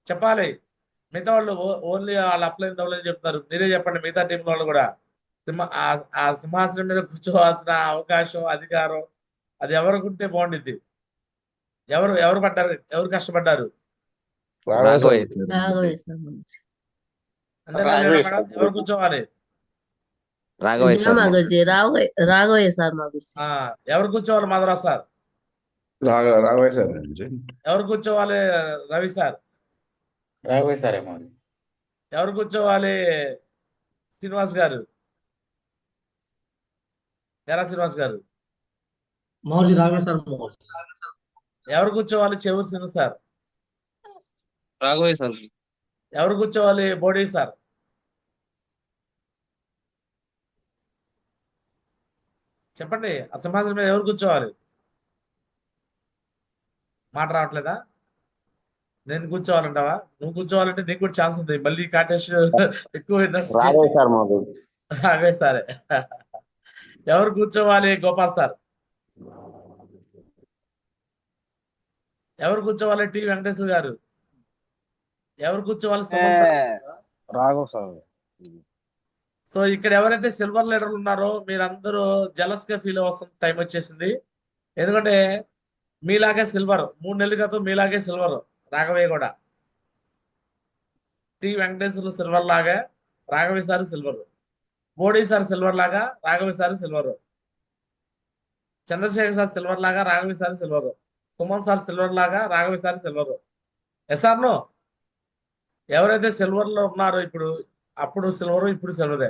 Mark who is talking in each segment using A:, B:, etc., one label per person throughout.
A: చెప్పాలి. మిగతా వాళ్ళు ఓన్లీ వాళ్ళు అప్లైన్ డౌన్లైన్ చెప్తారు. మీరే చెప్పండి మిగతా టీం వాళ్ళు కూడా. ఆ సింహాసనం మీద కూర్చోవాల్సిన అవకాశం, అధికారం అది ఎవరికి ఉంటే బాగుండిద్ది. ఎవరు ఎవరు పడ్డారు, ఎవరు కష్టపడ్డారు?
B: రాఘవయ్య
C: రాఘవయ్య సార్ మంచి
A: అంతేనా లేదా
D: రాఘవేష్
A: మేడం? ఎవరు కూర్చోవాలి?
B: రాఘవయ్య సార్
C: మాగుర్జీ రాఘవయ్య సార్ మాగుర్జీ
A: ఆ ఎవరు కూర్చోవాలి? మాధవరావు సార్.
E: రాఘవయ్య సార్.
A: ఎవరు కూర్చోవాలి? రవి సార్.
D: రాఘవేష్ సారేమో అది.
A: ఎవరు కూర్చోవాలి? శ్రీనివాస్ గారు. ఎరా శ్రీనివాస్ గారు.
F: మౌర్జీ రాఘవేష్ సార్
A: ఎవరు కూర్చోవాలి? చెవురు శ్రీను సార్.
G: రాఘవయ్య సార్.
A: ఎవరు కూర్చోవాలి? Body sir. చెప్పండి, ఆ సింహాసనం మీద ఎవరు కూర్చోవాలి? మాట రావట్లేదా? నేను కూర్చోవాలంటావా? నువ్వు కూర్చోవాలంటే నీకు కూడా ఛాన్స్ ఉంది. మళ్ళీ కాంటెస్ట్ ఎక్కువ
D: రాఘవేష్ సార్ మాకు.
A: అవే సరే. ఎవరు కూర్చోవాలి? గోపాల్ సార్. ఎవరు కూర్చోవాలి? టి వెంకటేశ్వర గారు. ఎవరు కూర్చోవాలి? Suman sir.
D: Raghav sir.
A: So ఇక్కడ ఎవరైతే సిల్వర్ లీడర్లు ఉన్నారో మీరందరూ జలస్ గా ఫీల్ అవ్వాల్సిన టైం వచ్చేసింది. ఎందుకంటే మీలాగే సిల్వర్ 3 నెలల క్రితం మీలాగే సిల్వర్ రాఘవయ్య కూడా. టి వెంకటేశ్వర్లు సిల్వర్ లాగా Raghavaiah sir silver. Modi sir silver లాగా Raghavaiah sir silver. Chandrasekhar sir silver లాగా Raghavaiah sir silver. Suman sir silver లాగా రాఘవయ్య సార్ సిల్వర్. ఎస్ఆర్ నో? ఎవరైతే సిల్వర్ లో ఉన్నారో ఇప్పుడు, అప్పుడు సిల్వర్ ఇప్పుడు సిల్వరే.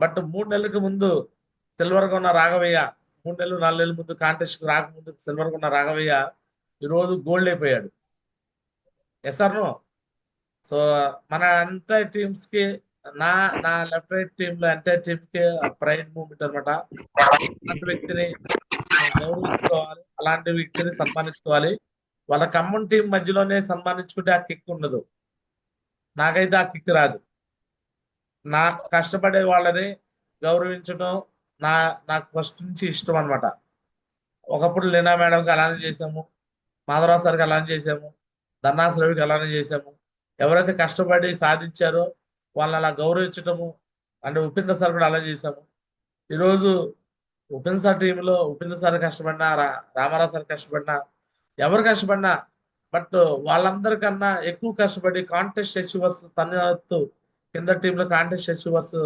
A: బట్ 3 నెలలకు ముందు సిల్వర్ గా ఉన్న రాఘవయ్య, 3 నెలలు 4 నెలల ముందు కాంటెస్ట్ రాకముందు సిల్వర్ గా ఉన్న రాఘవయ్య ఈరోజు గోల్డ్ అయిపోయాడు. ఎస్ఆర్ నో? సో మన ఎంటైర్ టీమ్స్ కి, నా నా లెఫ్ట్ రైట్ టీమ్ లో ఎంటైర్ టీమ్స్ కి ప్రైడ్ మూమెంట్ అనమాట. అలాంటి వ్యక్తిని గౌరవించుకోవాలి, అలాంటి వ్యక్తిని సన్మానించుకోవాలి. వాళ్ళ ఖమ్మం టీం మధ్యలోనే సన్మానించుకుంటే ఆ కిక్ ఉండదు. నాకైతే ఆ కిక్ రాదు. నా కష్టపడే వాళ్ళని గౌరవించడం నాకు ఫస్ట్ నుంచి ఇష్టం అనమాట. ఒకప్పుడు లీనా మేడంకి అలానే చేసాము, మాధవరావు సార్కి అలానే చేసాము, ధర్నాస్ రవికి అలానే చేసాము. ఎవరైతే కష్టపడి సాధించారో వాళ్ళని అలా గౌరవించటము. అంటే ఉపేంద్ర సార్ కూడా అలా చేసాము. ఈరోజు ఉపేంద్ర సార్ టీంలో ఉపేంద్ర సార్ కష్టపడినా, రామారావు సార్ కష్టపడినా, ఎవరు కష్టపడినా, బట్ వాళ్ళందరికన్నా ఎక్కువ కష్టపడి కాంటెస్ట్ అచీవర్స్ తనతో కింద టీంలో కాంటెస్ట్ అచీవర్స్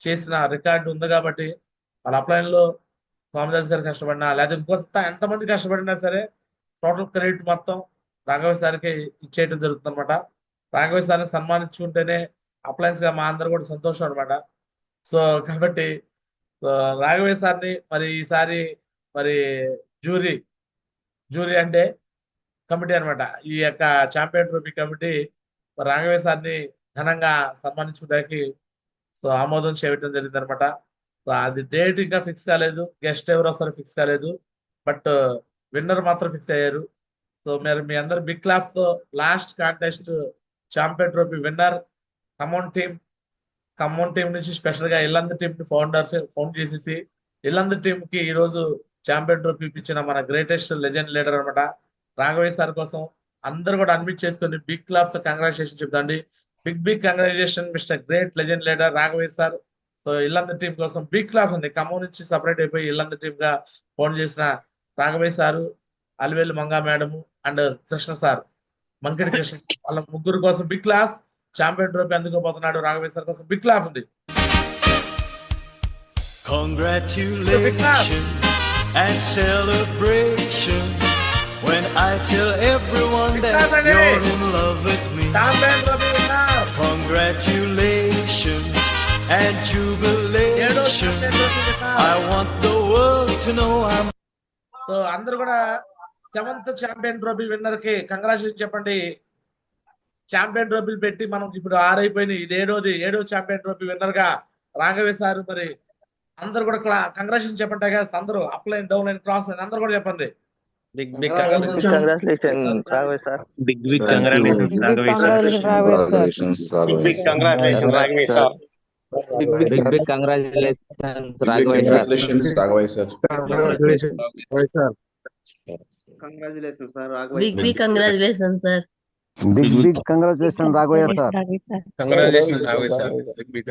A: చేసిన రికార్డు ఉంది. కాబట్టి వాళ్ళ అప్లైన్ లో స్వామిదాస్ గారు కష్టపడినా, లేదా ఇంకొంత ఎంతమంది కష్టపడినా సరే టోటల్ క్రెడిట్ మొత్తం రాఘవ సార్కి ఇచ్చేయడం జరుగుతుంది అనమాట. రాఘవ సార్ని సన్మానించుకుంటేనే అప్లయన్స్ గా మా అందరూ కూడా సంతోషం అనమాట. సో కాబట్టి రాఘవయ్య సార్ని మరి ఈసారి మరి జూరీ అంటే కమిటీ అనమాట, ఈ యొక్క ఛాంపియన్ ట్రోఫీ కమిటీ రాఘవయ్య సార్ని ఘనంగా సన్మానించడానికి సో ఆమోదం చేయటం జరిగింది అనమాట. సో అది డేట్ ఇంకా ఫిక్స్ కాలేదు, గెస్ట్ ఎవరు వస్తారో ఫిక్స్ కాలేదు, బట్ విన్నర్ మాత్రం ఫిక్స్ అయ్యారు. సో మీరు మీ అందరు బిగ్ క్లాప్స్ తో last contest champion trophy winner Khammam team నుంచి స్పెషల్ గా ఇల్లందు టీం ని ఫౌండ్ చేసేసి ఇల్లందు టీం కి ఈ రోజు ఛాంపియన్ ట్రోఫీ ఇప్పించిన మన గ్రేటెస్ట్ లెజెండ్ లీడర్ అనమాట రాఘవయ్య సార్ కోసం అందరు కూడా అడ్మిట్ చేసుకుని బిగ్ క్లాప్స్ కంగ్రాచులేషన్ చెప్తాండి. Big congratulation mister great legend leader Raghavaiah sir. So Yellandu team కోసం బిగ్ క్లాప్స్ అండి. ఖమ్మం నుంచి సపరేట్ అయిపోయి ఇల్లందు టీం గా ఫోన్ చేసిన Raghavaiah sir, Alivelu Manga madam and Krishna sir, Mankidi Krishna sir, వాళ్ళ ముగ్గురు కోసం బిగ్ క్లాస్. ఛాంపియన్ ట్రోఫీ అందుకోబోతున్నాడు రాఘవయ్య సార్ కోసం బిగ్ క్లాస్ ఉంది.
H: Congratulations and celebration when I tell everyone that you're in love with me. Congratulations and jubilation. I want the world to know I'm.
A: So అందరూ కూడా 7th champion trophy winner కి congratulation చెప్పండి. Champion ట్రోఫీలు పెట్టి మనం ఇప్పుడు 6 అయిపోయినాయి. ఇది ఏడో ఛాంపియన్ ట్రోఫీ విన్నర్ గా రాఘవయ్య సార్. మరి అందరు కూడా కంగ్రాచులేషన్ చెప్పండి guys. అందరూ up line down line cross line అందరూ కూడా చెప్పండి.
B: Big congratulation Raghavayya sir.
G: Big congratulations Raghavayya sir.
D: Big congratulation Raghavayya sir.
B: Big congratulations Raghavayya sir.
C: Big congratulation sir.
D: Big congratulation Raghavayya sir.
A: Congratulation Raghavayya sir. Big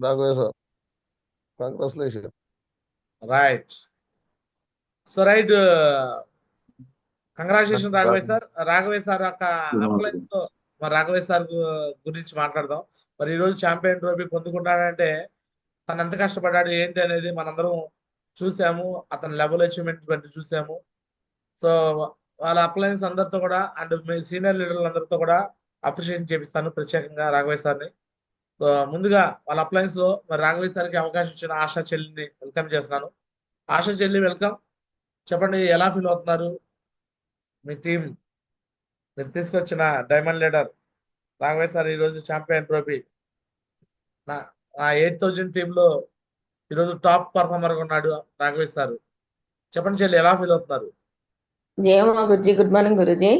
E: Raghavayya sir congratulation.
A: Right. So right, congratulation Raghavayya sir. Raghavayya sir యొక్క uplines లో మరి Raghavayya sir గురించి మాట్లాడదాం. మరి ఈ రోజు champion trophy పొందుకున్నాడంటే తను ఎంత కష్టపడ్డాడు ఏంటి అనేది మనందరం చూసాము. అతని లెవెల్ అచీవ్మెంట్ బట్టి చూసాము. సో వాళ్ళ అప్లయన్స్ అందరితో కూడా అండ్ మీ సీనియర్ లీడర్లు అందరితో కూడా అప్రిషియేట్ చేపిస్తాను ప్రత్యేకంగా రాఘవయ్య సార్ని. సో ముందుగా వాళ్ళ అప్లయన్స్ లో మరి రాఘవయ్య సార్కి అవకాశం ఇచ్చిన ఆశా చెల్లిని వెల్కమ్ చేస్తున్నాను. ఆశా చెల్లి వెల్కమ్. చెప్పండి, ఎలా ఫీల్ అవుతున్నారు? మీ టీం మీరు తీసుకొచ్చిన డైమండ్ లీడర్ రాఘవయ్య సార్ ఈరోజు ఛాంపియన్ ట్రోఫీ నా 8000 టీంలో ఈరోజు టాప్ పర్ఫార్మర్గా ఉన్నాడు రాఘవయ్య సార్. చెప్పండి చెల్లి, ఎలా ఫీల్ అవుతున్నారు?
I: జయ మా గురుజీ, గుడ్ మార్నింగ్ గురుజీ.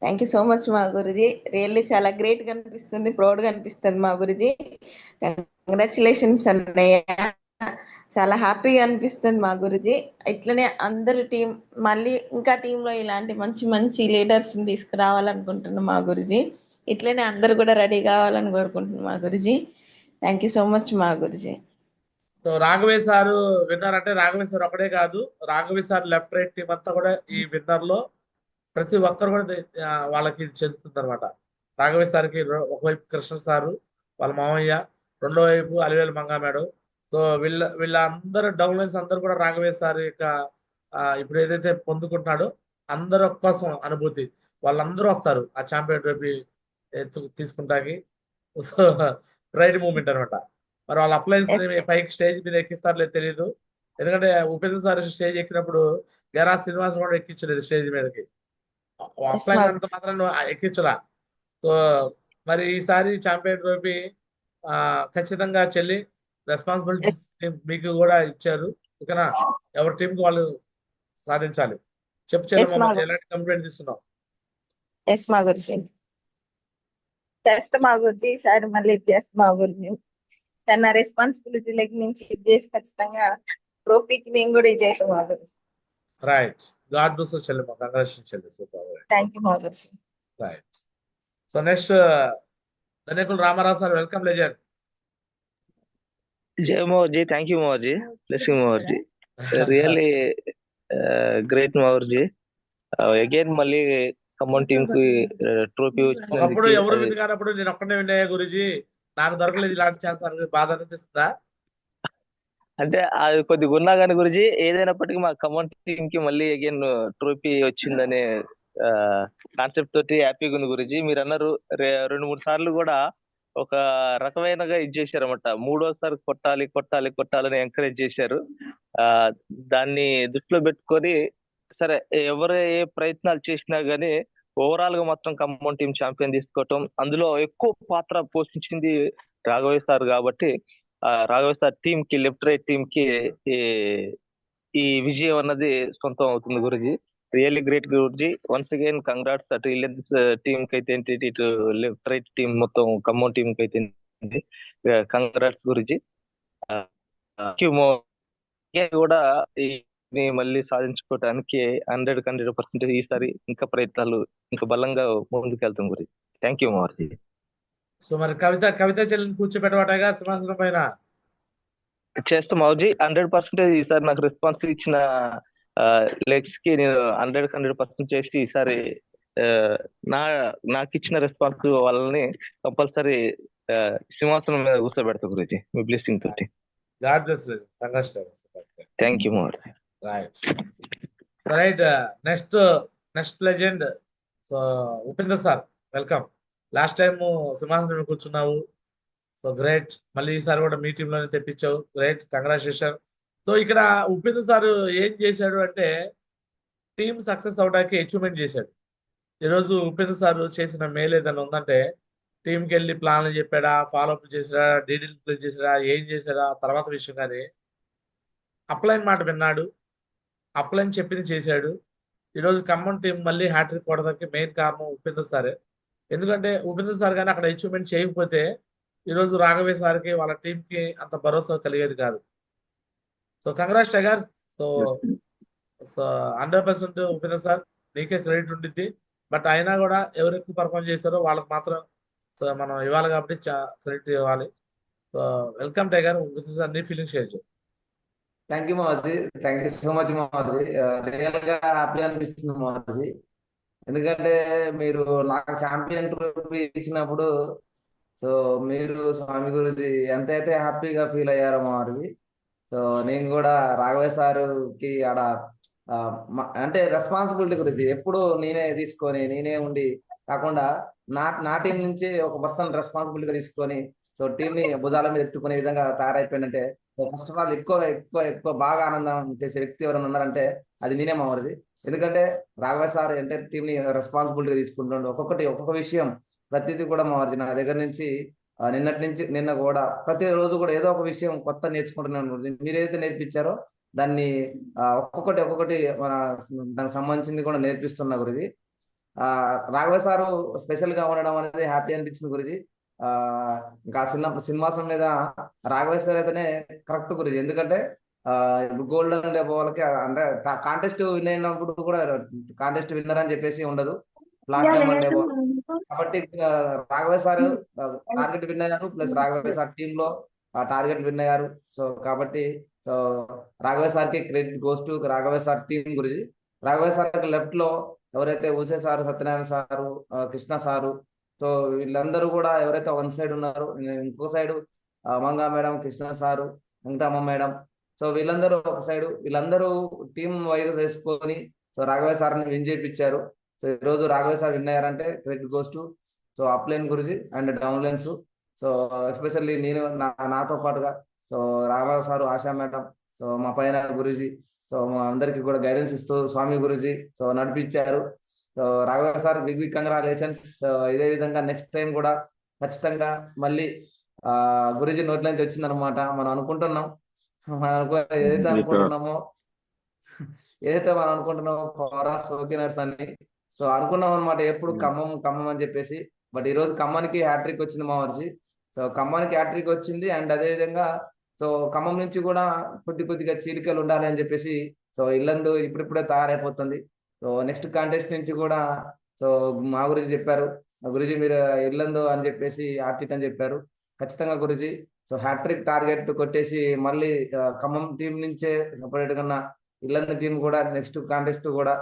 I: థ్యాంక్ యూ సో మచ్ మా గురుజీ. రియల్లీ చాలా గ్రేట్ గా అనిపిస్తుంది, ప్రౌడ్ గా అనిపిస్తుంది మా గురుజీ. కంగ్రాచులేషన్స్ అన్నయ్య, చాలా హ్యాపీగా అనిపిస్తుంది మా గురుజీ. ఇట్లనే అందరు టీం మళ్ళీ ఇంకా టీంలో ఇలాంటి మంచి మంచి లీడర్స్ తీసుకురావాలనుకుంటున్నాం మా గురుజీ. ఇట్లనే అందరు కూడా రెడీ కావాలని కోరుకుంటున్నాం మా గురుజీ. థ్యాంక్ యూ సో మచ్ మా గురుజీ.
A: సో రాఘవయ్య సార్ విన్నర్ అంటే రాఘవయ్య సార్ ఒకటే కాదు, Raghavaiah sir left right team అంతా కూడా ఈ విన్నర్ లో ప్రతి ఒక్కరు కూడా వాళ్ళకి ఇది చెందుతుంది అనమాట. రాఘవయ్య సార్కి ఒకవైపు కృష్ణ సారు వాళ్ళ మామయ్య, రెండో వైపు అలివేలు మంగా మేడం. సో వీళ్ళందరూ డౌన్ లైన్స్ అందరూ కూడా రాఘవయ్య సార్ యొక్క ఇప్పుడు ఏదైతే పొందుకుంటున్నాడో అందరూ కోసం అనుభూతి. వాళ్ళందరూ వస్తారు ఆ ఛాంపియన్ ట్రోఫీ తీసుకుంటాకి. సో ప్రైడ్ మూమెంట్ అనమాట. మరి వాళ్ళ అప్లయన్స్ పైకి స్టేజ్ మీద ఎక్కిస్తారో లేదు తెలియదు. ఎందుకంటే ఉపేంద్ర సార్ స్టేజ్ ఎక్కినప్పుడు గరా శ్రీనివాస్ కూడా ఎక్కించలేదు స్టేజ్ మీదకి. అప్లయన్స్ అంత మాత్రం ఎక్కించరా. సో మరి ఈసారి ఛాంపియన్ ట్రోఫీ ఖచ్చితంగా చెల్లి రెస్పాన్సిబిలిటీ మీకు కూడా ఇచ్చారు. ఓకేనా, ఎవరి టీంకి వాళ్ళు సాధించాలి. చెప్పు చెల్లి, ఎలాంటి కంప్లైంట్ తీస్తున్నావు?
I: ఎస్ మా గురుజీ, చేస్తా మా గురుజీ. ఈసారి మళ్ళీ చేస్తా మా గురుజీ. తన రెస్పాన్సిబిలిటీ లెగ్ నుంచి ఇది చేసి ఖచ్చితంగా ట్రోఫీకి నేను కూడా ఇది చేస్తాం మా గురుజీ.
A: రైట్, గాడ్ బ్లెస్ యు చెల్లి, కంగ్రాచులేషన్ చెల్లి, సూపర్.
I: థ్యాంక్ యూ మా గురుజీ.
A: Right. So next Dhanekula Ramarao sir, welcome legend.
B: జై మోహర్జీ, థ్యాంక్ యూ మోహర్జీ, బ్లెస్సింగ్ మోహర్జీ, రియల్లీ గ్రేట్ మోహర్జీ. అగైన్ మళ్ళీ ఖమ్మం టీమ్ కి ట్రోఫీ
A: ఒకప్పుడు ఎవరు విన్ కానప్పుడు నేను ఒక్కడే విన్నాయా గురుజీ, నాకు దొరకలేదు ఇలాంటి ఛాన్స్ అని బాధ అనిపిస్తుందా?
B: అంటే అది కొద్దిగా ఉన్నా కానీ గురుజీ, ఏదైనప్పటికీ మా ఖమ్మం టీమ్ కి మళ్ళీ అగైన్ ట్రోఫీ వచ్చిందనే కాన్సెప్ట్ తోటి హ్యాపీగా ఉంది గురుజీ. మీరు అన్నారు 2-3 సార్లు కూడా ఒక రకమైనగా ఇది చేశారు అనమాట. మూడోసారి కొట్టాలి కొట్టాలి కొట్టాలని ఎంకరేజ్ చేశారు. దాన్ని దృష్టిలో పెట్టుకొని సరే ఎవరు ఏ ప్రయత్నాలు చేసినా గానీ ఓవరాల్ గా మాత్రం ఖమ్మం టీం ఛాంపియన్ తీసుకోవటం, అందులో ఎక్కువ పాత్ర పోషించింది రాఘవయ్య సార్ కాబట్టి రాఘవయ్య సార్ టీం కి, లెఫ్ట్ రైట్ టీం కి ఈ విజయం అన్నది సొంతం అవుతుంది Guruji. Really great Guruji. Once again congrats అటు ఇల్లెన్స్ టీం కి అయితే ఏంటి, ఇటు లెఫ్ట్ రైట్ టీం మొత్తం ఖమ్మం టీం కి అయితే కంగ్రాట్స్ గురుజీ. కూడా మళ్ళీ సాధించుకోవడానికి 100% ఈసారి ఇంకా ప్రయత్నాలు ఇంకా బలంగా ముందుకెళ్తాం గురించి. Thank you మోహర్జీ.
A: సో మరి కవిత చెల్లిని కూర్చోబెట్టవాటగా సింహాసనం పైన
B: చేస్తాం మోహర్జీ. 100% ఈసారి నాకు రెస్పాన్స్ ఇచ్చిన లెగ్స్ కి నేను 100% చేసి ఈసారి నాకు ఇచ్చిన రెస్పాన్స్ వాళ్ళని కంపల్సరీ సింహాసనం మీద కూర్చోబెడతా గురించి మీ బ్లెస్సింగ్ తోటి.
A: God bless you.
B: Thank you మోహర్జీ.
A: Right, next legend. So Upendra sir, welcome. Last time సింహాసనం కూర్చున్నావు, సో గ్రేట్. మళ్ళీ ఈసారి కూడా మీ టీంలోనే తెప్పించావు, గ్రేట్, కంగ్రాచులేషన్. సో ఇక్కడ ఉపేంద్ర సార్ ఏం చేశాడు అంటే టీం సక్సెస్ అవడానికి అచీవ్మెంట్ చేశాడు. ఈరోజు ఉపేంద్ర సార్ చేసిన మేలు ఏదైనా ఉందంటే టీంకి వెళ్ళి ప్లాన్లు చెప్పాడా, ఫాలోఅప్ చేసాడా, డీడీలు ప్లే చేసాడా, ఏం చేశాడా తర్వాత విషయం. కానీ అప్లైన్ మాట విన్నాడు, అప్లైన్ చెప్పింది చేశాడు. ఈరోజు ఖమ్మం టీం మళ్ళీ హ్యాట్రిక్ కొడడానికి మెయిన్ కారణం ఉపేంద్ర సారే. ఎందుకంటే ఉపేంద్ర సార్ కానీ అక్కడ అచీవ్మెంట్ చేయకపోతే ఈరోజు రాఘవయ్య సార్కి వాళ్ళ టీంకి అంత భరోసా కలిగేది కాదు. So congrats tiger. So 100% Upendra sir నీకే క్రెడిట్ ఉండిద్ది. బట్ అయినా కూడా ఎవరు ఎక్కువ పర్ఫామ్ చేశారో వాళ్ళకి మాత్రం సో మనం ఇవ్వాలి కాబట్టి క్రెడిట్ ఇవ్వాలి. సో వెల్కమ్ టైగర్, విత్ నీ ఫీలింగ్ షేర్ చేయి.
J: థ్యాంక్ యూ మావజీ, థ్యాంక్ యూ సో మచ్ మావజీ. రియల్ గా హ్యాపీ అనిపిస్తుంది మావజీ. ఎందుకంటే మీరు నాకు ఛాంపియన్ ట్రోఫీ ఇచ్చినప్పుడు సో మీరు స్వామి గురుజీ ఎంతైతే హ్యాపీగా ఫీల్ అయ్యారో మావజీ, సో నేను కూడా రాఘవయ్య సారుకి ఆడ అంటే రెస్పాన్సిబిలిటీ గురించి ఎప్పుడు నేనే తీసుకొని నేనే ఉండి కాకుండా నా టీం నుంచి ఒక పర్సన్ రెస్పాన్సిబిలిటీగా తీసుకొని సో టీం ని భుజాల మీద ఎత్తుకునే విధంగా తయారైపోయిందంటే ఫస్ట్ ఆఫ్ ఆల్ ఎక్కువ బాగా ఆనందం చేసే వ్యక్తి ఎవరైనా ఉన్నారంటే అది నేనే మావజీ. ఎందుకంటే రాఘవయ్య సార్ అంటే టీం ని రెస్పాన్సిబిలిటీగా తీసుకుంటుండే ఒక్కొక్క విషయం ప్రతిదీ కూడా మావజీ నా దగ్గర నుంచి నిన్నటి నుంచి నిన్న కూడా ప్రతిరోజు కూడా ఏదో ఒక విషయం కొత్త నేర్చుకుంటున్నాను. మీరు ఏదైతే నేర్పించారో దాన్ని ఒక్కొక్కటి మన దానికి సంబంధించింది కూడా నేర్పిస్తున్నా గురించి. రాఘవయ్య సారు స్పెషల్ గా ఉండడం అనేది హ్యాపీ అనిపించింది గురించి. ఇంకా సినిమాసం మీద రాఘవయ్య సార్ అయితేనే కరెక్ట్ గురించి. ఎందుకంటే గోల్డెన్ డేబో వాళ్ళకి అంటే కాంటెస్ట్ విన్ అయినప్పుడు కూడా కాంటెస్ట్ విన్నర్ అని చెప్పేసి ఉండదు, ప్లాటినం డేబో. కాబట్టి రాఘవయ్య సార్ టార్గెట్ విన్ అయ్యారు, ప్లస్ రాఘవయ్య సార్ టీమ్ లో టార్గెట్ విన్ అయ్యారు. సో కాబట్టి సో రాఘవయ్య సార్కి credit goes to Raghavaiah sir team గురించి. రాఘవయ్య సార్ లెఫ్ట్ లో ఎవరైతే ఉసే sir, Satyanarayana sir, Krishna sir, so వీళ్ళందరూ కూడా ఎవరైతే వన్ సైడ్ ఉన్నారో, ఇంకో side Manga madam, Krishna sir, Venkatamma madam, so వీళ్ళందరూ ఒక సైడ్, వీళ్ళందరూ టీం వైజ్ వేసుకొని సో రాఘవయ్య సార్ని విన్ చేయించారు. సో ఈ రోజు రాఘవయ్య సార్ విన్ అయ్యారంటే credit goes to so up line గురించి and down lines. So especially నేను నాతో పాటుగా so Raghavaiah sir, Asha madam, so మా పైన గురూజీ, సో మా అందరికి కూడా గైడెన్స్ ఇస్తూ స్వామి గురూజీ సో నడిపించారు. So Raghavaiah sir big congratulations. ఇదే విధంగా నెక్స్ట్ టైం కూడా ఖచ్చితంగా మళ్ళీ గురూజీ నోట్ల నుంచి వచ్చిందనమాట. మనం అనుకుంటున్నాం ఏదైతే మనం అనుకుంటున్నామో పవర్ ఆఫ్ స్పోకెనర్స్ అని సో అనుకున్నాం అనమాట ఎప్పుడు ఖమ్మం అని చెప్పేసి. బట్ ఈ రోజు ఖమ్మానికి హ్యాట్రిక్ వచ్చింది మావర్జీ. సో ఖమ్మానికి హ్యాట్రిక్ వచ్చింది అండ్ అదే విధంగా సో ఖమ్మం నుంచి కూడా కొద్దిగా చీలికలు ఉండాలి అని చెప్పేసి సో ఇల్లందు ఇప్పుడిప్పుడే తయారైపోతుంది. సో నెక్స్ట్ కాంటెస్ట్ నుంచి కూడా సో మా గురించి చెప్పారు, గురుజీ మీరు ఇల్లందు అని చెప్పేసి ఆర్టిట్ అని చెప్పారు. ఖచ్చితంగా గురుజీ సో హ్యాట్రిక్ టార్గెట్ కొట్టేసి మళ్ళీ ఖమ్మం టీం నుంచే సపరేట్ గా ఇల్లందు టీం కూడా నెక్స్ట్ కాంటెస్ట్ కూడా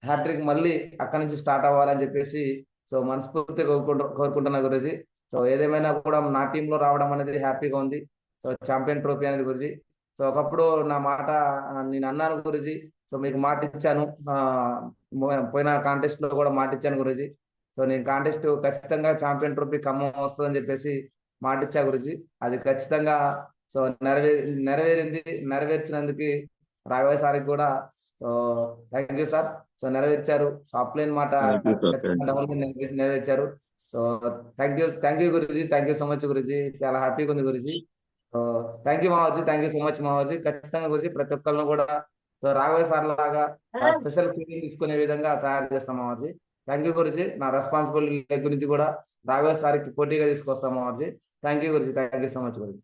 J: హ్యాట్రిక్ మళ్ళీ అక్కడి నుంచి స్టార్ట్ అవ్వాలని చెప్పేసి సో మనస్ఫూర్తిగా కోరుకుంటున్నా గురుజీ. సో ఏదేమైనా కూడా నా టీంలో రావడం అనేది హ్యాపీగా ఉంది. సో ఛాంపియన్ ట్రోఫీ అనేది గురుజీ. సో ఒకప్పుడు నా మాట నేను అన్నాను గురుజీ, సో మీకు మాట ఇచ్చాను, పోయిన కాంటెస్ట్ లో కూడా మాట ఇచ్చాను గురుజీ. సో నేను కాంటెస్ట్ ఖచ్చితంగా ఛాంపియన్ ట్రోఫీ ఖమ్మం వస్తుందని చెప్పేసి మాట ఇచ్చా గురుజీ. అది ఖచ్చితంగా సో నెరవేర్చినందుకు రాఘవయ్య సార్కి కూడా so thank you sir. So నెరవేర్చారు, అప్లైన్ మాట నెరవేర్చారు. సో థ్యాంక్ యూ గురుజీ, థ్యాంక్ యూ సో మచ్ గురుజీ. చాలా హ్యాపీగా ఉంది గురుజీ. సో థ్యాంక్ యూ మావాజీ, థ్యాంక్ యూ సో మచ్ మావాజీ. ఖచ్చితంగా గురించి ప్రతి ఒక్కరిని కూడా సో రాఘవయ్య సార్ లాగా స్పెషల్ ఫీలింగ్ తీసుకునే విధంగా తయారు చేస్తాం మావాజీ. థ్యాంక్ యూ గురించి. నా రెస్పాన్సిబిలిటీ గురించి కూడా రాఘవయ్య సార్కి పోటీగా తీసుకొస్తాం మావాజీ. థ్యాంక్ యూ గురించి, థ్యాంక్ యూ సో మచ్ గురించి.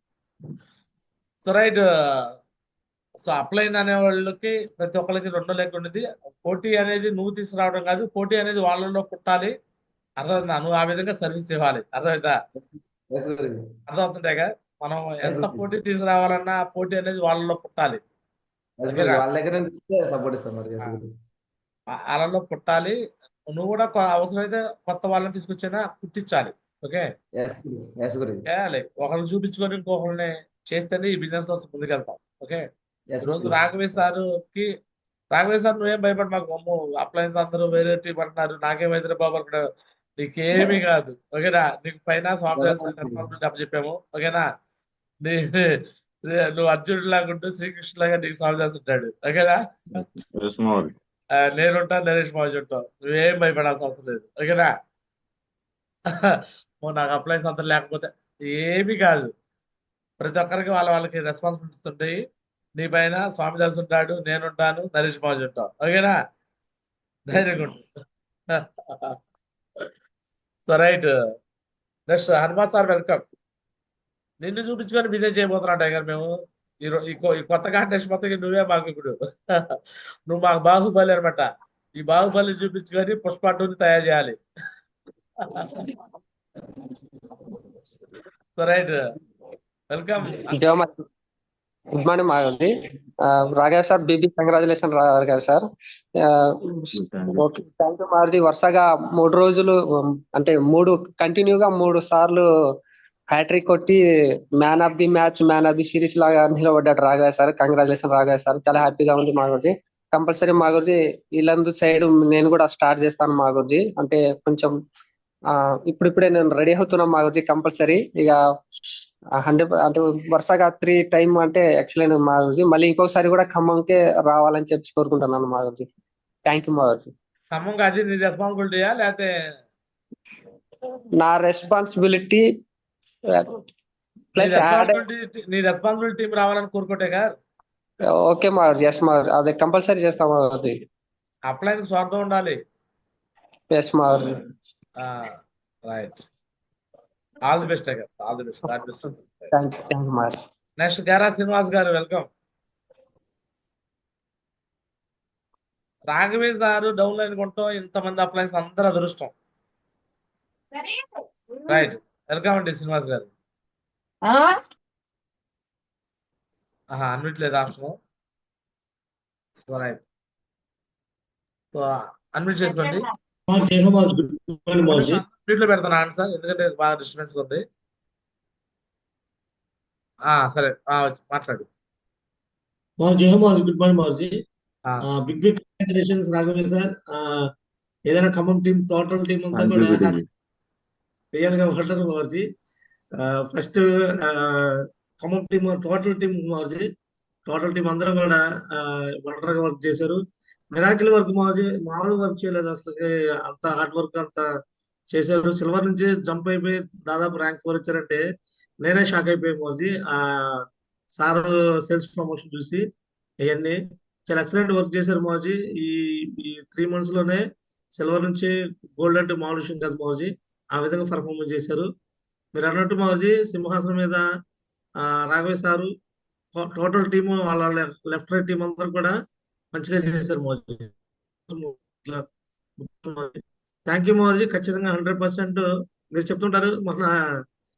A: So right. సో అప్లైన్ అనే వాళ్ళకి ప్రతి ఒక్కరికి రెండో లెక్క ఉండేది. పోటీ అనేది నువ్వు తీసుకురావడం కాదు, పోటీ అనేది వాళ్ళలో పుట్టాలి. అర్థమవుతుందా? నువ్వు ఆ విధంగా సర్వీస్ ఇవ్వాలి. అర్థమవుతా? అర్థమవుతుంటాయిగా. మనం ఎంత పోటీ తీసుకురావాలన్నా పోటీ అనేది వాళ్ళలో పుట్టాలి,
J: వాళ్ళ దగ్గర సపోర్ట్ ఇస్తాం.
A: వాళ్ళలో పుట్టాలి. నువ్వు కూడా అవసరమైతే కొత్త వాళ్ళని తీసుకొచ్చినా పుట్టించాలి. ఓకే, చేయాలి. ఒకరిని చూపించుకొని ఇంకొకరిని చేస్తేనే ఈ బిజినెస్ లో ముందుకెళ్తాం. ఓకే, ఈరోజు రాఘవయ్య సార్ నువ్వేం భయపడి మాకు అమ్ము అప్లయన్స్ అందరూ వేరే టీం అంటున్నారు, నాకేమైతే బాబు అనుకున్నావు. నీకేమీ కాదు. ఓకేనా? నీకు పైన సాఫ్ట్వేర్ చెప్పాము. ఓకేనా? నువ్వు అర్జునుడు లాగా ఉంటూ శ్రీకృష్ణుడు లాగా నీకు సాల్వ్ చేస్తుంటాడు. ఓకేనా? నేనుంటా, నరేష్ మాజీ ఉంటావు. నువ్వేం భయపడాల్సిన అవసరం లేదు. ఓకేనా? నాకు అప్లయన్స్ అంతా లేకపోతే ఏమీ కాదు. ప్రతి ఒక్కరికి వాళ్ళకి రెస్పాన్సిబిలిటీస్ ఉంటాయి. నీ పైన స్వామి దర్శి ఉంటాడు, నేనుంటాను, నరేష్ మాజీ ఉంటావు. ఓకేనా? ధైర్యంగా ఉంటు. So right. Next Hanuman sir, welcome. నిన్ను చూపించుకొని బిజినెస్ చేయబోతున్నాం టైగర్ మేము. ఈ కొత్త కాంటెస్ట్ మొత్తం నువ్వే మాకు ఇప్పుడు. నువ్వు మాకు బాహుబలి అనమాట. ఈ బాహుబలి చూపించుకొని పుష్ప 2ని తయారు చేయాలి. Right, welcome.
K: Good morning Madhavi. Raghava sir, BB congratulation Raghava sir. Okay, thank you Maruthi. వరుసగా 3 రోజులు అంటే 3 కంటిన్యూగా 3 సార్లు హ్యాట్రిక్ కొట్టి man of the match, man of the series లాగా నిలబడ్డాడు Raghava sir. Congratulation Raghava sir, చాలా హ్యాపీగా ఉంది మా గురించి. కంపల్సరీ మా గురించి వీళ్ళందు సైడ్ నేను కూడా స్టార్ట్ చేస్తాను మా గురించి. అంటే కొంచెం ఇప్పుడిప్పుడే నేను రెడీ అవుతున్నాను మా గురించి. కంపల్సరీ ఇక 100 అంటే వరుసగా 3 టైం అంటే ఎక్సలెంట్ మా గురించి. మళ్ళీ ఇంకొకసారి కూడా ఖమ్మంకే రావాలని చెప్పి కోరుకుంటున్నాను మా గురించి. థ్యాంక్ యూ మా గురించి.
A: ఖమ్మంగా అది నీ రెస్పాన్సిబిలిటీయా లేకపోతే?
K: నా రెస్పాన్సిబిలిటీ ప్లస్
A: నీ రెస్పాన్సిబిలిటీ టీం రావాలని కోరుకుంటే గారు.
K: ఓకే మా గురించి. ఎస్ మా గురించి, అదే కంపల్సరీ చేస్తాం మా గురించి.
A: అప్లైన్ స్వార్థం ఉండాలి.
K: ఎస్ మా గురించి.
A: రైట్, ఆల్ ది బెస్ట్ గారు, all the best.
K: Thank you మా గురించి.
A: నెక్స్ట్ గారా శ్రీనివాస్ గారు, వెల్కమ్. రాఘవే సార్ డౌన్ లైన్ కొంటాం, ఇంతమంది అప్లైన్స్ అందరూ అదృష్టం. రైట్, వెల్కమ్ అండి శ్రీనివాస్ గారు. అన్మిట్ లేదు ఆప్షన్. రైట్, సో అన్మిట్ చేసుకోండి. మ్యూట్ లో పెడతాను సార్, ఎందుకంటే బాగా డిస్టర్బెన్స్ ఉంది. సరే, మాట్లాడు.
F: గుడ్ మార్నింగ్ మారుజీ. Big congratulations Raghave sir. ఏదైనా ఖమ్మం టీం, టోటల్ టీం అంతా కూడా రియల్ గా ఉంటారు మారుజీ. First Khammam team, total team మారుజీ, టోటల్ టీం అందరూ కూడా వండర్గా వర్క్ చేశారు. మిరాకిల్ వర్క్ మారుజీ, మామూలు వర్క్ చేయలేదు అసలు. అంత హార్డ్ వర్క్ అంతా చేశారు. సిల్వర్ నుంచి జంప్ అయిపోయి దాదాపు ర్యాంక్ 4 వచ్చారంటే నేనే షాక్ అయిపోయాను మారుజీ. సార్ సేల్స్ ప్రమోషన్ చూసి ఇవన్నీ చాలా ఎక్సలెంట్ వర్క్ చేశారు మారుజీ. ఈ 3 months లోనే సిల్వర్ నుంచి గోల్డ్ అంటే మామూలు విషయం కాదు మారుజీ. ఆ విధంగా పర్ఫార్మెన్స్ చేశారు. మీరు అన్నట్టు మారుజీ, సింహాసనం మీద రాఘవే సారు, టోటల్ టీము, వాళ్ళ లెఫ్ట్ రైట్ టీం అందరూ కూడా మంచిగా చేశారు మారుజీ. Thank you మారుజీ. ఖచ్చితంగా 100% మీరు చెప్తుంటారు. మన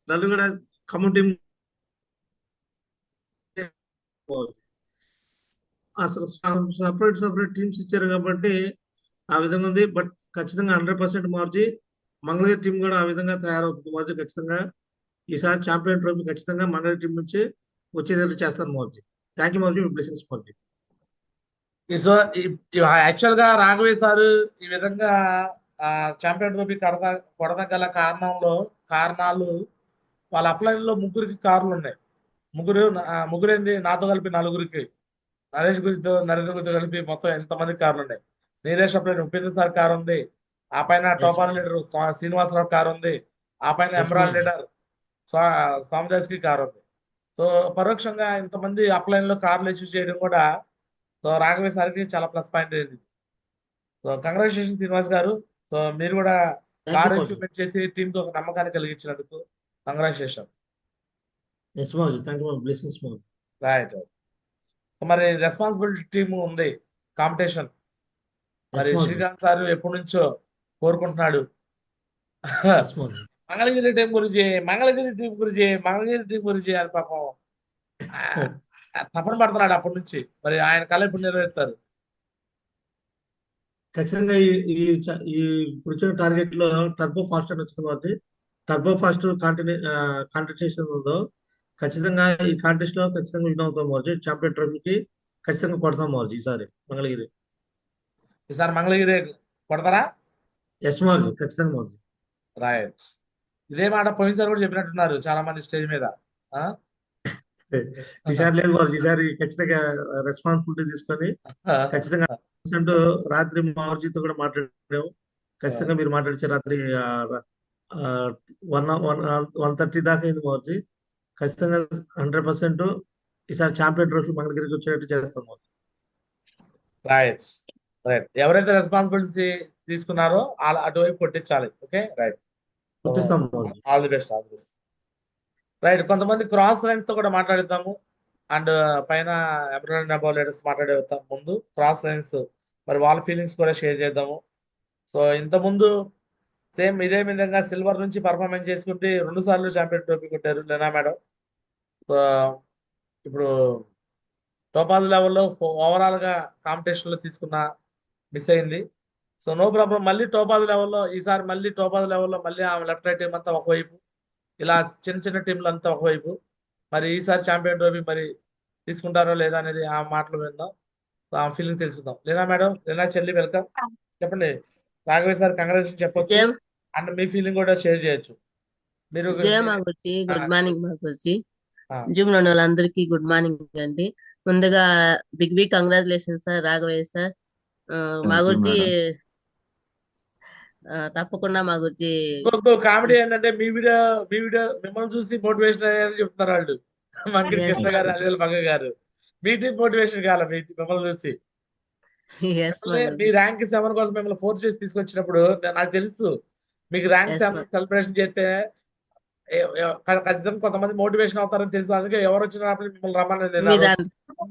F: నన్ను కూడా ఖమ్మం టీం అసలు సపరేట్ టీమ్స్ ఇచ్చారు కాబట్టి ఆ విధంగా ఉంది. బట్ ఖచ్చితంగా 100% మారుజీ మంగళగిరి టీం కూడా ఆ విధంగా తయారవుతుంది మారుజీ. ఖచ్చితంగా ఈసారి ఛాంపియన్ ట్రోఫీ ఖచ్చితంగా మంగళగిరి టీం నుంచి వచ్చేటట్టు చేస్తాను మారుజీ. థ్యాంక్ యూ మారుజీ. మీ బ్లెస్సింగ్స్ మారుజీ.
A: యాక్చువల్ గా రాఘవే సార్ ఈ విధంగా ఛాంపియన్ ట్రోఫీ కొడదగల కారణాలు వాళ్ళ అప్లైన్ లో 3 కార్లు ఉన్నాయి. ముగ్గురేంది, నాతో కలిపి 4, నరేష్ గురితో, నరేంద్ర గురితో కలిపి మొత్తం ఎంతమంది కార్లు ఉన్నాయి. నీరేష్ అప్లైన్ ఉపేంద్ర సార్ కార్ ఉంది, ఆ పైన టోపాన్ లీడర్ శ్రీనివాసరావు కార్ ఉంది, ఆ పైన ఎమరాల్డ్ లీడర్ సామదాస్ కి కార్ ఉంది. సో పరోక్షంగా ఇంతమంది అప్లైన్ లో కార్లు ఇష్యూ చేయడం కూడా సో రాఘవే సార్కి చాలా ప్లస్ పాయింట్ అయింది. సో కంగ్రాచులేషన్ శ్రీనివాస్ గారు. సో మీరు కూడా కార్ ఎక్విప్మెంట్ చేసి టీమ్ కి ఒక నమ్మకాన్ని కలిగించినందుకు కంగ్రాచులేషన్. రైట్, మరి రెస్పాన్సిబిలిటీ టీమ్ ఉంది, కాంపిటీషన్. మరి శ్రీకాంత్ సార్ ఎప్పటి నుంచో కోరుకుంటున్నాడు మంగళగిరి టీం గురించి అని పాపం తపన పడుతున్నాడు అప్పటి నుంచి. మరి ఆయన కళ ఇప్పుడు నెరవేరుతారు.
F: ఖచ్చితంగా ఈ ఇప్పుడు వచ్చిన టార్గెట్ లో టర్బో ఫాస్ట్ అని వచ్చింది కాబట్టి టర్బో ఫాస్ట్ కాంటెస్టేషన్ ఉందో ఖచ్చితంగా ఈ కాంటెస్ట్ లో ఖచ్చితంగా విన్ అవుతాం మారుజీ. ఛాంపియన్ ట్రోఫీకి ఖచ్చితంగా కొడతాం మారుజీ ఈసారి మంగళగిరి.
A: ఈసారి మంగళగిరి కొడతారా?
F: ఎస్ మారుజీ, ఖచ్చితంగా మారుజీ.
A: రైట్, ఇదే మాట పోయినసారి కూడా చెప్పినట్టున్నారు చాలా మంది స్టేజ్ మీద.
F: ఈసారి లేదు మారుజీ, ఈసారి ఖచ్చితంగా రెస్పాన్సిబిలిటీ తీసుకొని ఖచ్చితంగా రాత్రి మారుజీతో కూడా మాట్లాడాము. ఖచ్చితంగా మీరు మాట్లాడితే రాత్రి 1:30 దాకా అయింది మారుజీ. ఖచ్చితంగా 100% ఈసారి ఛాంపియన్ ట్రోఫీ మంగళగిరికి వచ్చేటట్టు చేస్తాం.
A: రైట్, ఎవరైతే రెస్పాన్సిబిలిటీ తీసుకున్నారో అటువైపు కొట్టించాలి. Okay, right, all the best. Right, కొంతమంది క్రాస్ లైన్స్ తో కూడా మాట్లాడతాము. అండ్ పైన ఎమరాల్డ్ నెబో లీడర్స్ మాట్లాడే ముందు క్రాస్ లైన్స్ మరి వాళ్ళ ఫీలింగ్స్ కూడా షేర్ చేద్దాము. సో ఇంతకుముందు సేమ్ ఇదే విధంగా సిల్వర్ నుంచి పర్ఫార్మెన్స్ చేసుకుంటే 2 సార్లు ఛాంపియన్ ట్రోఫీ కొట్టారు లీనా మేడం. సో ఇప్పుడు టోపాజ్ లెవెల్లో ఓవరాల్గా కాంపిటీషన్లో తీసుకున్న మిస్ అయింది. So no problem. మళ్ళీ టోపాజ్ లెవెల్లో ఈసారి మళ్ళీ టోపాజ్ లెవెల్లో మళ్ళీ ఆమె లెఫ్ట్ రైట్ టీం అంతా ఒకవైపు, ఇలా చిన్న చిన్న టీంలు అంతా ఒకవైపు. మరి ఈసారి ఛాంపియన్ ట్రోఫీ మరి తీసుకుంటారో లేదా అనేది ఆ మాటలు విందాం. సో ఆ ఫీలింగ్ తెలుసుకుందాం. లీనా మేడం, లీనా చెల్లి వెల్కమ్. చెప్పండి, రాఘవయ్య సార్ కంగ్రాచులేషన్ చెప్పొచ్చు
C: జయ
A: అండ్ మీ ఫీలింగ్ కూడా షేర్ చేయొచ్చు. మీరు
C: జయ మా గురుజీ, గుడ్ మార్నింగ్ మా గురుజీ.
A: ఆ,
C: జూమ్ లో ఉన్న వాళ్ళందరికీ గుడ్ మార్నింగ్ అండి. ముందుగా big congratulation sir, Raghavayya sir. మా గురుజీ తప్పకుండా మా గురుజీ
A: ఇంకొక కామెడీ ఏంటంటే మీ వీడియో మిమ్మల్ని చూసి మోటివేషన్ అయ్యారని చెప్తున్నారు వాళ్ళు. మంకిరి
C: ఎస్
A: కృష్ణ
C: మా
A: గారు,
C: గురుజీ,
A: అనిల్ మంగ గారు. మీ టీం మోటివేషన్ కాల మిమ్మల్ని చూసి.
C: ఎస్ మా
A: మీ
C: గురుజీ,
A: ర్యాంక్ 7 కోసం మిమ్మల్ని ఫోర్స్ చేసి తీసుకొచ్చినప్పుడు నాకు తెలుసు మీకు ర్యాంక్
C: ఎస్
A: 7
C: మా
A: సెలబ్రేషన్ చేస్తే ఖచ్చితంగా కొంతమంది మోటివేషన్ అవుతారని తెలుసు. అందుకే ఎవరు వచ్చినప్పుడు మిమ్మల్ని రమ్మని నేను
C: మీరు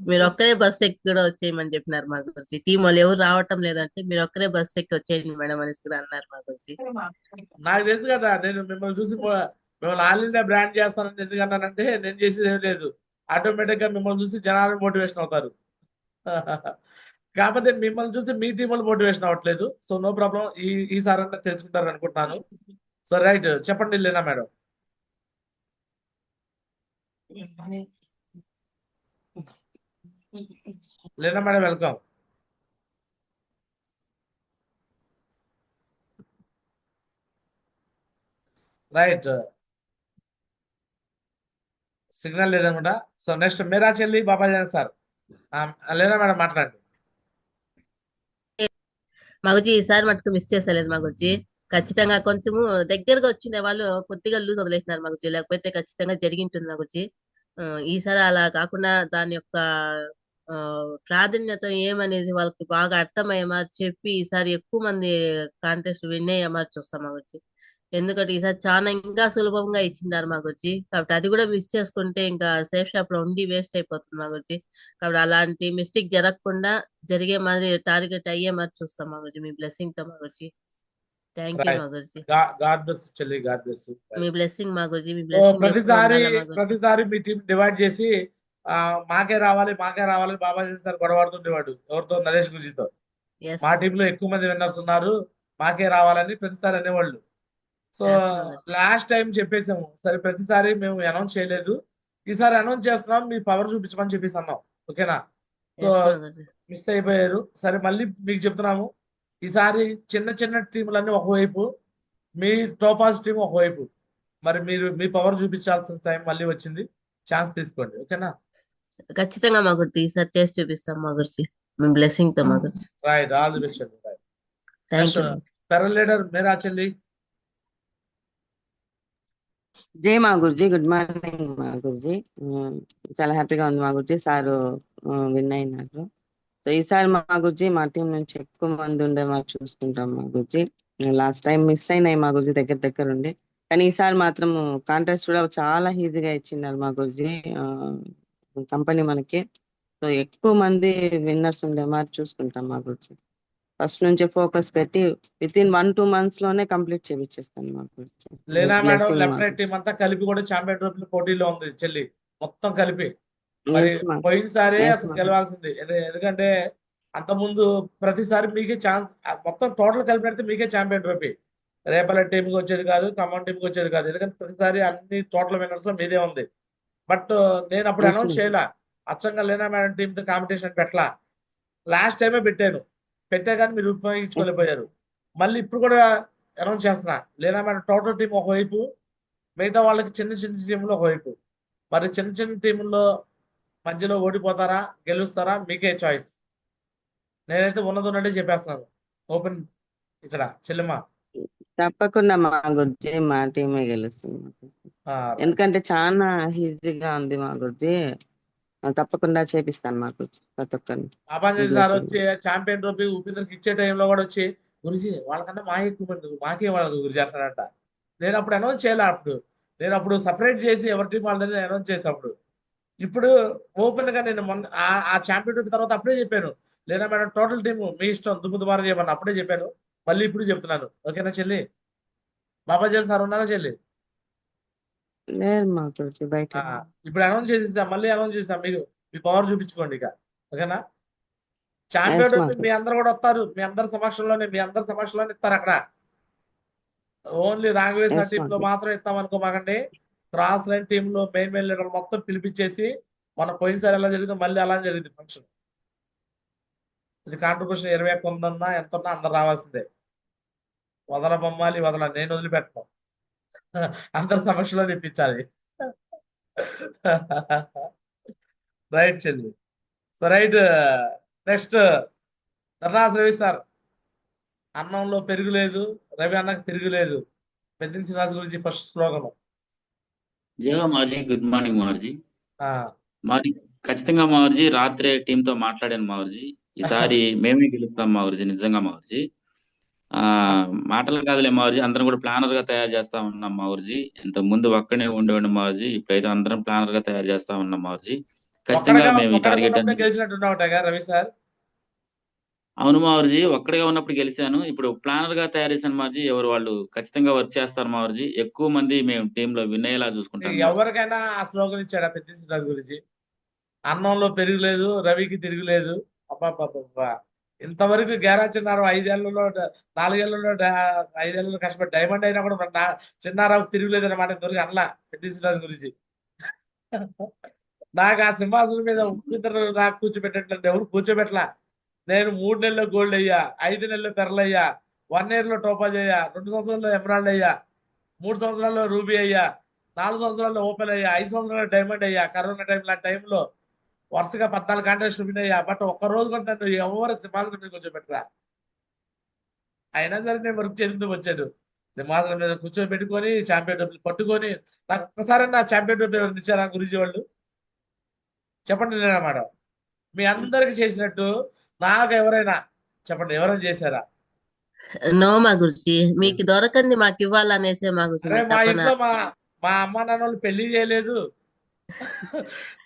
C: మీరు ఒక్కరే బస్ ఎక్కి కూడా వచ్చేయమని చెప్పినారు మా గురుజీ. టీం వాళ్ళు ఎవరు రావటం లేదంటే మీరు ఒక్కరే బస్ ఎక్కి వచ్చేయండి మేడం అనేసి కూడా అన్నారు మా గురుజీ.
A: నాకు తెలుసు కదా, నేను మిమ్మల్ని చూసి మిమ్మల్ని ఆల్ ఇండియా బ్రాండ్ చేస్తానని ఎందుకన్నానంటే నేను చేసేది ఏం లేదు. ఆటోమేటిక్ గా మిమ్మల్ని చూసి జనాలు మోటివేషన్ అవుతారు. కాకపోతే మిమ్మల్ని చూసి మీ టీం వాళ్ళు మోటివేషన్ అవ్వట్లేదు. సో నో ప్రాబ్లం, ఈసారి అంటే తెలుసుకుంటారు అనుకుంటున్నాను. సో రైట్, చెప్పండి Leena madam. Leena madam welcome. Right, signal లేదనమాట. సో నెక్స్ట్ మీరా చెల్లి బాబాజీ సార్. లీనా మేడం మాట్లాడండి.
C: మా గురించి ఈసారి మటుకు మిస్ చేసలేదు మా గురించి. ఖచ్చితంగా కొంచెము దగ్గరగా వచ్చిన వాళ్ళు కొద్దిగా లూజ్ వదిలేసినారు మా గురించి, లేకపోతే ఖచ్చితంగా జరిగింటుంది మా గురించి. ఈసారి అలా కాకుండా దాని యొక్క ప్రాధాన్యత ఏమనేది వాళ్ళకి బాగా అర్థమయ్యే మరి చెప్పి ఈసారి ఎక్కువ మంది కాంటెస్ట్ విన్ అయ్యే మరి చూస్తాం మా గురించి. ఎందుకంటే ఈసారి చాలా ఇంకా సులభంగా ఇచ్చినారు మా గురించి. కాబట్టి అది కూడా మిస్ చేసుకుంటే ఇంకా సేఫ్ షాప్ లో ఉండి వేస్ట్ అయిపోతుంది మా గురించి. కాబట్టి అలాంటి మిస్టేక్ జరగకుండా జరిగే మరి టార్గెట్ అయ్యే మరి చూస్తాం మా గురించి. మీ బ్లెస్సింగ్ తో మా గురించి. థ్యాంక్ యూ మా గురించి.
A: గాడ్ బ్లెస్ చెల్లి, గాడ్ బ్లెస్.
C: మీ బ్లెస్సింగ్ మా గురించి, మీ బ్లెస్సింగ్
A: ప్రతిసారి మీ టీం డివైడ్ చేసి మాకే రావాలి బాబాజీ సార్ గొడవడుతుండేవాడు ఎవరితో, నరేష్ గురుజీతో. మా టీంలో ఎక్కువ మంది విన్నర్స్ ఉన్నారు, మాకే రావాలని ప్రతిసారి అనేవాళ్ళు. సో లాస్ట్ టైం చెప్పేసాము, సరే ప్రతిసారి మేము అనౌన్స్ చేయలేదు, ఈసారి అనౌన్స్ చేస్తున్నాం, మీ పవర్ చూపించమని చెప్పేసి అన్నాం. ఓకేనా? సో మిస్ అయిపోయారు. సరే మళ్ళీ మీకు చెప్తున్నాము, ఈసారి చిన్న చిన్న టీములన్నీ ఒకవైపు, మీ టోపాజ్ టీం ఒకవైపు. మరి మీరు మీ పవర్ చూపించాల్సిన టైం మళ్ళీ వచ్చింది, ఛాన్స్ తీసుకోండి. ఓకేనా?
C: ఖచ్చితంగా మా గురించి ఈసారి చేసి చూపిస్తాం మా గురించి. మీ బ్లెస్సింగ్ తో మా గురించి.
A: Right, all the best.
C: Thank you.
A: Pearl leader మేరా చెల్లి.
L: జై మా గురుజీ, గుడ్ మార్నింగ్ మా గురుజీ. చాలా హ్యాపీగా ఉంది మా గురుజీ, సారు విన్ అయినారు. సో ఈసారి మా గురుజీ మా టీం నుంచి ఎక్కువ మంది ఉండే మాకు చూసుకుంటాం మా గురుజీ. లాస్ట్ టైం మిస్ అయినాయి మా గురుజీ దగ్గర ఉండి, కానీ ఈసారి మాత్రం కాంటెస్ట్ కూడా చాలా ఈజీగా ఇచ్చినారు మా గురుజీ కంపెనీ మనకి. సో ఎక్కువ మంది విన్నర్స్ ఉండే మాకు చూసుకుంటాం మా గురుజీ. ఫస్ట్ నుంచి ఫోకస్ పెట్టి విత్ ఇన్ 1-2 months లోనే కంప్లీట్ చేపించేస్తాను మా guruji.
A: Leena madam left right team అంతా కలిపి కూడా ఛాంపియన్ ట్రోఫీ పోటీలో ఉంది చెల్లి, మొత్తం కలిపి. మరి పోయినసారి అసలు గెలవాల్సింది, ఎందుకంటే అంతకుముందు ప్రతిసారి మీకే ఛాన్స్, మొత్తం టోటల్ కలిపి పెడితే మీకే ఛాంపియన్ ట్రోఫీ. రేపల్లె టీంకి వచ్చేది కాదు, ఖమ్మం టీంకి వచ్చేది కాదు, ఎందుకంటే ప్రతిసారి అన్ని టోటల్ విన్నర్స్ లో మీదే ఉంది. బట్ నేను అప్పుడు అనౌన్స్ చేయలా, అచ్చంగా లీనా మేడం టీంతో కాంపిటీషన్ పెట్టలా. లాస్ట్ టైమే పెట్టా కానీ మీరు ఉపయోగించుకోలేకపోయారు. మళ్ళీ ఇప్పుడు కూడా అనౌన్స్ చేస్తున్నా, లీనా మేడం టోటల్ టీం ఒకవైపు, మిగతా వాళ్ళకి చిన్న చిన్న టీంలో ఒకవైపు. మరి చిన్న చిన్న టీంలో మధ్యలో ఓడిపోతారా గెలుస్తారా మీకే చాయిస్. నేనైతే ఉన్నట్టే చెప్పేస్తున్నాను ఓపెన్ ఇక్కడ చెల్లెమ్మ.
L: తప్పకుండా మా గురుజీ మా టీమే గెలుస్తుంది, ఎందుకంటే చాలా ఈజీగా ఉంది మా గురుజీ. తప్పకుండా చేపిస్తాను మా గురుజీ ప్రతి ఒక్కరిని.
A: బాబాజీ సార్ వచ్చి ఛాంపియన్ ట్రోఫీ ఉపేంద్రకి ఇచ్చే టైంలో కూడా వచ్చి, గురుజీ వాళ్ళకన్నా మా ఎక్కువ మంది మాకే వాళ్ళకి గురుజీ అంటాడంట. నేను అప్పుడు అనౌన్స్ చేయలే, నేను అప్పుడు సపరేట్ చేసి ఎవరి టీం వాళ్ళని అనౌన్స్ చేసేటప్పుడు. ఇప్పుడు ఓపెన్ గా నేను ఆ ఛాంపియన్ ట్రోఫీ తర్వాత అప్పుడే చెప్పాను, లేదా మేడం టోటల్ టీమ్ మీ ఇష్టం, దుమ్ము చేయమని అప్పుడే చెప్పాను, మళ్ళీ ఇప్పుడు చెప్తున్నాను. ఓకేనా చెల్లి? బాబాజీ సార్ ఉన్నారా చెల్లి?
L: లేరు మా గురుజీ బయట.
A: ఇప్పుడు అనౌన్స్ చేసేసాం, మళ్ళీ అనౌన్స్ చేసాం, మీకు మీ పవర్ చూపించుకోండి ఇక. ఓకేనా? ఛాంపియన్ ట్రోఫీ మీ అందరు కూడా వస్తారు, మీ అందరి సమక్షంలోనే ఇస్తారు అక్కడ. ఓన్లీ రాఘవేశ్వర టీమ్ లో మాత్రం ఇస్తాం అనుకోమాకండి. క్రాస్ లైన్ టీమ్ లో మెయిన్ లీడర్ మొత్తం పిలిపించేసి, మన పోయినసారి ఎలా జరిగిందో మళ్ళీ అలా జరిగింది ఫంక్షన్. ఇది కాంట్రిబ్యూషన్ 21 ఉందన్నా ఎంత ఉన్నా అందరు రావాల్సిందే. వదల నేను వదిలిపెట్టను. అందరి సమక్షంలో ఇప్పించాలి. రైట్ చెల్లి. So right, next Dharnath Ravi sir. అన్నంలో పెరుగులేదు, రవి అన్నకు తిరుగులేదు. పెద్దిన శ్రీనివాస్ గురించి ఫస్ట్ స్లోగన్.
M: జయ మాజీ, గుడ్ మార్నింగ్ మావర్జీ. మరి ఖచ్చితంగా మావర్జీ రాత్రే టీమ్ తో మాట్లాడాను మావర్జీ. ఈసారి మేమే గెలుస్తాం మావర్జీ, నిజంగా మావర్జీ. మాటలు కాదులే మావర్జీ, అందరం కూడా ప్లానర్ గా తయారు చేస్తా ఉన్నాం మావర్జీ. ఇంతకు ముందు ఒక్కడే ఉండేవాడు మావర్జీ, ఇప్పుడైతే అందరం ప్లానర్ గా తయారు చేస్తా ఉన్నాం మావర్జీ. ఖచ్చితంగా మేము ఈ టార్గెట్
A: రవి సార్.
M: అవును మావర్జీ, ఒక్కడిగా ఉన్నప్పుడు గెలిచాను, ఇప్పుడు ప్లానర్ గా తయారు చేశాను మావర్జీ. ఎవరు వాళ్ళు ఖచ్చితంగా వర్క్ చేస్తారు మావర్జీ. ఎక్కువ మంది మేము టీమ్ లో విన్ అయ్యేలా చూసుకుంటాం.
A: ఎవరికైనా ఆ స్లోగన్ ఇచ్చాడా పెద్దిన శ్రీనివాస్ గురించి? అన్నంలో పెరుగులేదు, రవికి తిరుగులేదు. అబ్బా, ఇంతవరకు గ్యారాజ్ చిన్నారు 5 ఏళ్లలో 4 ఏళ్లలో 5 ఏళ్లలో కష్టపడి డైమండ్ అయినా కూడా చిన్నారావుకి తిరుగులేదు అన్నమాట. ఇంతవరకు అనలా పెద్దిన శ్రీనివాస్ గురించి. నాకు ఆ సింహాసనం మీద ఉప్పిద్దరు నాకు కూర్చోబెట్టట్లేదు, ఎవరు కూర్చోబెట్టలా. నేను 3 నెలల్లో గోల్డ్ అయ్యా, 5 నెలల్లో పెరల్ అయ్యా, 1 year లో టోపాజ్ అయ్యా, 2 సంవత్సరాల్లో ఎమరాల్డ్ అయ్యా, 3 సంవత్సరాల్లో రూబీ అయ్యా, 4 సంవత్సరాల్లో ఓపెన్ అయ్యా, 5 సంవత్సరాల్లో డైమండ్ అయ్యా. కరోనా టైంలో వరుసగా 14 కాంటెస్ట్ విన్ అయ్యా. బట్ ఒక్క రోజు కూడా నన్ను ఎవరు సింహాసనం మీద కూర్చోబెట్టరా. అయినా సరే నేను వర్క్ చేసుకుంటూ వచ్చాను. సింహాసనం మీద కూర్చోబెట్టుకొని ఛాంపియన్ ట్రోఫీ పట్టుకొని, నాకు ఒక్కసారి నా ఛాంపియన్ ట్రోఫీ ఇచ్చారా గురుజీ వాళ్ళు? చెప్పండి నేనా మేడం? మీ అందరికి చేసినట్టు నాకు ఎవరైనా చెప్పండి, ఎవరైనా చేశారా?
C: నో మా గురుజీ, మీకు దొరకంది మాకు ఇవ్వాలనేసే మా గురుజీ.
A: మా ఇంట్లో మా అమ్మ నాన్న వాళ్ళు పెళ్లి చేయలేదు,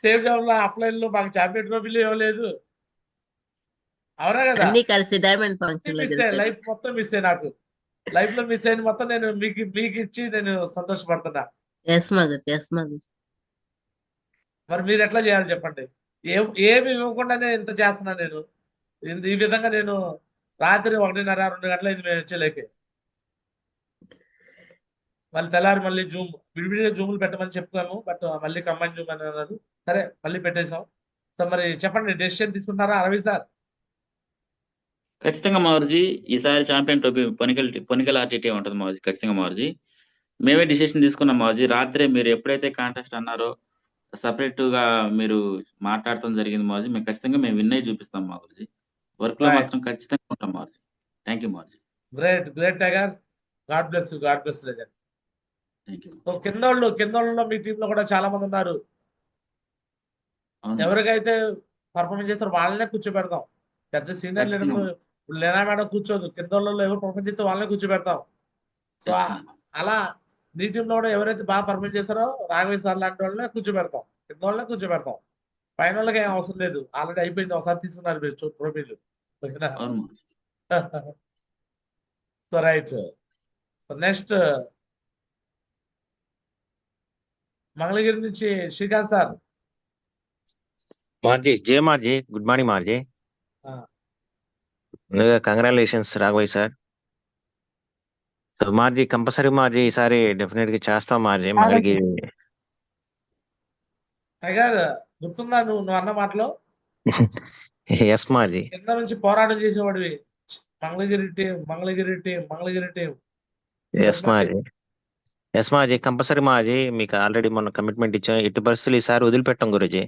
A: సేఫ్ జాబ్ లో అప్లైన్ లో మాకు ఛాంపియన్ ట్రోఫీలు ఇవ్వలేదు. అవునా కదా?
C: అన్ని కలిసి డైమండ్ ఫంక్షన్
A: లైఫ్ మొత్తం మిస్ అయ్యి, నాకు లైఫ్ లో మిస్ అయిన మొత్తం నేను మీకు ఇచ్చి నేను సంతోషపడుతున్నా.
C: ఎస్ మా గురుజీ.
A: మరి మీరు ఎట్లా చేయాలి చెప్పండి? ఏమి ఇవ్వకుండానే ఇంత చేస్తున్నా నేను. ఈ విధంగా నేను రాత్రి 1:30 2 గంటల ఇది మేము వచ్చేలేకే. మళ్ళీ తెల్లారి మళ్ళీ విడివిడిగా జూములు పెట్టమని చెప్తాము, బట్ మళ్ళీ కంబైన్ జూమ్ అని అన్నారు. సరే మళ్ళీ పెట్టేశాం. సో మరి చెప్పండి, డెసిషన్ తీసుకుంటారా రవి సార్?
M: ఖచ్చితంగా మావర్జీ, ఈసారి ఛాంపియన్ ట్రోఫీ పొనికల్ ఆర్టీటీ ఉంటుంది మావర్జీ. ఖచ్చితంగా మావర్జీ మేమే డిసిషన్ తీసుకున్నాం మావర్జీ. రాత్రే మీరు ఎప్పుడైతే కాంటెస్ట్ అన్నారో సపరేట్ గా మీరు మాట్లాడటం జరిగింది మావర్జీ. మేము ఖచ్చితంగా విన్ అయ్యి చూపిస్తాం మావర్జీ. వర్క్ లో మాత్రం ఖచ్చితంగా ఉంటాం మావర్జీ. థ్యాంక్ యూ మావర్జీ.
A: Great tiger. God bless you. Legend. కింద వాళ్ళలో మీ టీంలో కూడా చాలా మంది ఉన్నారు. ఎవరికైతే పర్ఫార్మెన్స్ చేస్తారో వాళ్ళనే కూర్చోబెడతాం. పెద్ద సీనియర్ లీడర్ లేనా మేడం కూర్చోదు, కింద వాళ్ళలో ఎవరు పర్ఫార్మెన్స్ చేస్తే వాళ్ళనే కూర్చోబెడతాం. సో అలా నీ టీంలో కూడా ఎవరైతే బాగా పర్ఫార్మెన్స్ చేస్తారో రాఘవేశ్వర సార్ లాంటి వాళ్ళనే కూర్చోబెడతాం, కింద వాళ్ళనే కూర్చోబెడతాం. పైన వాళ్ళకి ఏం అవసరం లేదు, ఆల్రెడీ అయిపోయింది, ఒకసారి తీసుకున్నారు మీరు ట్రోఫీలు. So right. నెక్స్ట్ మంగళగిరి నుంచి శ్రీకాంత్ సార్.
G: మార్జీ, జయ మార్జీ, గుడ్ మార్నింగ్ మార్జీ. Congratulations Raghavayya sir. సో మార్జీ కంపల్సరీ మార్జీ ఈసారి డెఫినెట్ గా చేస్తాం మార్జీ మంగళగిరి.
A: గుర్తుందా నువ్వు అన్న మాటలో?
G: ఎస్ మార్జీ.
A: కింద నుంచి పోరాటం చేసేవాడివి. మంగళగిరి టీం.
G: ఎస్ మార్జీ కంపల్సరీ మార్జీ, మీకు ఆల్రెడీ మొన్న కమిట్మెంట్ ఇచ్చాం. ఎట్టి పరిస్థితులు ఈసారి వదిలిపెట్టాం గురుజీ.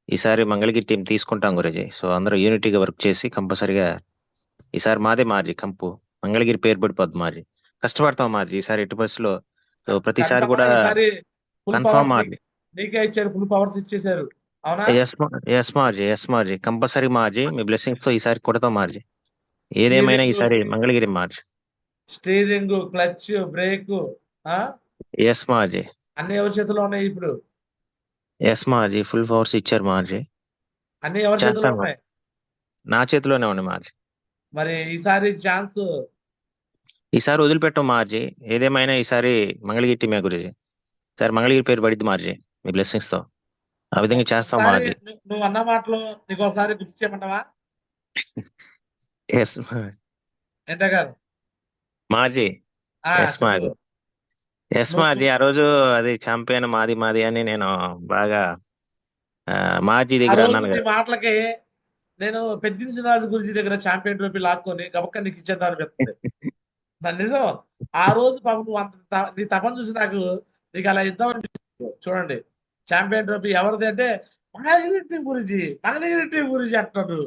G: ఈసారి మంగళగిరి టీం తీసుకుంటాం గురుజీ. సో అందరూ యూనిటీగా వర్క్ చేసి కంపల్సరీగా ఈసారి మాదే మార్జీ కంపు. మంగళగిరి పేరు పడిపోద్ది మార్జీ. కష్టపడతాం మార్జీ ఈసారి ఎట్టి పరిస్థితుల్లో. సో ప్రతిసారి కూడా కన్ఫర్మ్ మార్జీ.
A: నీకే ఇచ్చారు, ఫుల్ పవర్స్ ఇచ్చేసారు. అవునా?
G: ఎస్ మార్జీ కంపల్సరీ మార్జీ. మీ బ్లెస్సింగ్స్ తో ఈసారి కొడతాం మార్జీ. ఏదేమైనా ఈసారి మంగళగిరి మార్జీ.
A: స్టీరింగ్, క్లచ్, బ్రేక్
G: ఎస్ మార్జీ
A: అన్ని ఎవరి చేతిలో ఉన్నాయి ఇప్పుడు?
G: ఎస్ మార్జీ ఫుల్ పవర్స్ ఇచ్చారు మార్జీ.
A: అన్ని ఎవరి చేతిలో ఉన్నాయి?
G: నా చేతిలోనే ఉంది మార్జీ.
A: మరి ఈసారి ఛాన్స్
G: ఈసారి వదిలిపెట్టం మార్జీ. ఏదేమైనా ఈసారి మంగళగిరి టీమే గురుజీ. ఈసారి మంగళగిరి పేరు పడిద్ది మార్జీ మీ బ్లెస్సింగ్స్ తో. ఆ విధంగా చేస్తాం
A: ఒకసారి
G: మార్జీ.
A: నువ్వు అన్న మాటలు నీకు ఒకసారి గుర్తు చేయమంటావా
G: ఎస్
A: ఏంటా గారు?
G: మార్జీ. ఎస్ మార్జీ. ఎస్ మార్జీ. ఆ రోజు అది ఛాంపియన్ మాది అని నేను బాగా మార్జీ
A: ఆ
G: దగ్గర
A: రోజు
G: అన్నాను
A: నీ
G: కదా.
A: మాటలకి నేను పెద్దించినాథ్ గురించి దగ్గర ఛాంపియన్ ట్రోఫీ లాక్కొని గబక్క నీకు ఇచ్చేద్దాం అనిపిస్తుంది. నా నిజం. ఆ రోజు పాపం నువ్వు అంత నీ తపన చూసి నాకు నీకు అలా ఇద్దాం అనిపిస్తుంది. చూడండి, ఛాంపియన్ ట్రోఫీ ఎవరిది అంటే మంగళగిరి టీం గురించి అంటున్నాడు.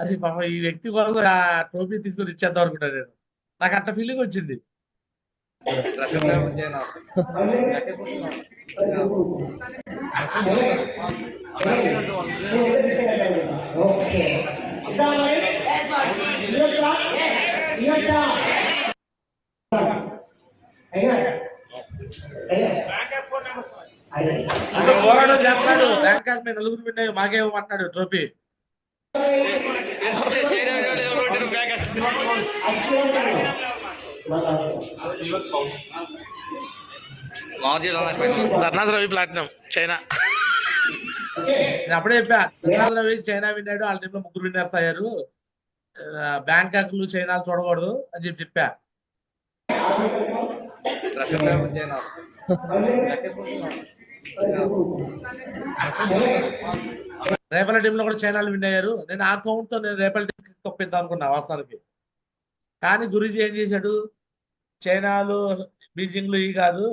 A: అది పాపం ఈ వ్యక్తి కోసం ఆ ట్రోఫీ తీసుకొని ఇచ్చేద్దాం అనుకుంటాను నేను. నాకు అంత ఫీలింగ్ వచ్చింది. పోరాటం చేస్తున్నాడు. బ్యాంకాక్ మీద నలుగురు విన్నాయి, మాకే ఇవ్వమంటున్నాడు ట్రోఫీ. ధర్నాథ్ రవి ప్లాటినం చైనా. నేను అప్పుడే చెప్పా, ధర్నాథ్ రవి చైనా విన్నాడు, వాళ్ళ టీంలో 3 విన్నర్స్ అయ్యారు. బ్యాంకాక్ చైనాలు చూడకూడదు అని చెప్పా. రేపల టీంలో కూడా చైనాలు విన్ అయ్యారు. నేను ఆ కౌంట్ తో నేను రేపల టీం తప్పిద్దాం అనుకున్నా వాస్తవానికి. కానీ గురూజీ ఏం చేశాడు, చైనాలు బీజింగ్లు ఈ కాదు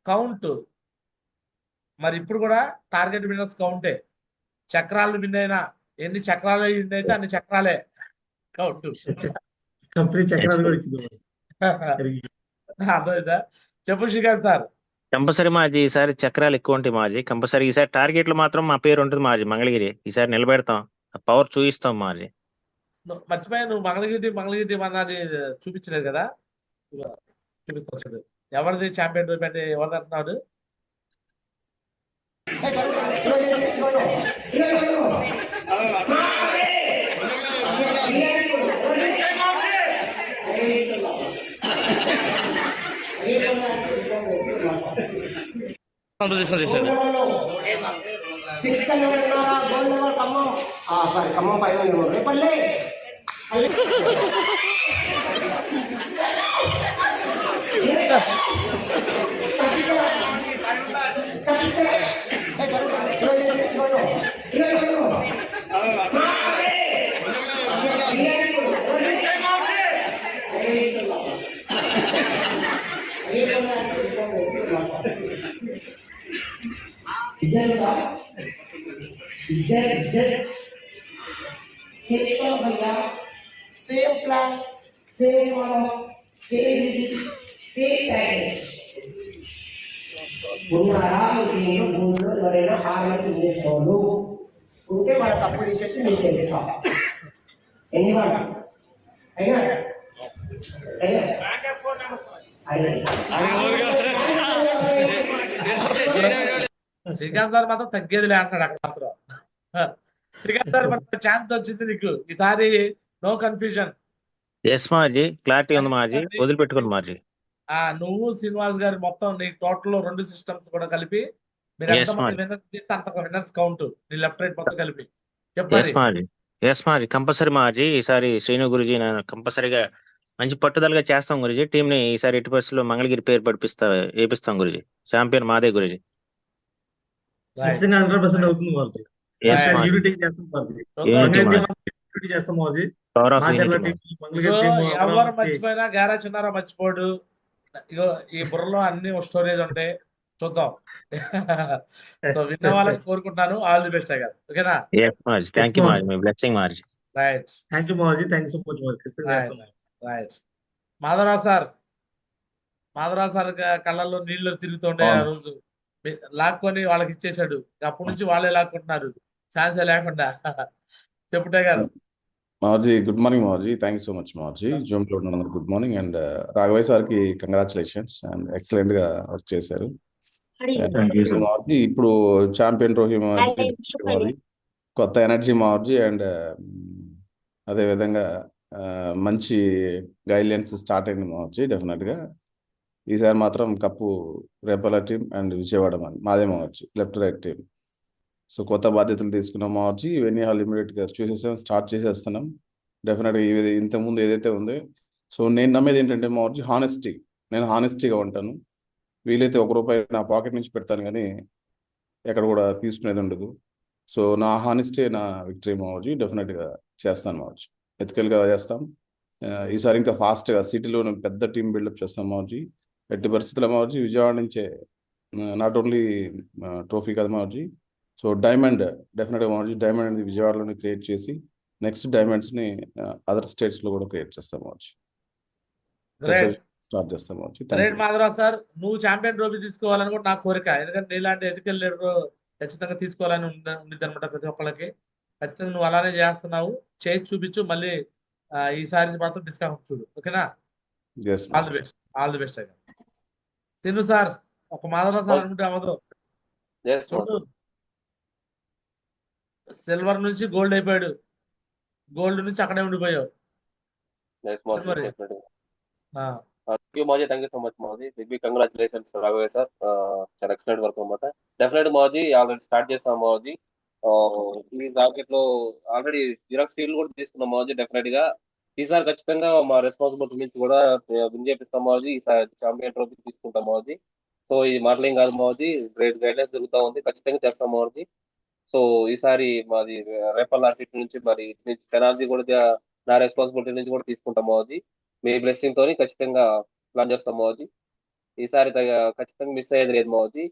A: కౌంట్. మరి ఇప్పుడు కూడా టార్గెట్ విన్నర్స్ కౌంటే. చక్రాలు విన్ అయినా ఎన్ని చక్రాలు విన్ అయితే అన్ని చక్రాలే కౌంట్. అర్థమైందా? చెప్పు శ్రీకాంత్ సార్.
G: కంపల్సరీ మాజీ ఈసారి చక్రాలు ఎక్కువ ఉంటాయి మాజీ. కంపల్సరీ ఈసారి టార్గెట్లు మాత్రం మా పేరు ఉంటుంది మాజీ. మంగళగిరి ఈసారి నిలబెడతాం, పవర్ చూపిస్తాం మాజీ.
A: మర్చిపోయా, నువ్వు మంగళగిరి టీం అన్నది చూపించలేదు కదా. చూపిస్తా చూడు, ఎవరిది ఛాంపియన్ ట్రోఫీ అంటే ఎవరిది అంటున్నాడు. తీసుకొని చేశాడు.
N: Same plan, same honor, same unity, same package. ఉన్నారా నేను ఊళ్ళో ఎవరైనా హారతి చేసేవాళ్ళు ఉంటే మన తప్పు తీసేసి మీకు వెళ్తాం. ఎన్ని వాళ్ళు అయినా
A: శ్రీకాంత్ సార్ మాత్రం తగ్గేదిలే అంటాడు అక్కడ మాత్రం. శ్రీకాంత్ సార్ మనకు ఛాన్స్ వచ్చింది నీకు ఈసారి. No confusion.
G: ఎస్ మాజీ, క్లారిటీ ఉంది మాజీ, వదిలిపెట్టుకుని మాజీ.
A: నువ్వు శ్రీనివాస్ గారి మొత్తం నీ టోటల్ 2 సిస్టమ్స్ కూడా కలిపి మీరు ఎంతమంది విన్నర్స్ చేస్తే అంత విన్నర్స్ కౌంట్ నీ లెఫ్ట్ రైట్ మొత్తం కలిపి చెప్పాలి.
G: ఎస్ మాజీ, కంపల్సరీ మాజీ. ఈసారి శ్రీను గురుజీ కంపల్సరీగా మంచి పట్టుదలగా చేస్తాం గురుజీ. టీం ని ఈసారి ఎట్టి పరిస్థితుల్లో మంగళగిరి పేరు వేపిస్తాం గురుజీ. ఛాంపియన్ మాదే గురుజీ.
F: 100% అవుతుంది మారుజీ.
A: ఎవరు మర్చిపోయినా గారా చిన్నారా మర్చిపోడు. ఇగో ఈ బుర్రలో అన్ని స్టోరేజ్ ఉంటాయి, చూద్దాం. సో విన్న వాళ్ళకి కోరుకుంటున్నాను. ఆల్ ది బెస్ట్ గారు. ఓకేనా? రైట్. రైట్. మాధవరావు సార్ కళ్ళల్లో నీళ్లు తిరుగుతుండే ఆ రోజు లాక్కొని వాళ్ళకి ఇచ్చేసాడు. అప్పటి నుంచి వాళ్ళే లాక్కుంటున్నారు ఛాన్స్ లేకుండా. చెప్పుటే గారు.
O: మార్జీ, గుడ్ మార్నింగ్ మార్జీ. థ్యాంక్ యూ సో మచ్ మార్జీ. జూమ్ లో ఉన్నందుకు గుడ్ మార్నింగ్. అండ్ రాఘవయ్య సార్కి కంగ్రాచులేషన్స్, అండ్ ఎక్సలెంట్ గా వర్క్ చేశారు మార్జీ. ఇప్పుడు ఛాంపియన్ ట్రోఫీ మార్జీ కొత్త ఎనర్జీ మావర్జీ అండ్ అదేవిధంగా మంచి గైడ్లైన్స్ స్టార్ట్ అయింది మావర్జీ. డెఫినెట్గా ఈసారి మాత్రం కప్పు రేపల టీం అండ్ విజయవాడ మాదే మావర్జీ, లెఫ్ట్ రైట్ టీం. సో కొత్త బాధ్యతలు తీసుకున్నాం మావర్జీ. ఇవన్నీ వాళ్ళు ఇమీడియట్గా చూసేసాం, స్టార్ట్ చేసేస్తున్నాం. డెఫినెట్గా ఇది ఇంతకుముందు ఏదైతే ఉందో. సో నేను నమ్మేది ఏంటంటే మావర్జీ హానెస్టీ. నేను హానెస్టీగా ఉంటాను. వీలైతే ₹1 నా పాకెట్ నుంచి పెడతాను, కానీ ఎక్కడ కూడా తీసుకునేది ఉండదు. సో నా హానెస్టీ నా విక్టరీ మావర్జీ. డెఫినెట్గా చేస్తాను మావర్జీ, ఎథికల్గా చేస్తాం. ఈసారి ఇంకా ఫాస్ట్గా సిటీలో పెద్ద టీం బిల్డప్ చేస్తాం మావర్జీ. ఎట్టి పరిస్థితుల్లో మావర్జీ విజయవాడ నుంచే నాట్ ఓన్లీ ట్రోఫీ కదా మావర్జీ. సో డైమండ్ డెఫినెట్గా మావర్జీ, డైమండ్ అనేది విజయవాడలోనే క్రియేట్ చేసి నెక్స్ట్ డైమండ్స్ని అదర్ స్టేట్స్లో కూడా క్రియేట్ చేస్తాం మావర్జీ. స్టార్ట్ చేస్తాం మావర్జీ.
A: గ్రేట్ మాధవరావు సార్, నువ్వు ఛాంపియన్ ట్రోఫీ తీసుకోవాలని కూడా నా కోరిక. ఎందుకంటే నీలాంటి ఎథికల్ లీడర్ ఖచ్చితంగా తీసుకోవాలని ఉండిద్ది అనమాట ప్రతి ఒక్కళ్ళకి. ఖచ్చితంగా నువ్వు అలానే చేస్తున్నావు, చేసి చూపించు. మళ్ళీ ఈసారి మాత్రం డిస్కౌంట్ చూడు, ఓకేనా? All the best, all the best. అయితే తిను సార్, ఒక మాధవరావు సార్ అనుకుంటే అవ్వదు. చూడు, సిల్వర్ నుంచి గోల్డ్ అయిపోయాడు, గోల్డ్ నుంచి అక్కడే ఉండిపోయావు మరి.
P: మాజీ థ్యాంక్ యూ సో మచ్ మాజీ. బిగ్ కంగ్రాచులేషన్స్ రాఘవయ్య సార్, చాలా ఎక్సలెంట్ వర్క్ అనమాట. డెఫినెట్ మాజీ ఆల్రెడీ స్టార్ట్ చేస్తాం మాజీ. ఈ రాకెట్ లో ఆల్రెడీ జిరాక్స్ స్టీల్ కూడా తీసుకున్నాం మాజీ. డెఫినెట్ గా ఈసారి ఖచ్చితంగా మా రెస్పాన్సిబిలిటీ నుంచి కూడా విన్ చేపిస్తాం మాజీ. ఈసారి ఛాంపియన్ ట్రోఫీ తీసుకుంటాం మాజీ. సో ఇది మాటలేం కాదు మాజీ, గ్రేట్ గైడ్లైన్స్ జరుగుతూ ఉంది, ఖచ్చితంగా చేస్తాం మాజీ. సో ఈసారి మాది రేపల్ ఆర్టిట్ నుంచి మరి పెనాల్టీ కూడా నా రెస్పాన్సిబిలిటీ నుంచి కూడా తీసుకుంటాం మాజీ. మీ బ్లెస్సింగ్ తోని ఖచ్చితంగా ప్లాన్ చేస్తాం మావజీ. ఈసారి ఖచ్చితంగా మిస్ అయ్యేది లేదు మావజీ.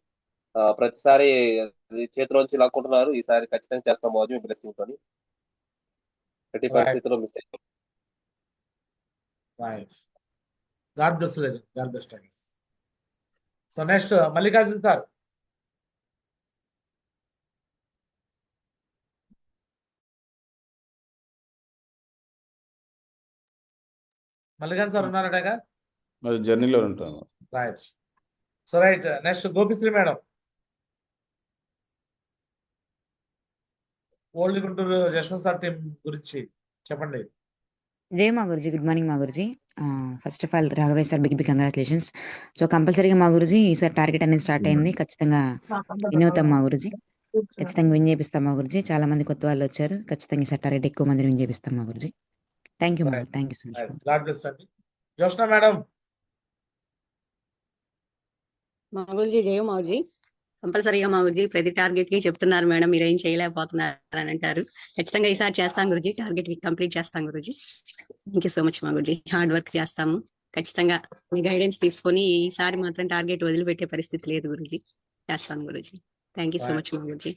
P: ప్రతిసారి చేతిలోంచి లాక్కుంటున్నారు, ఈసారి ఖచ్చితంగా చేస్తాం మావజీ. మీ బ్లెస్సింగ్ తోని ఎట్టి పరిస్థితుల్లో మిస్ అయ్యాం.
A: God bless you, God bless you. So next Mallikarjun sir. Mallikarjun sir ఉన్నారటగా?
O: మరి జర్నీలో ఉంటాను.
A: Right. So right, next Gopisri madam. Old Guntur Yashwant sir team గురించి చెప్పండి.
Q: జై మా గురుజీ, గుడ్ మార్నింగ్ మా Guruji. First of all Raghavaiah sir big congratulations. So కంపల్సరీగా మా గురుజీ ఈసారి టార్గెట్ అనేది స్టార్ట్ అయింది, ఖచ్చితంగా విన్ అవుతాం మా గురుజీ. ఖచ్చితంగా విన్ చేపిస్తాం మా గురుజీ. చాలా మంది కొత్త వాళ్ళు వచ్చారు, ఖచ్చితంగా ఈసారి టార్గెట్ ఎక్కువ మందిని విన్ చేపిస్తాం మా గురుజీ. Thank you madam, thank you so much.
A: God bless అండి. జోష్నా మేడం.
R: మా గురుజీ జయ మావుజీ. కంపల్సరీగా మా గురుజీ ప్రతి టార్గెట్ కి చెప్తున్నారు మేడం, మీరు ఏం చేయలేకపోతున్నారు అని అంటారు. ఖచ్చితంగా ఈసారి చేస్తాం గురుజీ, టార్గెట్ కంప్లీట్ చేస్తాం గురుజీ. థ్యాంక్ యూ సో మచ్ మా గురుజీ. హార్డ్ వర్క్ చేస్తాము, ఖచ్చితంగా మీ గైడెన్స్ తీసుకొని ఈసారి మాత్రం టార్గెట్ వదిలిపెట్టే పరిస్థితి లేదు గురుజీ. చేస్తాం గురుజీ. థ్యాంక్ యూ సో మచ్ మా గురుజీ.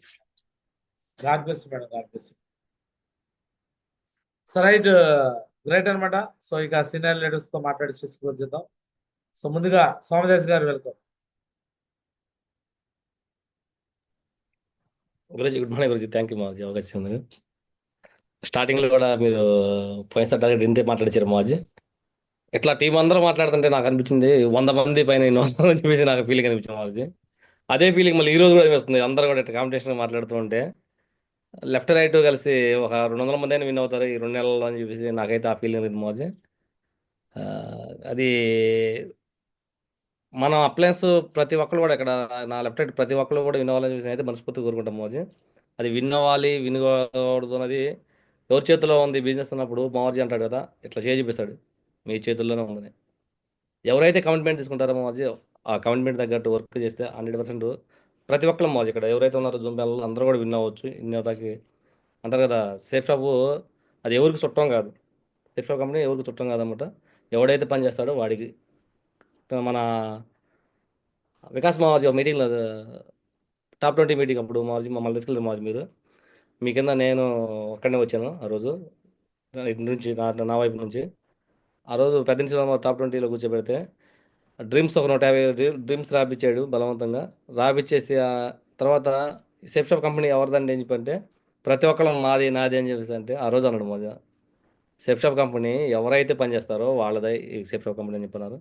A: God bless madam, God bless. So right, great అనమాట. సో ఇక సీనియర్ లీడర్స్ తో మాట్లాడి చేద్దాం. సో ముందుగా సోమదేశ్ గారు, వెల్కమ్.
S: గురుజీ గుడ్ మార్నింగ్ గురుజీ. థ్యాంక్ యూ మాజీ, అవకాశం ఉంది. స్టార్టింగ్లో కూడా మీరు పోయినసారి టార్గెట్ ఇంతే మాట్లాడించారు మాజీ. ఇట్లా టీం అందరూ మాట్లాడుతుంటే నాకు అనిపించింది 100 మంది పైన ఎన్నో వస్తారని చెప్పేసి నాకు ఫీలింగ్ అనిపించింది మాజీ. అదే ఫీలింగ్ మళ్ళీ ఈ రోజు కూడా అనిపిస్తుంది. అందరూ కూడా ఇట్లా కాంపిటీషన్ మాట్లాడుతూ ఉంటే లెఫ్ట్ రైట్ కలిసి ఒక 200 మంది అయినా విన్ అవుతారు ఈ 2 నెలల్లో అని చెప్పేసి నాకైతే ఆ ఫీలింగ్ లేదు మాజీ. అది మన అప్లయన్స్ ప్రతి ఒక్కరు కూడా ఇక్కడ నా లెఫ్ట్ రైట్ ప్రతి ఒక్కరు కూడా విన్ అవ్వాలని చెప్పేసి అయితే మనస్ఫూర్తిగా కోరుకుంటాం మోజీ. అది విన్ అవ్వాలి విన్ కావద్దు అన్నది ఎవరి చేతిలో ఉంది. బిజినెస్ అన్నప్పుడు మావర్జీ అంటాడు కదా, ఇట్లా చూపిస్తాడు మీ చేతుల్లోనే ఉందని. ఎవరైతే కమిట్మెంట్ తీసుకుంటారో మావర్జీ ఆ కమిట్మెంట్ తగ్గట్టు వర్క్ చేస్తే 100% ప్రతి ఒక్కరు మావర్జీ ఇక్కడ ఎవరైతే ఉన్నారో జూమ్ ప్యానల్ అందరూ కూడా విన్ అవ్వచ్చు. విన్ అవడానికి అంటారు కదా, సేఫ్ షాపు అది ఎవరికి చుట్టం కాదు, సేఫ్ షాప్ కంపెనీ ఎవరికి చుట్టం కాదన్నమాట. ఎవడైతే పని చేస్తాడో వాడికి. మన వికాస్ మావర్జీ మీటింగ్లో టాప్ 20 మీటింగ్ అప్పుడు మావర్జీ మమ్మల్ని తీసుకెళ్ళారు మావర్జీ. మీరు మీ కింద నేను ఒక్కడనే వచ్చాను ఆ రోజు ఇటు నుంచి నా వైపు నుంచి. ఆ రోజు పెద్ద నుంచి టాప్ 20లో కూర్చోబెడితే డ్రీమ్స్ ఒక 150 డ్రీమ్స్ రాపిచ్చాడు బలవంతంగా. రాపిచ్చేసి ఆ తర్వాత సేఫ్ షాప్ కంపెనీ ఎవరిదండి అని చెప్పంటే ప్రతి ఒక్కరు నాది నాది అని చెప్పేసి అంటే ఆ రోజు అన్నాడు మాజా. సేఫ్ షాప్ కంపెనీ ఎవరైతే పనిచేస్తారో వాళ్ళదే ఈ సేఫ్ షాప్ కంపెనీ అని చెప్పన్నారు.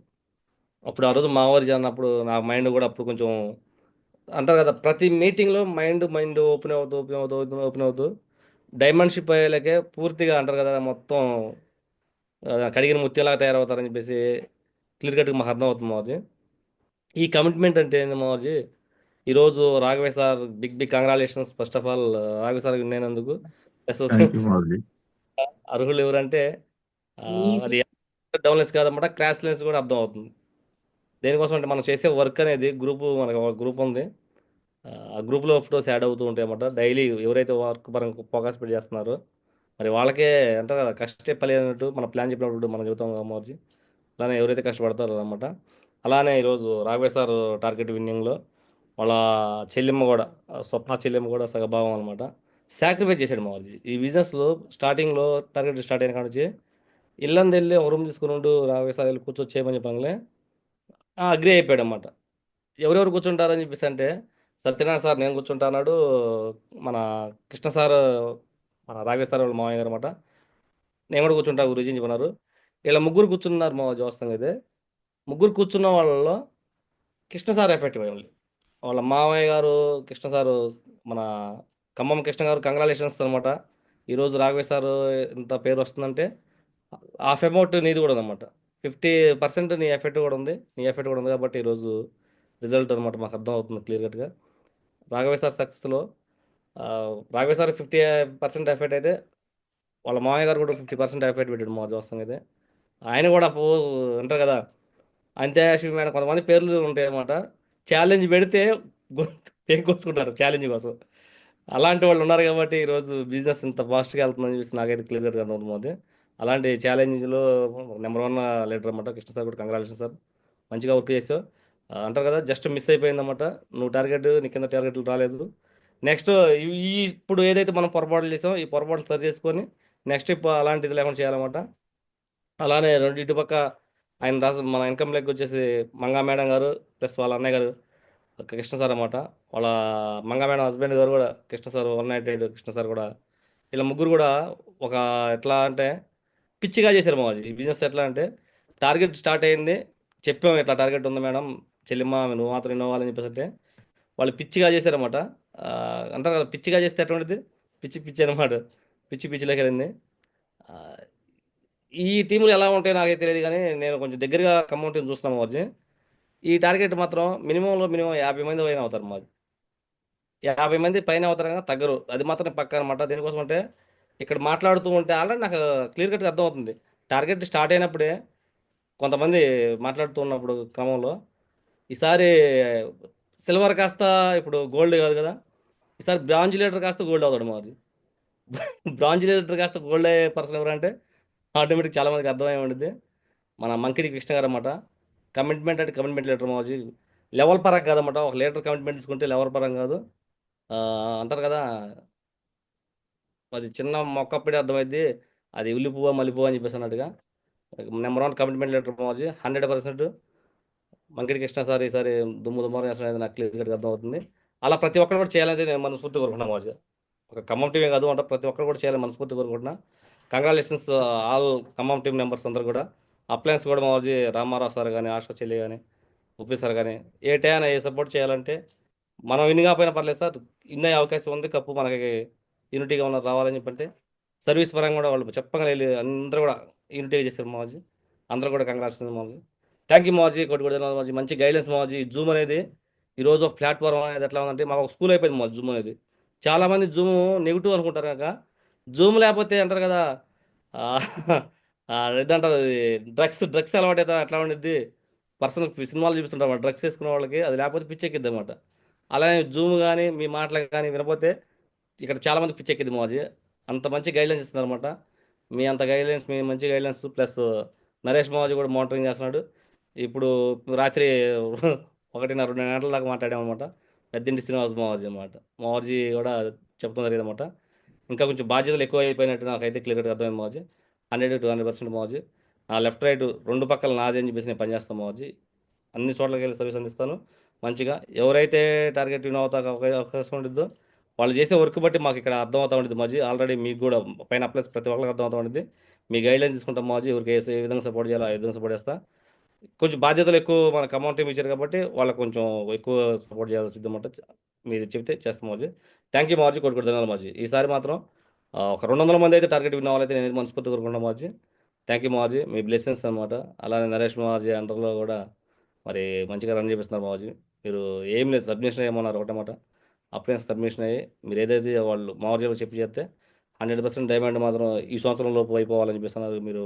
S: అప్పుడు ఆ రోజు మావర్జీ అన్నప్పుడు నా మైండ్ కూడా అప్పుడు కొంచెం అంటారు కదా, ప్రతి మీటింగ్లో మైండ్ ఓపెన్ అవుతూ డైమండ్ షిప్ అయ్యేలాకే పూర్తిగా అంటారు కదా మొత్తం కడిగిన ముత్యంలాగా తయారవుతారని చెప్పేసి క్లియర్ కట్గా మాకు అర్థం అవుతుంది మావజీ. ఈ కమిట్మెంట్ అంటే ఏంది మావజీ? ఈరోజు Raghave sir big big congratulations first of all Raghave sir win అయినందుకు. అర్హులు ఎవరంటే అది డౌన్లెస్ కాదన్నమాట, క్రాష్లెస్ కూడా అర్థం అవుతుంది. దేనికోసం అంటే మనం చేసే వర్క్ అనేది మనకు ఒక గ్రూప్ ఉంది. ఆ గ్రూప్లో ఫొటోస్ యాడ్ అవుతూ ఉంటాయి అన్నమాట. డైలీ ఎవరైతే వర్క్ పరంగా ఫోకస్ పెట్టి చేస్తున్నారో మరి వాళ్ళకే అంటారు కదా, కష్టే పని అన్నట్టు మన ప్లాన్ చెప్పినప్పుడు మనం చెబుతాం కామర్జీ. అలానే ఎవరైతే కష్టపడతారో అనమాట. అలానే ఈరోజు రాఘవే సార్ టార్గెట్ విన్నింగ్లో వాళ్ళ చెల్లెమ్మ కూడా, స్వప్న చెల్లెమ్మ కూడా సగభాగం అనమాట. సాక్రిఫైస్ చేశాడు మావాజీ. ఈ బిజినెస్లో స్టార్టింగ్లో టార్గెట్ స్టార్ట్ అయిన కాడ నుంచి ఇల్లంది వెళ్ళి ఒక రూమ్ తీసుకుని ఉండు రాఘవే సార్ వెళ్ళి కూర్చొని చేయమని చెప్పంగానే అగ్రి అయిపోయాడు అనమాట. ఎవరెవరు కూర్చుంటారని చెప్పేసి అంటే సత్యనారాయణ సార్ నేను కూర్చుంటా అన్నాడు, మన కృష్ణ సార్ మన రాఘవేశ్ సార్ వాళ్ళ మామయ్య గారు అనమాట, నేను కూడా కూర్చుంటా గురించి అని చెప్పన్నారు. ఇలా ముగ్గురు కూర్చున్నారు మా చూస్తాం అయితే. ముగ్గురు కూర్చున్న వాళ్ళలో కృష్ణ సార్ ఎఫెక్టివ్ అయ్యి వాళ్ళ మామయ్య గారు కృష్ణ సారు, మన ఖమ్మం కృష్ణ గారు కంగ్రాచులేషన్స్ అనమాట. ఈరోజు రాఘవేశ్ సార్ ఇంత పేరు వస్తుందంటే హాఫ్ అమౌంట్ నీది కూడా ఉందన్నమాట. 50% నీ ఎఫెక్ట్ కూడా ఉంది, నీ ఎఫెక్ట్ కూడా ఉంది కాబట్టి ఈరోజు రిజల్ట్ అనమాట మాకు అర్థం అవుతుంది క్లియర్ కట్గా. రాఘవేశ్ సార్ సక్సెస్లో రాఘవేశ్ సార్ 50% ఎఫెక్ట్ అయితే వాళ్ళ మామయ్య గారు కూడా 50% ఎఫెక్ట్ పెట్టాడు మా చూస్తాం అయితే. ఆయన కూడా అంటారు కదా అంత్యాశమైన కొంతమంది పేర్లు ఉంటాయి అన్నమాట. ఛాలెంజ్ పెడితే కోసుకుంటారు ఛాలెంజ్ కోసం. అలాంటి వాళ్ళు ఉన్నారు కాబట్టి ఈరోజు బిజినెస్ ఇంత ఫాస్ట్గా వెళ్తుందని చెప్పేసి నాకైతే క్లియర్గా అర్థమవుతుంది. అలాంటి ఛాలెంజ్లో నెంబర్ 1 లీడర్ అనమాట కృష్ణ సార్ కూడా కంగ్రాచులేషన్ సార్, మంచిగా వర్క్ చేసావు. అంటారు కదా జస్ట్ మిస్ అయిపోయిందన్నమాట. నువ్వు టార్గెట్ నీ కింద టార్గెట్లు రాలేదు. నెక్స్ట్ ఇప్పుడు ఏదైతే మనం పొరపాట్లు చేసామో ఈ పొరపాట్లు సరి చేసుకొని నెక్స్ట్ ఇప్పుడు అలాంటిది లేకుండా చేయాలన్నమాట. అలానే రెండు ఇటుపక్క ఆయన మన ఇన్కమ్ లెక్క వచ్చేసి మంగా మేడం గారు ప్లస్ వాళ్ళ అన్నయ్య గారు కృష్ణ సార్ అన్నమాట. వాళ్ళ మంగా మేడం హస్బెండ్ గారు కూడా కృష్ణ సార్ 198 కృష్ణ సార్ కూడా, ఇలా ముగ్గురు కూడా ఒక ఎట్లా అంటే పిచ్చిగా చేశారు మాది. ఈ బిజినెస్ ఎట్లా అంటే టార్గెట్ స్టార్ట్ అయింది, చెప్పాము ఇట్లా టార్గెట్ ఉంది మేడం చెల్లిమ్మ నువ్వు మాత్రం ఇన్నోవాలని చెప్పేసి అంటే వాళ్ళు పిచ్చిగా చేశారన్నమాట. అంటారు కదా పిచ్చిగా చేస్తే ఎటువంటిది, పిచ్చి పిచ్చి అనమాట, పిచ్చి పిచ్చిలోకి వెళ్ళింది. ఈ టీములు ఎలా ఉంటాయో నాకైతే తెలియదు కానీ నేను కొంచెం దగ్గరగా ఖమ్మం టీం చూస్తున్నాను మాది. ఈ టార్గెట్ మాత్రం మినిమం 50 మంది పైన అవుతారు మాది. 50 మంది పైన అవుతారు కదా తగ్గరు, అది మాత్రం పక్క అనమాట. దేనికోసం అంటే ఇక్కడ మాట్లాడుతూ ఉంటే ఆల్రెడీ నాకు క్లియర్ కట్గా అర్థమవుతుంది. టార్గెట్ స్టార్ట్ అయినప్పుడే కొంతమంది మాట్లాడుతూ ఉన్నప్పుడు క్రమంలో ఈసారి సిల్వర్ కాస్త ఇప్పుడు గోల్డ్ కాదు కదా, ఈసారి బ్రాంజ్ లీటర్ కాస్త గోల్డ్ అవుతాడు మాది. బ్రాంజ్ లీటర్ కాస్త గోల్డ్ అయ్యే పర్సన్ ఎవరంటే ఆటోమేటిక్ చాలామందికి అర్థమై ఉండిద్ది మన మంకిడి కృష్ణ గారు అన్నమాట. కమిట్మెంట్ అంటే కమిట్మెంట్ లీటర్ మాది, లెవెల్ పరంగా కాదన్నమాట. ఒక లీటర్ కమిట్మెంట్ తీసుకుంటే లెవెల్ పరంగా కాదు. అంటారు కదా అది చిన్న మొక్కప్పుడే అర్థమైంది అది ఉల్లిపువ్వ మల్లిపువ్వ అని చెప్పేసి అన్నట్టుగా నెంబర్ 1 కమిట్మెంట్ లీటర్ మాది 100%. మంకిడి కృష్ణ సార్ ఈసారి దుమ్ము చేస్తున్నది నాకు క్లియర్గా అర్థమవుతుంది. అలా ప్రతి ఒక్కరు కూడా చేయాలని నేను మనస్ఫూర్తి కోరుకుంటున్నాను మాది. ఒక ఖమ్మం టీమే కాదు అంటే ప్రతి ఒక్కరు కూడా చేయాలని మనస్ఫూర్తి కోరుకుంటున్నా. Congratulations all Khammam team members అందరూ కూడా. అప్లయన్స్ కూడా మాది రామారావు సార్ కానీ ఆశా చెల్లి కానీ ఉప్పి సార్ కానీ ఏ టైం ఏ సపోర్ట్ చేయాలంటే మనం ఇన్ని కాకపోయినా పర్లేదు సార్, ఇన్న అవకాశం ఉంది, కప్పు మనకి యూనిటీగా ఉన్న రావాలని చెప్పంటే సర్వీస్ పరంగా కూడా వాళ్ళు చెప్పగలి అందరూ కూడా యూనిటీగా చేశారు మాజీ. అందరూ కూడా కంగ్రాచులేషన్ మాజీ. థ్యాంక్ యూ మాజీ, కొట్టుకొడి మాజీ, మంచి గైడెన్స్ మాజీ. జూమ్ అనేది ఈరోజు ఒక ప్లాట్ఫామ్ అనేది ఎట్లా ఉందంటే మాకు ఒక స్కూల్ అయిపోయింది మాజీ. జూమ్ అనేది చాలామంది జూమ్ నెగిటివ్ అనుకుంటారు కనుక జూమ్ లేకపోతే అంటారు కదా ఏదంటారు డ్రగ్స్ అలవాటు అయితే అట్లా ఉండిద్ది. పర్సనల్ సినిమాలు చూపిస్తుంటారు డ్రగ్స్ వేసుకున్న వాళ్ళకి, అది లేకపోతే పిచ్చెక్కిద్ది అనమాట. అలానే జూమ్ కానీ మీ మాటలు కానీ వినపోతే ఇక్కడ చాలామంది పిచ్చెక్కిద్ది మాజీ. అంత మంచి గైడ్లైన్స్ ఇస్తున్నారు అనమాట. మీ అంత గైడ్లైన్స్, మీ మంచి గైడ్లైన్స్ ప్లస్ నరేష్ మాజీ కూడా మానిటరింగ్ చేస్తున్నాడు. ఇప్పుడు రాత్రి 1:30-2 గంటల దాకా మాట్లాడామన్నమాట. పెద్దింటి శ్రీనివాస్ మావాజీ అనమాట. మావాజీ కూడా చెప్తాం జరిగిందన్నమాట. ఇంకా కొంచెం బాధ్యతలు ఎక్కువ అయిపోయినట్టు నాకైతే క్లియర్గా అర్థమైంది మావాజీ. 100-200% మావాజీ. నా లెఫ్ట్ రైట్ రెండు పక్కల నాది అని చెప్పేసి నేను పనిచేస్తాను మావాజీ. అన్ని చోట్లకి వెళ్ళి సర్వీస్ అందిస్తాను మంచిగా. ఎవరైతే టార్గెట్ విన్ అవుతా అవకాశం ఉండిద్దో వాళ్ళు చేసే వర్క్ బట్టి మాకు ఇక్కడ అర్థమవుతూ ఉంటుంది మాజీ. ఆల్రెడీ మీకు కూడా పైన అప్లైస్ ప్రతి ఒక్కరికి అర్థమవుతూ ఉంటుంది. మీ గైడ్లైన్ తీసుకుంటాం మాజీ. ఎవరికి ఏ విధంగా సపోర్ట్ చేయాలో ఆ విధంగా సపోర్ట్ చేస్తా. కొంచెం బాధ్యతలు ఎక్కువ మన అమౌంట్ ఏమి ఇచ్చారు కాబట్టి వాళ్ళకి కొంచెం ఎక్కువ సపోర్ట్ చేయాల్సి వచ్చింది అన్నమాట. మీరు చెప్తే చేస్తాం మాజీ. థ్యాంక్ యూ మాజీ, కొట్టుకుంటున్నాను మాజీ. ఈసారి మాత్రం ఒక 200 మంది అయితే టార్గెట్ విన్ అవ్వాలైతే నేను మనస్ఫూర్తి కోరుకుంటున్నాను మాజీ. థ్యాంక్ యూ మాజీ, మీ బ్లెస్సింగ్స్ అనమాట. అలానే నరేష్ మాజీ అండర్లో కూడా మరి మంచిగా రన్ చేపిస్తున్నారు మాజీ. మీరు ఏం లేదు, సబ్మిషన్ ఏమన్నారు ఒకటే మాట, అప్లయన్స్ సబ్మిషన్ అయ్యి మీరు ఏదైతే వాళ్ళు మాజీలో చెప్పి చేస్తే 100% డైమండ్ మాత్రం ఈ సంవత్సరం లోపు అయిపోవాలని చెప్పిస్తున్నారు. మీరు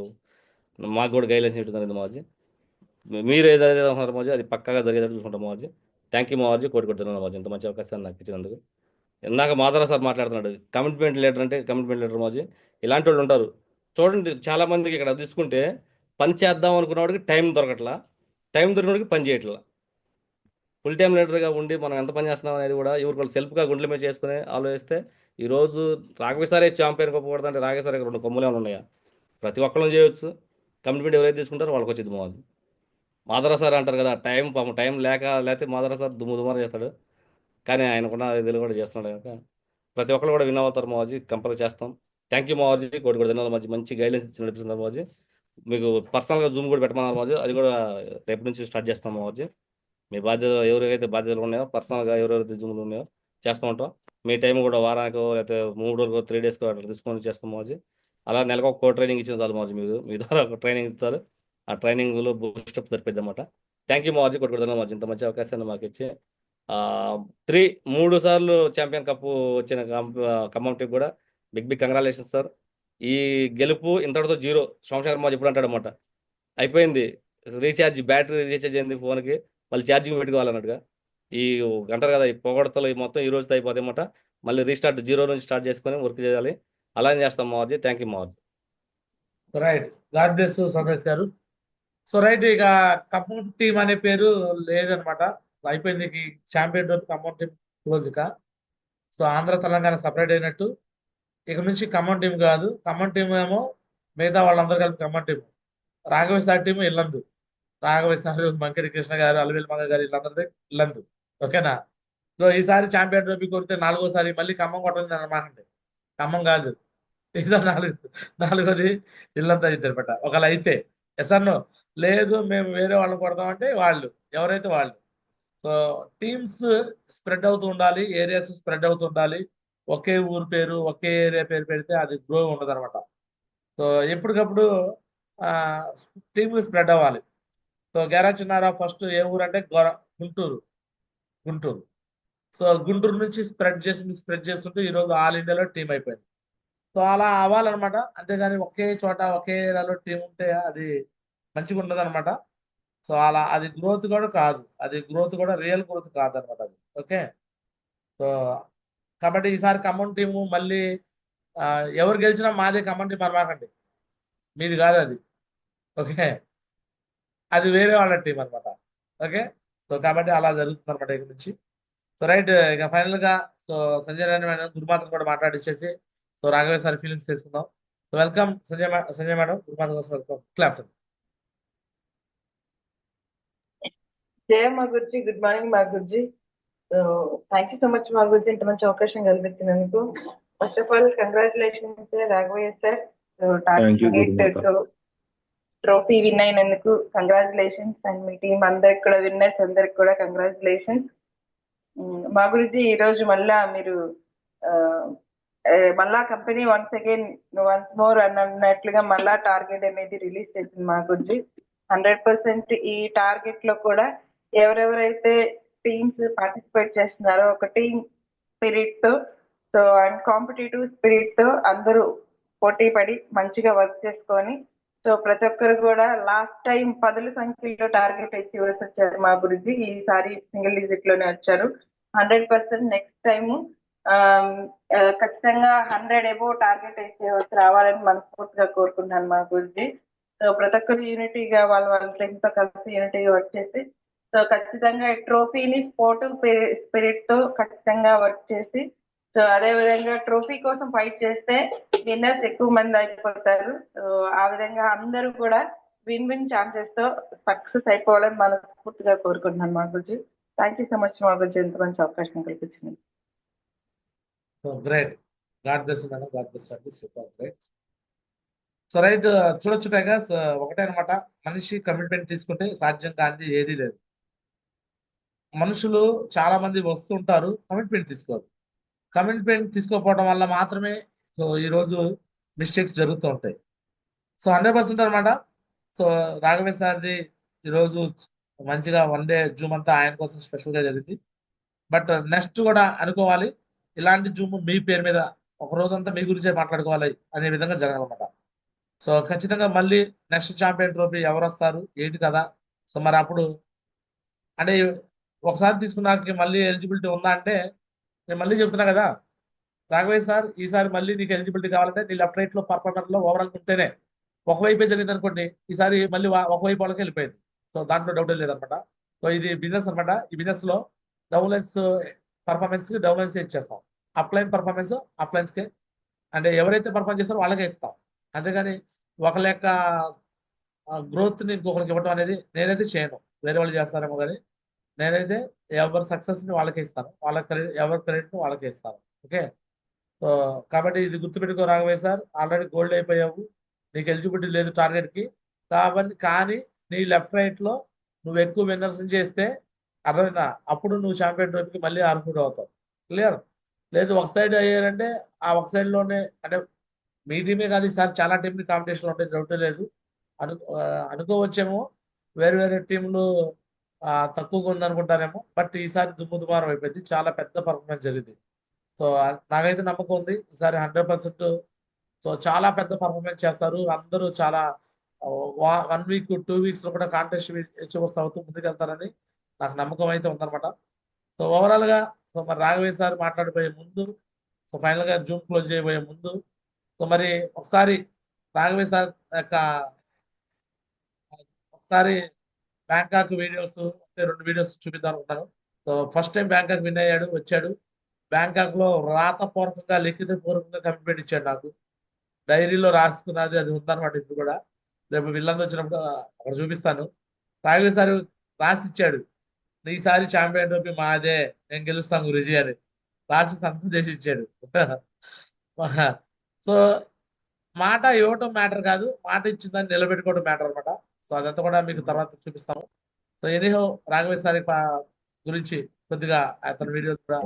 S: మాకు కూడా గైడ్లైన్స్ ఇస్తున్నారు మాజీ. మీరు ఏదైతే అనుకున్నారో మాజీ అది పక్కాగా జరిగేటట్టు చూసుకుంటాం మాజీ. థ్యాంక్ యూ మాజీ, కోటి కొడుతున్నాను మాజీ ఇంత మంచి అవకాశాన్ని నాకు ఇచ్చినందుకు. ఇందాక మాధవ సార్ మాట్లాడుతున్నాడు, కమిట్మెంట్ లీడర్ అంటే కమిట్మెంట్ లీడర్ మాజీ. ఇలాంటి వాళ్ళు ఉంటారు చూడండి. చాలామందికి ఇక్కడ తీసుకుంటే పని చేద్దాం అనుకున్నవాడికి టైం దొరకట్లా, టైం దొరికినవాడికి పని చేయట్లా. ఫుల్ టైం లీడర్గా ఉండి మనం ఎంత పని చేస్తున్నాం అనేది కూడా ఎవరికి వాళ్ళు సెల్ఫ్గా గుండెల మీద చేసుకుని ఆలోచిస్తే ఈరోజు రాఘవేసారే ఛాంపియన్ గొప్పకూడదంటే రాఘవేసారే 2 కొమ్ములే ఉన్నాయా? ప్రతి ఒక్కళ్ళు చేయొచ్చు. కమిట్మెంట్ ఎవరైతే తీసుకుంటారో వాళ్ళకి వచ్చింది మాది. మాధవ సార్ అంటారు కదా, టైం లేకపోతే మాధవ సార్ దుమ్ముర చేస్తాడు, కానీ ఆయనకున్న ఇదిలో కూడా చేస్తున్నాడు కనుక ప్రతి ఒక్కరు కూడా విన్ అవుతారు మాజీ. కంపల్సరీ చేస్తాం. థ్యాంక్ యూ మాజీ, కోటి దినాల మాజీ. మంచి గైడ్లైన్స్ ఇచ్చి నడిపిస్తున్నారు మాజీ. మీకు పర్సనల్గా జూమ్ కూడా పెట్టమన్నారు మాజీ, అది కూడా రేపు నుంచి స్టార్ట్ చేస్తాం మాజీ. మీ బాధ్యత ఎవరికైతే బాధ్యతలు ఉన్నాయో పర్సనల్గా ఎవరెవరైతే జూమ్లు ఉన్నాయో చేస్తూ ఉంటాం. మీ టైం కూడా వారానికో లేకపోతే 3 రోజులకో 3 డేస్కో అట్లా తీసుకొని చేస్తాం మాజీ. అలా నెలకు ఒక ట్రైనింగ్ ఇచ్చిన చాలు మాజీ. మీ ద్వారా ఒక ట్రైనింగ్ ఇస్తారు, ఆ ట్రైనింగ్లో బూస్టప్ సరిపోద్ది అన్నమాట. థ్యాంక్ యూ మాజీ, కోటి దినాల మాజీ. ఇంత మంచి అవకాశాన్ని మాకు ఇచ్చి 3 సార్లు ఛాంపియన్ కప్ వచ్చిన ఖమ్మం టీం కూడా బిగ్ కంగ్రాచులేషన్స్ సార్. ఈ గెలుపు ఇంతటితో 0. సోమశేఖర్ మాజీ ఎప్పుడు అంటాడు అనమాట, అయిపోయింది బ్యాటరీ రీఛార్జ్ అయింది ఫోన్కి, మళ్ళీ ఛార్జింగ్ పెట్టుకోవాలన్నట్టుగా. ఈ అంటారు కదా, ఈ పొగడతలు మొత్తం ఈ రోజుతో అయిపోతాయి అన్నమాట. మళ్ళీ రీస్టార్ట్ 0 నుంచి స్టార్ట్ చేసుకొని వర్క్ చేయాలి. అలానే చేస్తాం మావద్ది. థ్యాంక్ యూ మావద్ది.
A: రైట్, గాడ్ బ్లెస్ సందేశ్ గారు. సో రైట్, ఇక ఖమ్మం టీం అనే పేరు లేదనమాట, అయిపోయింది. Champion Khammam team close. ఇక సో ఆంధ్ర తెలంగాణ సపరేట్ అయినట్టు. ఇక నుంచి ఖమ్మం టీం కాదు, ఖమ్మం టీం ఏమో మిగతా వాళ్ళందరూ కలిపి Khammam team. Raghavesh sir team Yellandu, Raghavesh sir, Mankedi Krishna గారు, అలవేల్ మంగ గారు, వీళ్ళందరిది ఇల్లందు. ఓకేనా? సో ఈసారి ఛాంపియన్ ట్రోఫీ కొడితే 4వసారి మళ్ళీ ఖమ్మం కొట్టింది అనమాట. ఖమ్మం కాదు, ఈసారి 4వది ఇల్లంతా ఇద్దరు ఒకళ్ళు అయితే. ఎస్ఆర్నో లేదు, మేము వేరే వాళ్ళని కొడతామంటే వాళ్ళు ఎవరైతే వాళ్ళు. సో టీమ్స్ స్ప్రెడ్ అవుతూ ఉండాలి, ఏరియాస్ స్ప్రెడ్ అవుతూ ఉండాలి. ఒకే ఊరు పేరు, ఒకే ఏరియా పేరు పెడితే అది గ్రో ఉండదు అనమాట. సో ఎప్పటికప్పుడు టీంలు స్ప్రెడ్ అవ్వాలి. సో చిన్నారా ఫస్ట్ ఏ ఊరు అంటే గుంటూరు. సో గుంటూరు నుంచి స్ప్రెడ్ చేస్తుంటే ఈరోజు ఆల్ ఇండియాలో టీం అయిపోయింది. సో అలా అవ్వాలన్నమాట. అంతేగాని ఒకే చోట ఒకే ఏరియాలో టీం ఉంటే అది మంచిగా ఉండదు అనమాట. సో అలా అది గ్రోత్ కూడా కాదు, అది గ్రోత్ కూడా రియల్ గ్రోత్ కాదనమాట అది. ఓకే, సో కాబట్టి ఈసారి ఖమ్మం టీము మళ్ళీ ఎవరు గెలిచినా మాదే ఖమ్మం టీం అనమాకండి, మీది కాదు అది. ఓకే, అది వేరే వాళ్ళ టీం అనమాట. ఓకే, సో కాబట్టి అలా జరుగుతుంది అనమాట ఇక్కడ నుంచి. సో రైట్, ఇక ఫైనల్గా సో సంజయ్ రాణి మేడం గురుమాతను కూడా మాట్లాడిచ్చేసి సో రాఘవేశ్ సార్ ఫీలింగ్స్ తీసుకుందాం. సో వెల్కమ్ సంజయ్ మేడం, గురుమాత కోసం వెల్కమ్. క్లాప్స్.
T: జయ మా గురుజీ, గుడ్ మార్నింగ్ మా గురుజీ. థ్యాంక్ యూ సో మచ్ మా గురుజీ, ఇంత మంచి అవకాశం కల్పించినందుకు. First of all congratulations Raghavayya sir, trophy win అయినందుకు కంగ్రాచులేషన్స్. అండ్ మీ టీం అందరికి కూడా, విన్నర్స్ అందరికి కూడా కంగ్రాచులేషన్స్. మా గురుజీ ఈరోజు మళ్ళా మీరు మళ్ళా కంపెనీ వన్స్ మోర్ అన్నట్లుగా మళ్ళా టార్గెట్ అనేది రిలీజ్ చేసింది మా గురుజీ. 100% ఈ టార్గెట్ లో కూడా ఎవరెవరైతే టీమ్స్ పార్టిసిపేట్ చేస్తున్నారో ఒక టీమ్ స్పిరిట్ తో, సో అండ్ కాంపిటేటివ్ స్పిరిట్ తో అందరూ పోటీ పడి మంచిగా వర్క్ చేసుకొని, సో ప్రతి ఒక్కరు కూడా లాస్ట్ టైం 10ల సంఖ్యలో టార్గెట్ అచీవర్స్ వచ్చారు మా గురించి. ఈసారి సింగిల్ డిజిట్ లోనే వచ్చారు. 100% నెక్స్ట్ టైము ఖచ్చితంగా 100 అబోవ్ టార్గెట్ అచీవర్స్ రావాలని మనస్ఫూర్తిగా కోరుకుంటున్నాను మా గురించి. సో ప్రతి ఒక్కరు యూనిటీగా వాళ్ళ టీమ్ తో కలిసి యూనిటీగా వర్క్ చేసి, సో ఖచ్చితంగా ట్రోఫీని స్పోర్టివ్ స్పిరిట్ తో ఖచ్చితంగా వర్క్ చేసి, సో అదే విధంగా ట్రోఫీ కోసం ఫైట్ చేస్తే విన్నర్స్ ఎక్కువ మంది అయిపోతారు. సో ఆ విధంగా అందరూ కూడా విన్ ఛాన్సెస్ తో సక్సెస్ అయిపోవాలని మనస్ఫూర్తిగా కోరుకుంటున్నాను మా గురించి. థ్యాంక్ యూ సో మచ్ మా గురించి, ఎంత మంచి అవకాశం కల్పించింది.
A: Great, God bless madam, God bless అండి, సూపర్ గ్రేట్. సో రైట్, చూడొచ్చు టైగర్స్, ఒకటే అనమాట, మనిషి కమిట్మెంట్ తీసుకుంటే సాధ్యం కానిది ఏదీ లేదు. మనుషులు చాలా మంది వస్తుంటారు, కమిట్మెంట్ తీసుకోరు. కమిట్మెంట్ తీసుకోకపోవడం వల్ల మాత్రమే సో ఈరోజు మిస్టేక్స్ జరుగుతూ ఉంటాయి. సో 100% అనమాట. సో రాఘవేంద్ర సార్ది ఈరోజు మంచిగా వన్ డే జూమ్ అంతా ఆయన కోసం స్పెషల్గా జరిగింది. బట్ నెక్స్ట్ కూడా అనుకోవాలి, ఇలాంటి జూమ్ మీ పేరు మీద ఒక రోజంతా మీ గురించే మాట్లాడుకోవాలి అనే విధంగా జరగాలన్నమాట. సో ఖచ్చితంగా మళ్ళీ నెక్స్ట్ ఛాంపియన్ ట్రోఫీ ఎవరు వస్తారు ఏంటి కదా. సో మరి అప్పుడు అంటే ఒకసారి తీసుకున్నాక మళ్ళీ ఎలిజిబిలిటీ ఉందా అంటే, నేను మళ్ళీ చెప్తున్నా కదా రాఘవేంద్ర సార్, ఈసారి మళ్ళీ నీకు ఎలిజిబిలిటీ కావాలంటే నీ లెఫ్ట్ రైట్ లో పర్ఫార్మెన్స్ లో ఓవరాల్ ఉంటేనే. ఒకవైపే జరిగింది అనుకోండి, ఈసారి మళ్ళీ ఒకవైపు వాళ్ళకి వెళ్ళిపోయింది. సో దాంట్లో డౌట్ లేదనమాట. సో ఇది బిజినెస్ అనమాట. ఈ బిజినెస్ లో డౌన్లైన్స్ పర్ఫార్మెన్స్ కి డౌన్లైన్స్ ఇచ్చేస్తాం, అప్లైన్ పర్ఫార్మెన్స్ అప్లైన్స్ కి, అంటే ఎవరైతే పర్ఫార్మ్ చేస్తారో వాళ్ళకే ఇస్తాం. అంతేగాని ఒకళ్ళ యొక్క గ్రోత్ ని ఇంకొకరికి ఇవ్వడం అనేది నేనైతే చేయను. వేరే వాళ్ళు చేస్తారేమో కానీ నేనైతే ఎవరి సక్సెస్ ని వాళ్ళకే ఇస్తాను, వాళ్ళ క్రెడిట్ ఎవరి క్రెడిట్ ని వాళ్ళకే ఇస్తాను. ఓకే. సో కాబట్టి ఇది గుర్తుపెట్టుకో రాఘవేంద్ర సార్, ఆల్రెడీ గోల్డ్ అయిపోయావు, నీకు ఎలిజిబిలిటీ లేదు టార్గెట్ కి. కాబట్టి కానీ నీ లెఫ్ట్ రైట్ లో నువ్వు ఎక్కువ విన్నర్స్ చేస్తే అర్థమైందా, అప్పుడు నువ్వు ఛాంపియన్ ట్రోఫీకి మళ్ళీ అర్హుడు అవుతావు. క్లియర్? లేదు ఒక సైడ్ అయ్యారంటే ఆ ఒక సైడ్ లోనే, అంటే మీ టీమే కాదు ఈసారి చాలా టీంని కాంపిటీషన్ ఉంటాయి, డౌట్ లేదు. అనుకోవచ్చేమో వేరే వేరే టీంలు తక్కువగా ఉందనుకుంటారేమో, బట్ ఈసారి దుమ్ము దుమారం అయిపోయింది, చాలా పెద్ద పర్ఫార్మెన్స్ జరిగింది. సో నాకైతే నమ్మకం ఉంది ఈసారి 100%. సో చాలా పెద్ద పర్ఫార్మెన్స్ చేస్తారు అందరూ. చాలా 1 వీక్ 2 వీక్స్ లో కూడా కాంటెస్ట్ అవుతూ ముందుకెళ్తారని నాకు నమ్మకం అయితే ఉందన్నమాట. సో ఓవరాల్ గా సో మరి రాఘవేంద్ర సార్ మాట్లాడిపోయే ముందు, సో ఫైనల్ గా జూమ్ క్లోజ్ చేయబోయే ముందు, సో మరి ఒకసారి రాఘవేంద్ర సార్ యొక్క ఒకసారి బ్యాంకాక్ వీడియోస్, 2 వీడియోస్ చూపిద్దాం అనుకుంటాను. So first time Bangkok win అయ్యాడు, వచ్చాడు. బ్యాంకాక్ లో రాతపూర్వకంగా లిఖిత పూర్వకంగా కమిట్మెంట్ ఇచ్చాడు నాకు, డైరీలో రాసుకున్నది అది ఉందన్నమాట. ఇప్పుడు కూడా రేపు వీళ్ళందరూ వచ్చినప్పుడు అక్కడ చూపిస్తాను. రాఘవేంద్ర సార్ రాసి ఇచ్చాడు, ఈసారి ఛాంపియన్ ట్రోఫీ మాదే, నేను గెలుస్తాను గురుజీ అని రాసి సంతకం చేసి ఇచ్చాడు. సో మాట ఇవ్వటం మ్యాటర్ కాదు, మాట ఇచ్చిందని నిలబెట్టుకోవడం మ్యాటర్ అనమాట. సో అదంతా కూడా మీకు తర్వాత చూపిస్తాము. సో ఎనీహో రాఘవేంద్ర సార్ గురించి కొద్దిగా అతని వీడియో కూడా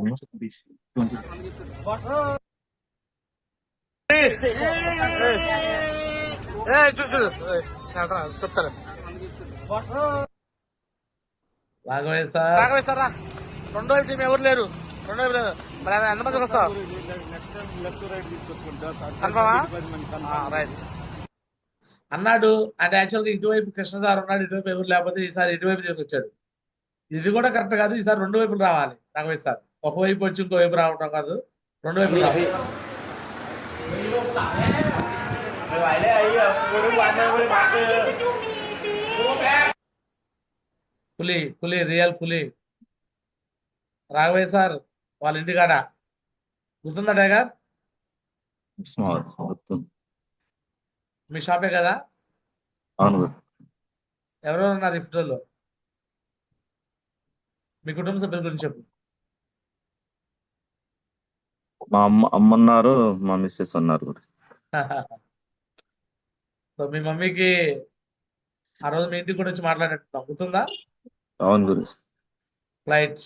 A: చెప్తాను. రాఘవేంద్ర సార్ రెండో టీం ఎవరు లేరు, రెండో వైపు లేదు. మరి ఎంతమందికి వస్తావు? రైట్ అన్నాడు. అంటే యాక్చువల్గా ఇటువైపు కృష్ణ సార్ ఉన్నాడు, ఇటువైపు ఎవరు లేకపోతే ఈసారి ఇటువైపు తీసుకొచ్చాడు. ఇది కూడా కరెక్ట్ కాదు, ఈసారి 2 వైపులు రావాలి రాఘవేంద్ర సార్. ఒకవైపు వచ్చి ఇంకో వైపు రావడం కాదు, 2 వైపులు రావాలి. పులి పులి రియల్ పులి రాఘవేంద్ర సార్ వాళ్ళ ఇంటికాడ గుర్తుందా టైగర్? మీ షాపే కదా?
U: అవును.
A: ఎవరెవరు ఉన్నారు ఈ ఫోటోలో? మీ కుటుంబ సభ్యుల గురించి చెప్పు.
U: మా అమ్మ ఉన్నారు, మా మిస్సెస్ ఉన్నారు.
A: సో మీ మమ్మీకి ఆ రోజు మీ ఇంటికి కూడా వచ్చి మాట్లాడినట్టున్నాం, గుర్తుందా?
U: అవును గురు.
A: ఫ్లైట్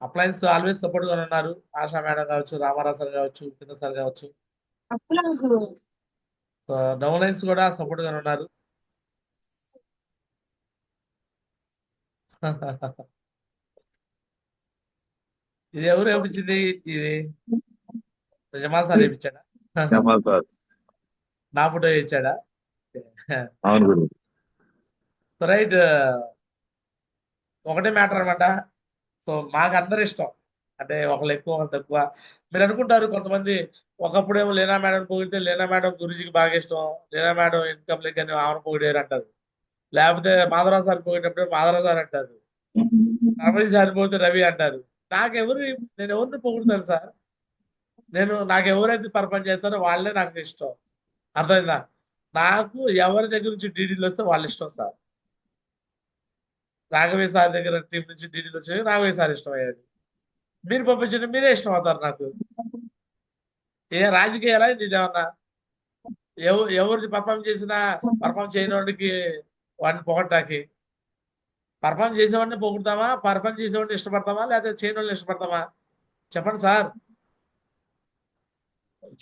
A: అప్లయన్స్ ఆల్వేస్ సపోర్ట్ గా ఉన్నారు. ఆశా మేడం కావచ్చు, రామారావు సార్ కావచ్చు, కింద సార్ కావచ్చు, డౌన్ లైన్స్ కూడా సపోర్ట్ గా ఉన్నారు. ఇది ఎవరు వేపించింది? ఇది జమాల్ సార్ వేయించాడా? నా ఫోటో వేయించాడా?
U: అవును గురు.
A: రైట్, ఒకటే మ్యాటర్ అనమాట. సో మాకు అందరు ఇష్టం, అంటే ఒకళ్ళు ఎక్కువ ఒకళ్ళు తక్కువ. మీరు అనుకుంటారు కొంతమంది, ఒకప్పుడేమో లీనా మేడం పొగిడితే లీనా మేడం గురుజీకి బాగా ఇష్టం, లీనా మేడం ఇన్కమ్ లెక్కని ఆమెను పొగిడారు అంటారు. లేకపోతే మాధవరావు సార్ పొగిడినప్పుడు మాధవరావు సార్ అంటారు, రమణి సార్ పోతే రవి అంటారు. నేను ఎవరిని పొగుడుతాను సార్? నాకు ఎవరైతే పర్ఫార్మ్ చేస్తారో వాళ్ళే నాకు ఇష్టం. అర్థమైందా? నాకు ఎవరి దగ్గర నుంచి డీడీలు వస్తే వాళ్ళు ఇష్టం సార్. రాఘవేంద్ర సార్ దగ్గర టీం నుంచి డీడీలు వచ్చి రాఘవేంద్ర సార్ ఇష్టం అయ్యాడు, మీరు పంపించండి మీరే ఇష్టం అవుతారు నాకు. ఏ రాజకీయాలా ఇదేమన్నా? ఎవరు పర్ఫార్మ్ చేసినా పర్ఫార్మ్ చేయని వాడికి వాడిని పొగట్టాకి పర్ఫామ్ చేసేవాడిని పొగుడతామా, పర్ఫామ్ చేసేవాడిని ఇష్టపడతామా, లేకపోతే చేయని వాళ్ళని ఇష్టపడతామా? చెప్పండి సార్.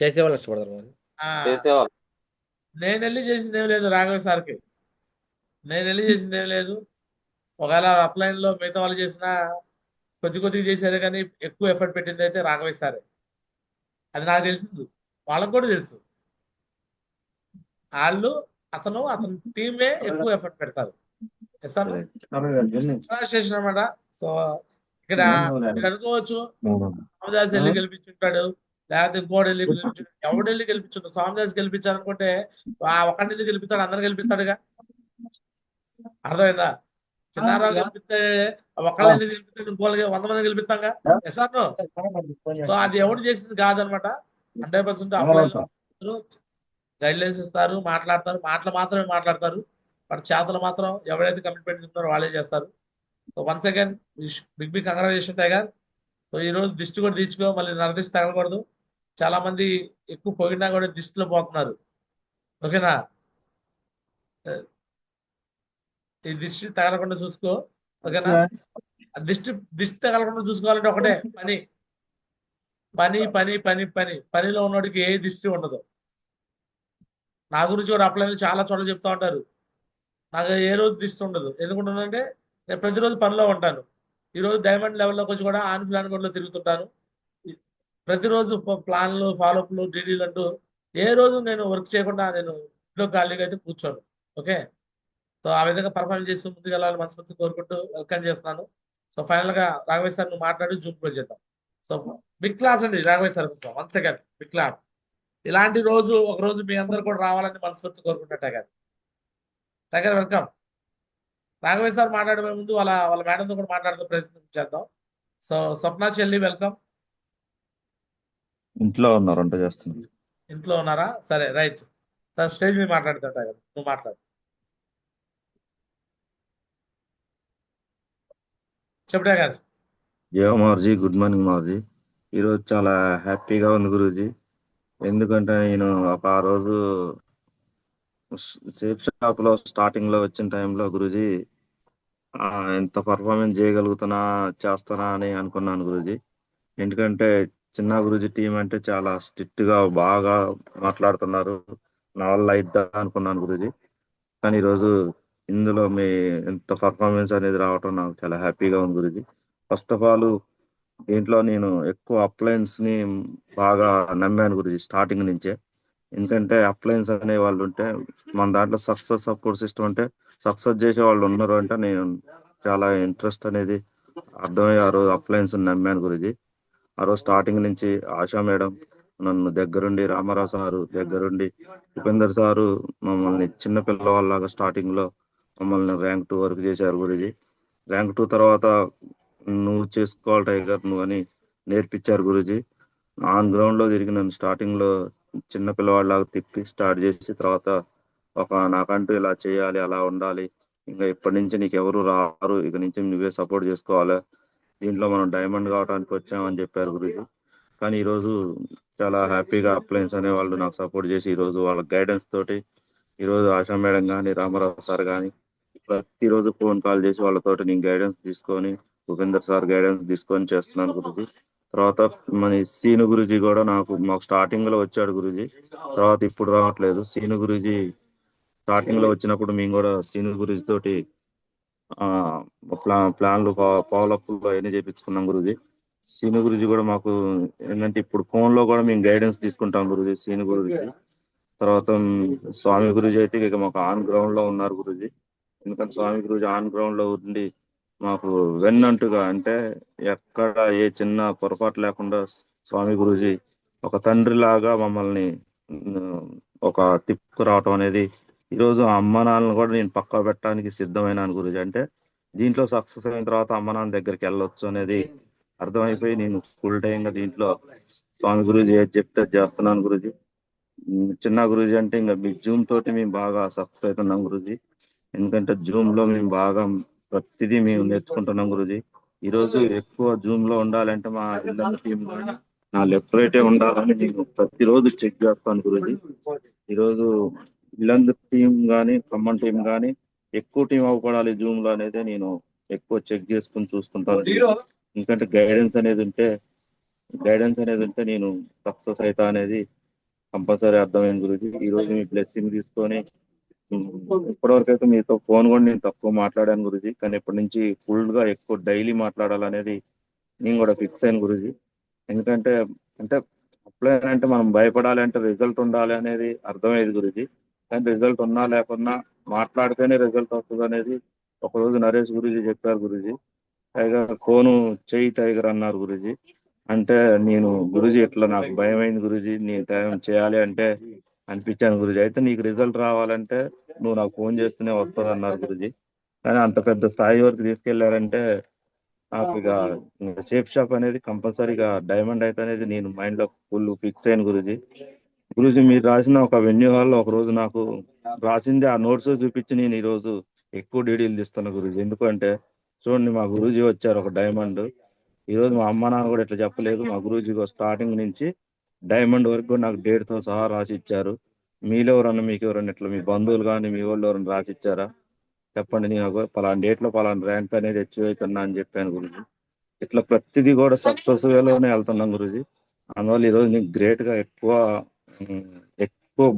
S: చేసేవాళ్ళు ఇష్టపడతారు మరి.
P: చేసేవాళ్ళు.
A: నేను వెళ్ళి చేసింది ఏం లేదు రాఘవ సార్కి. నేను వెళ్ళి చేసింది ఏం లేదు. ఒకవేళ అప్లైన్లో మిగతా వాళ్ళు చేసినా కొద్దిగా చేశారు, కానీ ఎక్కువ ఎఫర్ట్ పెట్టింది అయితే రాఘవ సారే. అది నాకు తెలిసింది, వాళ్ళకు కూడా తెలుసు. అతను టీమే ఎక్కువ ఎఫర్ట్ పెడతారు. స్టేషన్ అనమాట. సో ఇక్కడ మీరు అనుకోవచ్చు స్వామిదాస్ వెళ్ళి గెలిపించుంటాడు, లేకపోతే ఇంకోటి వెళ్ళి గెలిపించాడు. ఎవడు వెళ్ళి గెలిపించుంటాడు? స్వామిదాస్ గెలిపించాలనుకుంటే ఒకరిని గెలిపిస్తాడు, అందరు గెలిపిస్తాడుగా. అర్థమైందా? చిన్నారావు గెలిపిస్తే ఒకళ్ళని గెలిపిస్తాడు, ఇంకోళ్ళకి 100 మంది గెలిపిస్తాంగా. ఎస్ఆర్ను. సో అది ఎవడు చేసింది కాదనమాట. 100% అప్లైన్లో గైడ్ లైన్స్ ఇస్తారు, మాట్లాడతారు, మాటలు మాత్రమే మాట్లాడతారు. బట్ చేతలు మాత్రం ఎవరైతే కమిట్మెంట్ ఉన్నారో వాళ్ళే చేస్తారు. So once again big congratulation tiger. So ఈ రోజు దిష్టి కూడా తీర్చుకో, మళ్ళీ నరదిష్టి తగలకూడదు. చాలా మంది ఎక్కువ పొగినా కూడా దిష్టిలో పోతున్నారు. ఓకేనా? ఈ దిష్టి తగలకుండా చూసుకో. ఓకేనా? దిష్టి తగలకుండా చూసుకోవాలంటే ఒకటే పని పని పని పని పని పనిలో ఉన్నోడికి ఏ దిష్టి ఉండదు. నా గురించి కూడా అప్లైన్లు చాలా చోట్ల చెప్తా ఉంటారు, నాకు ఏ రోజు దిష్టి ఉండదు. ఎందుకుంటుందంటే నేను ప్రతిరోజు పనిలో ఉంటాను. ఈరోజు డైమండ్ లెవెల్లోకి వచ్చి కూడా ఆన్ ప్లాన్ కూడా తిరుగుతుంటాను. ప్రతిరోజు ప్లాన్లు, ఫాలోఅప్లు, డీడీలు అంటూ ఏ రోజు నేను వర్క్ చేయకుండా నేను ఇంట్లో ఖాళీగా అయితే కూర్చోను. ఓకే? సో ఆ విధంగా పర్ఫార్మ్ చేసి ముందుకు వెళ్ళాలని మనస్ఫూర్తి కోరుకుంటూ వెల్కమ్ చేస్తున్నాను. సో ఫైనల్గా రాఘవేష్ సార్ నువ్వు మాట్లాడి జూమ్ క్లోజ్ చేద్దాం. సో బిగ్ క్లాప్స్ అండి రాఘవేష్ సార్ కోసం. Once again big clap. ఇలాంటి రోజు ఒక రోజు మీ అందరు కూడా రావాలని మనస్ఫూర్తి కోరుకుంటా. Tiger welcome. రాఘవేష్ సార్ మాట్లాడే ముందు వాళ్ళ మేడంతో కూడా మాట్లాడుతూ ప్రయత్నం చేద్దాం. సో స్వప్న చెల్లి వెల్కమ్.
U: ఇంట్లో ఉన్నారు, వంట చేస్తున్నారు.
A: ఇంట్లో ఉన్నారా? సరే రైట్ సార్, స్టేజ్ మీద మాట్లాడుతా టైగర్, నువ్వు మాట్లాడు. చెప్పు టైగర్.
U: జయ మారుజీ, గుడ్ మార్నింగ్ మారుజీ. ఈరోజు చాలా హ్యాపీగా ఉంది గురూజీ. ఎందుకంటే నేను ఆ రోజు సేఫ్ షాప్ లో స్టార్టింగ్ లో వచ్చిన టైంలో గురూజీ ఎంత పర్ఫార్మెన్స్ చేస్తానా అని అనుకున్నాను గురూజీ. ఎందుకంటే చిన్న గురూజీ టీం అంటే చాలా స్ట్రిక్ట్ గా బాగా మాట్లాడుతున్నారు, నా వల్ల అయిద్దా అనుకున్నాను గురూజీ. కానీ ఈరోజు ఇందులో మీ ఎంత పర్ఫార్మెన్స్ అనేది రావటం నాకు చాలా హ్యాపీగా ఉంది గురూజీ. ఫస్ట్ ఆఫ్ ఆల్ దీంట్లో నేను ఎక్కువ అప్లయన్స్ ని బాగా నమ్మాను గురూజీ స్టార్టింగ్ నుంచే. ఎందుకంటే అప్లయన్స్ అనే వాళ్ళు ఉంటే మన దాంట్లో సక్సెస్ సపోర్ట్ సిస్టమ్ అంటే సక్సెస్ చేసే వాళ్ళు ఉన్నారు అంటే నేను చాలా ఇంట్రెస్ట్ అనేది అర్థమయ్యి ఆ రోజు అప్లయన్స్ నమ్మాను గురూజీ. ఆ రోజు స్టార్టింగ్ నుంచి ఆశా మేడం నన్ను దగ్గరుండి, రామారావు సారు దగ్గరుండి, ఉపేందర్ సారు మమ్మల్ని చిన్న పిల్లవాళ్ళలాగా స్టార్టింగ్ లో మమ్మల్ని ర్యాంక్ 2 వరకు చేశారు గురూజీ. ర్యాంక్ 2 తర్వాత నువ్వు చేసుకోవాలి టైగర్ నువ్వు అని నేర్పించారు గురూజీ. ఆన్ గ్రౌండ్ లో తిరిగి నన్ను స్టార్టింగ్ లో చిన్న పిల్లవాళ్ళలాగా తిప్పి స్టార్ట్ చేసి తర్వాత నాకంటూ ఇలా చేయాలి, అలా ఉండాలి, ఇంకా ఇప్పటి నుంచి నీకు ఎవరు రారు, ఇక నుంచి నువ్వే సపోర్ట్ చేసుకోవాలి, దీంట్లో మనం డైమండ్ కావడానికి వచ్చామని చెప్పారు గురూజీ. కానీ ఈరోజు చాలా హ్యాపీగా అప్లయన్స్ అనే వాళ్ళు నాకు సపోర్ట్ చేసి ఈరోజు వాళ్ళ గైడెన్స్ తోటి ఈరోజు ఆశా మేడం కానీ, రామారావు సార్ కానీ ప్రతిరోజు ఫోన్ కాల్ చేసి వాళ్ళతోటి నేను గైడెన్స్ తీసుకొని, ఉపేందర్ సార్ గైడెన్స్ తీసుకొని చేస్తున్నాను గురూజీ. తర్వాత మన సీను గురూజీ కూడా మాకు స్టార్టింగ్ లో వచ్చాడు గురూజీ, తర్వాత ఇప్పుడు రావట్లేదు. సీను గురూజీ స్టార్టింగ్ లో వచ్చినప్పుడు మేము కూడా సీను గురూజీ తోటి ప్లాన్లు ఫాలోఅప్ అవన్నీ చేపించుకున్నాం గురూజీ. సీను గురూజీ కూడా మాకు ఏంటంటే ఇప్పుడు ఫోన్ లో కూడా మేము గైడెన్స్ తీసుకుంటాం గురూజీ సీను గురూజీ. తర్వాత స్వామి గురూజీ అయితే ఇక మాకు ఆన్ గ్రౌండ్ లో ఉన్నారు గురూజీ. ఎందుకంటే స్వామి గురూజీ ఆన్ గ్రౌండ్ లో ఉండి మాకు వెన్నంటుగా అంటే ఎక్కడ ఏ చిన్న పొరపాటు లేకుండా స్వామి గురూజీ ఒక తండ్రి లాగా మమ్మల్ని ఒక తిప్పుకు రావటం అనేది ఈరోజు ఆ అమ్మ నాన్నలు కూడా నేను పక్కా పెట్టడానికి సిద్ధమైనాను గురూజీ. అంటే దీంట్లో సక్సెస్ అయిన తర్వాత అమ్మ నాన్న దగ్గరికి వెళ్ళొచ్చు అనేది అర్థమైపోయి నేను ఫుల్ టైం గా దీంట్లో స్వామి గురూజీ ఏది చెప్తే చేస్తున్నాను గురూజీ. చిన్న గురూజీ అంటే ఇంకా మీ జూమ్ తోటి మేము బాగా సక్సెస్ అవుతున్నాం గురూజీ. ఎందుకంటే జూమ్ లో మేము బాగా ప్రతిదీ మేము నేర్చుకుంటున్నాం గురూజీ. ఈరోజు ఎక్కువ జూమ్ లో ఉండాలంటే మా ఇళ్ళ టీం కానీ నా లెఫ్ట్ రైటే ఉండాలని నేను ప్రతిరోజు చెక్ చేస్తాను గురూజీ. ఈరోజు ఇల్లందు టీం కానీ, ఖమ్మం టీం కానీ ఎక్కువ టీం అవ్వపడాలి జూమ్ లో అనేది నేను ఎక్కువ చెక్ చేసుకుని చూసుకుంటాను. ఎందుకంటే గైడెన్స్ అనేది ఉంటే నేను సక్సెస్ అవుతా అనేది కంపల్సరీ అర్థమైంది గురుజీ. ఈ రోజు మీ బ్లెస్సింగ్ తీసుకొని ఇప్పటివరకు అయితే మీతో ఫోన్ కూడా నేను తక్కువ మాట్లాడాను గురుజీ, కానీ ఇప్పటి నుంచి ఫుల్ గా ఎక్కువ డైలీ మాట్లాడాలనేది నేను కూడా ఫిక్స్ అయ్యాను గురుజీ. ఎందుకంటే అంటే అప్లై అంటే మనం భయపడాలి అంటే రిజల్ట్ ఉండాలి అనేది అర్థమయ్యేది గురుజీ. కానీ రిజల్ట్ ఉన్నా లేకున్నా మాట్లాడితేనే రిజల్ట్ వస్తుంది అనేది ఒకరోజు నరేష్ గురుజీ చెప్పారు గురుజీ. టైగర్ ఫోను చెయ్యి టైగర్ అన్నారు గురుజీ. అంటే నేను గురుజీ ఇట్లా నాకు భయం అయింది గురుజీ, నేను టైం చేయాలి అంటే అనిపించాను గురుజీ. అయితే నీకు రిజల్ట్ రావాలంటే నువ్వు నాకు ఫోన్ చేస్తూనే వస్తుంది అన్నారు గురుజీ. కానీ అంత పెద్ద స్థాయి వరకు తీసుకెళ్లారంటే నాకు ఇక షేప్ షాప్ అనేది కంపల్సరీగా డైమండ్ అయితే అనేది నేను మైండ్ లో ఫుల్ ఫిక్స్ అయ్యాను గురుజీ. గురుజీ మీరు రాసిన ఒక వెన్యూ హాల్లో ఒక రోజు నాకు రాసింది ఆ నోట్స్ చూపించి నేను ఈ రోజు ఎక్కువ డీడీలు తీస్తున్నా గురుజీ. ఎందుకంటే చూడండి మా గురూజీ వచ్చారు ఒక డైమండ్. ఈ రోజు మా అమ్మ నాన్న కూడా ఇట్లా చెప్పలేదు, మా గురూజీ స్టార్టింగ్ నుంచి డైమండ్ వరకు కూడా నాకు డేట్ తో సహా రాసి ఇచ్చారు. మీలో ఎవరన్నా మీకు ఎవరన్నా ఇట్లా మీ బంధువులు కానీ మీ వాళ్ళు ఎవరన్నా రాసి ఇచ్చారా చెప్పండి, నేను పలానా డేట్ లో పలానా ర్యాంక్ అనేది అచీవ్ అవుతున్నా అని చెప్పాను గురుజీ. ఇట్లా ప్రతిదీ కూడా సక్సెస్ వేలోనే వెళ్తున్నాం గురుజీ. అందువల్ల ఈరోజు నేను గ్రేట్ గా ఎక్కువ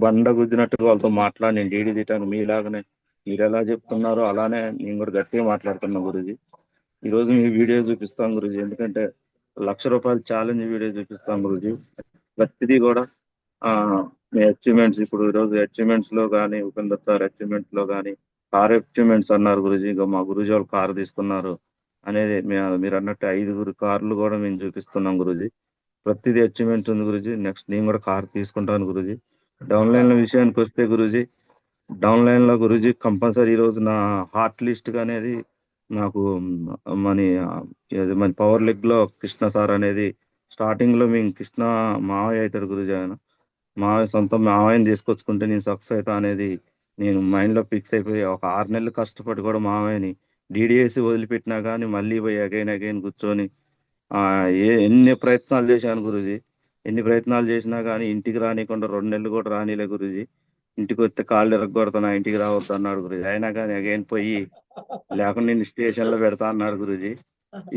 U: బండ గుద్దినట్టుగా వాళ్ళతో మాట్లాడి నేను డీడీ తీయటానికి మీలాగనే మీరు ఎలా చెప్తున్నారో అలానే నేను కూడా గట్టిగా మాట్లాడుతున్నా గురుజీ. ఈ రోజు మీ వీడియో చూపిస్తాం గురుజీ, ఎందుకంటే ₹1,00,000 ఛాలెంజ్ వీడియో చూపిస్తాం గురుజీ. ప్రతిదీ కూడా మీ అచీవ్మెంట్స్ ఇప్పుడు ఈరోజు అచీవ్మెంట్స్ లో కానీ ఉపేందర్ సార్ అచీవ్మెంట్స్ లో కానీ కార్ అచీవ్మెంట్స్ అన్నారు గురుజీ. ఇక మా గురుజీ వాళ్ళు కారు తీసుకున్నారు అనేది మీరు అన్నట్టు 5 కార్లు కూడా మేము చూపిస్తున్నాం గురుజీ. ప్రతిదీ అచీవ్మెంట్స్ ఉంది గురుజీ. నెక్స్ట్ నేను కూడా కార్ తీసుకుంటాను గురుజీ. డౌన్ లైన్ విషయానికి వస్తే గురుజీ, డౌన్ లైన్ లో గురుజీ కంపల్సరీ ఈ రోజు నా హార్ట్ లిస్ట్ అనేది నాకు మన పవర్ లెగ్ లో కృష్ణ సార్ అనేది స్టార్టింగ్ లో మేము కృష్ణ మావయ్య అవుతాడు గురుజీ. ఆయన మావయ్య సొంత మావయ్యని తీసుకొచ్చుకుంటే నేను సక్సెస్ అవుతా అనేది నేను మైండ్ లో ఫిక్స్ అయిపోయి ఒక 6 నెలలు కష్టపడి కూడా మావయ్యని డీడీఎస్ వదిలిపెట్టినా కానీ మళ్ళీ పోయి అగైన్ కూర్చొని ఎన్ని ప్రయత్నాలు చేశాను గురుజీ. ఎన్ని ప్రయత్నాలు చేసినా కానీ ఇంటికి రానికుండా 2 నెలలు కూడా రానిలే గురుజీ. ఇంటికి వస్తే కాళ్ళు ఎరగొడతాను, ఇంటికి రావద్దు అన్నాడు గురుజీ. అయినా కానీ అగైన్ పోయి లేకుండా నేను స్టేషన్ లో పెడతా అన్నాడు గురుజీ.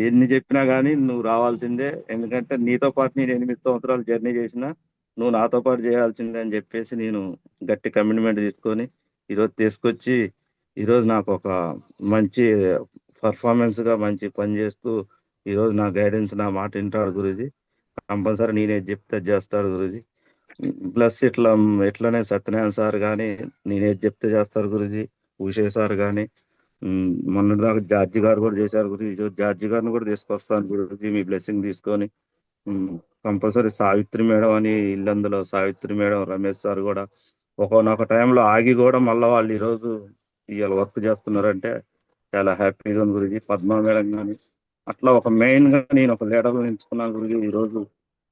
U: ఎన్ని చెప్పినా కానీ నువ్వు రావాల్సిందే, ఎందుకంటే నీతో పాటు నేను 8 సంవత్సరాలు జర్నీ చేసినా నువ్వు నాతో పాటు చేయాల్సిందే అని చెప్పేసి నేను గట్టి కమిట్మెంట్ తీసుకొని ఈరోజు తీసుకొచ్చి ఈరోజు నాకు ఒక మంచి పర్ఫార్మెన్స్ గా మంచి పని చేస్తూ ఈరోజు నా గైడెన్స్ నా మాట వింటాడు గురుజీ. కంపల్సరీ నేనే చెప్తే చేస్తాడు గురుజీ. ప్లస్ ఇట్లానే సత్యనారాయణ సార్ కానీ నేనేది చెప్తే చేస్తారు గురుజీ. ఉషే సార్ కానీ మొన్న దాకా జార్జి గారు కూడా చేశారు గురుజీ. జార్జి గారిని కూడా తీసుకొస్తాను గురుజీ మీ బ్లెస్సింగ్ తీసుకొని. కంపల్సరీ సావిత్రి మేడం అని ఇల్లందులో సావిత్రి మేడం రమేష్ సార్ కూడా ఒకనొక టైంలో ఆగి కూడా మళ్ళీ వాళ్ళు ఈరోజు ఇవాళ వర్క్ చేస్తున్నారంటే చాలా హ్యాపీగా ఉంది గురుజీ. పద్మా మేడం కానీ అట్లా ఒక మెయిన్ గా నేను ఒక లీడర్ ఎంచుకున్నాను గురుజీ. ఈ రోజు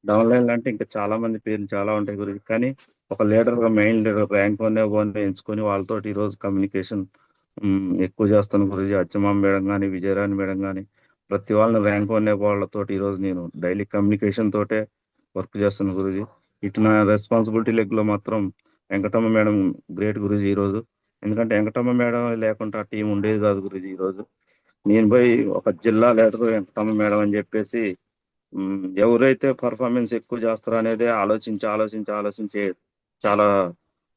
U: డౌన్ లైన్ అంటే ఇంకా చాలా మంది పేర్లు చాలా ఉంటాయి గురుజీ, కానీ ఒక లీడర్ గా మెయిన్ లీడర్ ర్యాంక్ 1 ఎంచుకొని వాళ్ళతో ఈ రోజు కమ్యూనికేషన్ ఎక్కువ చేస్తాను గురుజీ. అచ్చమ్మ మేడం కానీ విజయరాణి మేడం కానీ ప్రతి వాళ్ళని ర్యాంక్ 1 వాళ్ళతో ఈ రోజు నేను డైలీ కమ్యూనికేషన్ తోటే వర్క్ చేస్తాను గురుజీ. ఇటు నా రెస్పాన్సిబిలిటీ లెగ్ లో మాత్రం వెంకటమ్మ మేడం గ్రేట్ గురుజీ ఈ రోజు. ఎందుకంటే వెంకటమ్మ మేడం లేకుండా టీం ఉండేది కాదు గురుజీ. ఈ రోజు నేను పోయి ఒక జిల్లా లీడర్ వెంకటమ్మ మేడం అని చెప్పేసి ఎవరైతే పర్ఫార్మెన్స్ ఎక్కువ చేస్తారో అనేది ఆలోచించి చాలా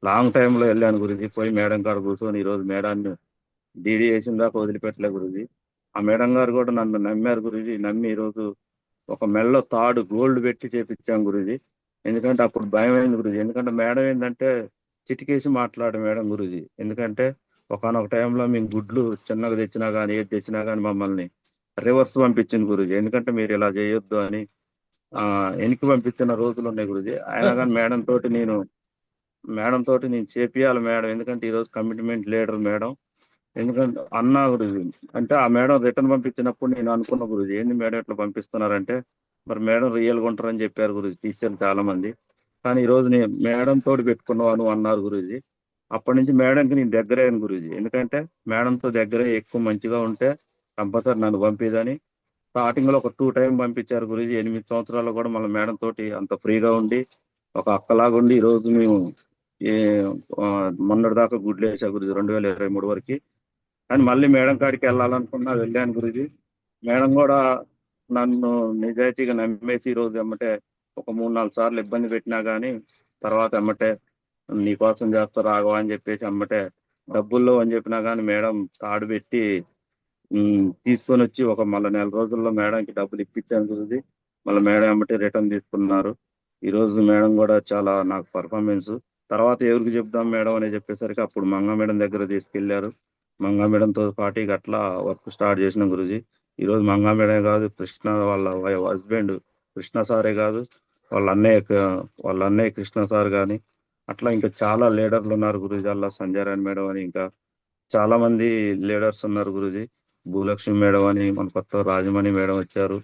U: లాంగ్ టైంలో వెళ్ళాను గురుజీ. పోయి మేడం గారు కూర్చొని ఈరోజు మేడాన్ని డీడీ వేసిన దాకా వదిలిపెట్టలే గురుజీ. ఆ మేడం గారు కూడా నన్ను నమ్మారు గురుజీ. నమ్మి ఈరోజు ఒక మెడలో తాడు గోల్డ్ పెట్టి చేపించాం గురుజీ. ఎందుకంటే అప్పుడు భయం అయింది గురుజీ. ఎందుకంటే మేడం ఏంటంటే చిటికేసి మాట్లాడే మేడం గురుజీ. ఎందుకంటే ఒకనొక టైంలో మేము గుడ్లు చిన్నగా తెచ్చినా కానీ ఏది తెచ్చినా కానీ మమ్మల్ని రివర్స్ పంపించింది గురుజీ. ఎందుకంటే మీరు ఇలా చేయొద్దు అని వెనక్కి పంపించిన రోజులు ఉన్నాయి గురుజీ. అయినా కానీ మేడం తోటి నేను చేపియాలి మేడం, ఎందుకంటే ఈరోజు కమిట్మెంట్ లీడర్ మేడం. ఎందుకంటే అన్నా గురుజీ అంటే ఆ మేడం రిటర్న్ పంపించినప్పుడు నేను అనుకున్న గురుజీ ఏంది మేడం ఇట్లా పంపిస్తున్నారంటే మరి మేడం రియల్గా ఉంటారని చెప్పారు గురుజీ టీచర్లు చాలా మంది. కానీ ఈరోజు నేను మేడం తోటి పెట్టుకున్నాను అన్నారు గురుజీ. అప్పటి నుంచి మేడంకి నేను దగ్గర అయ్యాను గురుజీ. ఎందుకంటే మేడంతో దగ్గరే ఎక్కువ మంచిగా ఉంటే కంపల్సరీ నన్ను పంపిదని స్టార్టింగ్ లో ఒక 2 టైం పంపించారు గురుజీ. 8 సంవత్సరాలు కూడా మళ్ళీ మేడం తోటి అంత ఫ్రీగా ఉండి ఒక అక్కలాగా ఉండి ఈ రోజు మేము మొన్నటి దాకా గుడ్లు వేసా గురుజీ 2023 వరకు. కానీ మళ్ళీ మేడం కాడికి వెళ్ళాలనుకున్నా వెళ్ళాను గురుజీ. మేడం కూడా నన్ను నిజాయితీగా నమ్మేసి ఈ రోజు ఎమ్మటే ఒక 3-4 సార్లు ఇబ్బంది పెట్టినా కానీ తర్వాత ఎమ్మటే నీకోసం చేస్తా రాఘవ అని చెప్పేసి ఎమ్మటే డబ్బుల్లో అని చెప్పినా కానీ మేడం తాడు పెట్టి తీసుకొని వచ్చి ఒక మళ్ళీ 4 రోజుల్లో మేడంకి డబ్బులు ఇప్పించాను గురుజీ. మళ్ళీ మేడం ఎమ్మటే రిటర్న్ తీసుకున్నారు. ఈ రోజు మేడం కూడా చాలా నాకు పర్ఫార్మెన్స్ తర్వాత ఎవరికి చెప్దాం మేడం అని చెప్పేసరికి అప్పుడు మంగా మేడం దగ్గర తీసుకెళ్లారు. మంగా మేడంతో పాటు ఇక అట్లా వర్క్ స్టార్ట్ చేసిన గురుజీ. ఈ రోజు మంగా మేడం కాదు, కృష్ణ వాళ్ళ హస్బెండ్ కృష్ణ సారే కాదు, వాళ్ళ అన్నయ్య కృష్ణ సార్ కానీ అట్లా ఇంకా చాలా లీడర్లు ఉన్నారు గురుజీ. అలా సంజయ్ రాణి మేడం అని ఇంకా చాలా మంది లీడర్స్ ఉన్నారు గురుజీ. భూలక్ష్మి మేడం అని మన కొత్త రాజమణి మేడం వచ్చారు.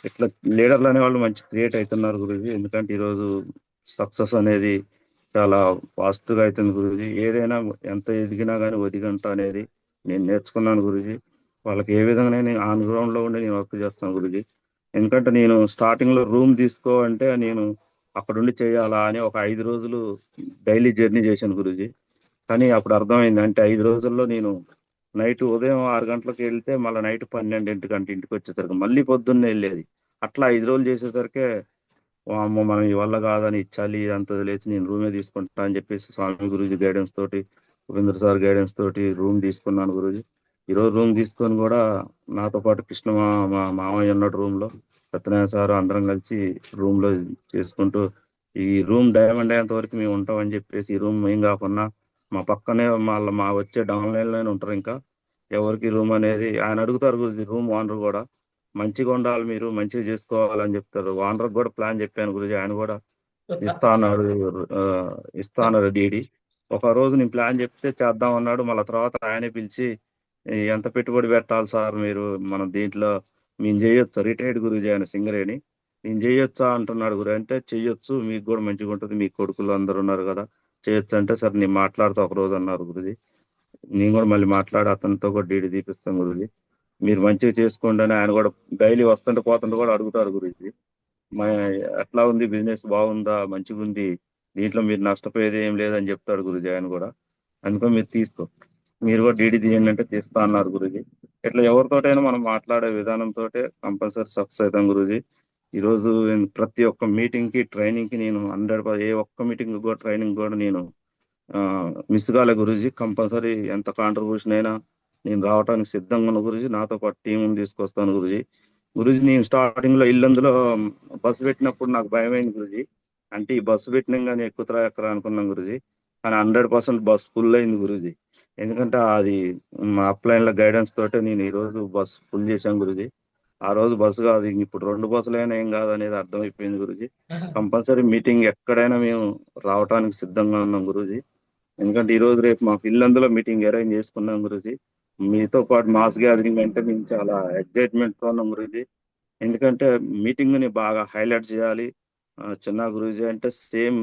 U: ఇట్లా లీడర్లు అనే వాళ్ళు మంచి క్రియేట్ అవుతున్నారు గురుజీ. ఎందుకంటే ఈరోజు సక్సెస్ అనేది చాలా ఫాస్ట్ గా అవుతుంది గురుజీ. ఏదైనా ఎంత ఎదిగినా కానీ ఒదిగంట అనేది నేను నేర్చుకున్నాను గురుజీ. వాళ్ళకి ఏ విధంగా నేను ఆన్ గ్రౌండ్ లో ఉండి నేను వర్క్ చేస్తాను గురుజీ. ఎందుకంటే నేను స్టార్టింగ్ లో రూమ్ తీసుకో అంటే నేను అక్కడుండి చేయాలా అని ఒక 5 రోజులు డైలీ జర్నీ చేశాను గురుజీ. కానీ అప్పుడు అర్థమైంది అంటే 5 రోజుల్లో నేను నైట్ ఉదయం 6 గంటలకు వెళ్తే మళ్ళీ నైట్ 12 గంట ఇంటికి వచ్చేసరికి మళ్ళీ పొద్దున్నే వెళ్ళేది. అట్లా 5 రోజులు చేసేసరికి అమ్మ మనం ఈ వల్ల కాదని ఇచ్చాలి అంత వదిలేసి నేను రూమే తీసుకుంటా అని చెప్పేసి స్వామి గురూజీ గైడెన్స్ తోటి ఉపేంద్ర సార్ గైడెన్స్ తోటి రూమ్ తీసుకున్నాను గురూజీ. ఈరోజు రూమ్ తీసుకొని కూడా నాతో పాటు కృష్ణ మా మామయ్య ఉన్నాడు రూమ్ లో, సత్యనారాయణ సార్ అందరం కలిసి రూమ్ లో చేసుకుంటూ ఈ రూమ్ డైమండ్ అయ్యేంత వరకు మేము ఉంటామని చెప్పేసి ఈ రూమ్ ఏం కాకుండా మా పక్కనే మా వచ్చే డౌన్ లైన్ లోనే ఉంటారు. ఇంకా ఎవరికి రూమ్ అనేది ఆయన అడుగుతారు గురించి రూమ్ ఓనర్ కూడా మంచిగా ఉండాలి, మీరు మంచిగా చేసుకోవాలని చెప్తారు. ఓనర్ కూడా ప్లాన్ చెప్పాను గురించి, ఆయన కూడా ఇస్తా అన్నాడు డీడీ. ఒక రోజు నేను ప్లాన్ చెప్తే చేద్దాం అన్నాడు. మళ్ళీ తర్వాత ఆయనే పిలిచి ఎంత పెట్టుబడి పెట్టాలి సార్ మీరు మన దీంట్లో మేము చేయొచ్చు, రిటైర్డ్ గురుజీ ఆయన సింగరేణి, నేను చేయొచ్చా అంటున్నాడు గురు. అంటే చెయ్యొచ్చు, మీకు కూడా మంచిగా ఉంటుంది, మీ కొడుకులు అందరు ఉన్నారు కదా చేయొచ్చు అంటే సరే నేను మాట్లాడుతా ఒక రోజు అన్నారు గురుజీ. నేను కూడా మళ్ళీ మాట్లాడి అతనితో కూడా డీడీ తీపిస్తాను గురుజీ. మీరు మంచిగా చేసుకోండి అని ఆయన కూడా డైలీ వస్తుంటే పోతుంటే కూడా అడుగుతారు గురించి ఎట్లా ఉంది బిజినెస్ బాగుందా మంచిగా ఉంది, దీంట్లో మీరు నష్టపోయేది ఏం లేదని చెప్తాడు గురుజీ ఆయన కూడా. అందుకని మీరు తీసుకో, మీరు కూడా డీడీ తీయండి అంటే తీస్తా అన్నారు గురుజీ. ఇట్లా ఎవరితోటైనా మనం మాట్లాడే విధానంతో కంపల్సరీ సక్సెస్ అవుతాం గురుజీ. ఈరోజు ప్రతి ఒక్క మీటింగ్ కి ట్రైనింగ్ కి నేను 100 ఏ ఒక్క మీటింగ్ కూడా ట్రైనింగ్ కూడా నేను మిస్ కాలే గురుజీ. కంపల్సరీ ఎంత కాంట్రిబ్యూషన్ అయినా నేను రావడానికి సిద్ధంగా ఉన్న గురుజీ. నాతో పాటు టీం తీసుకొస్తాను గురుజీ. గురుజీ నేను స్టార్టింగ్ లో ఇల్లందులో బస్సు పెట్టినప్పుడు నాకు భయమైంది గురుజీ. అంటే ఈ బస్సు పెట్టినాగానే ఎక్కుతరా ఎక్కరా అనుకున్నాం గురుజీ. కానీ 100% బస్ ఫుల్ అయింది గురుజీ. ఎందుకంటే అది మా అప్లైన్ లో గైడెన్స్ తోటే నేను ఈ రోజు బస్ ఫుల్ చేశాను గురుజీ. ఆ రోజు బస్సు కాదు ఇప్పుడు 2 బస్సులైనా ఏం కాదు అనేది అర్థమైపోయింది గురుజీ. కంపల్సరీ మీటింగ్ ఎక్కడైనా మేము రావడానికి సిద్ధంగా ఉన్నాం గురుజీ. ఎందుకంటే ఈ రోజు రేపు మాకు ఇల్లందులో మీటింగ్ అరేంజ్ చేసుకున్నాం గురుజీ. మీతో పాటు మాస్ గ్యాదరింగ్ అంటే మేము చాలా ఎక్సైట్మెంట్ తో ఉన్నాం గురుజీ. ఎందుకంటే మీటింగ్ ని బాగా హైలైట్ చేయాలి. చిన్న గురుజీ అంటే సేమ్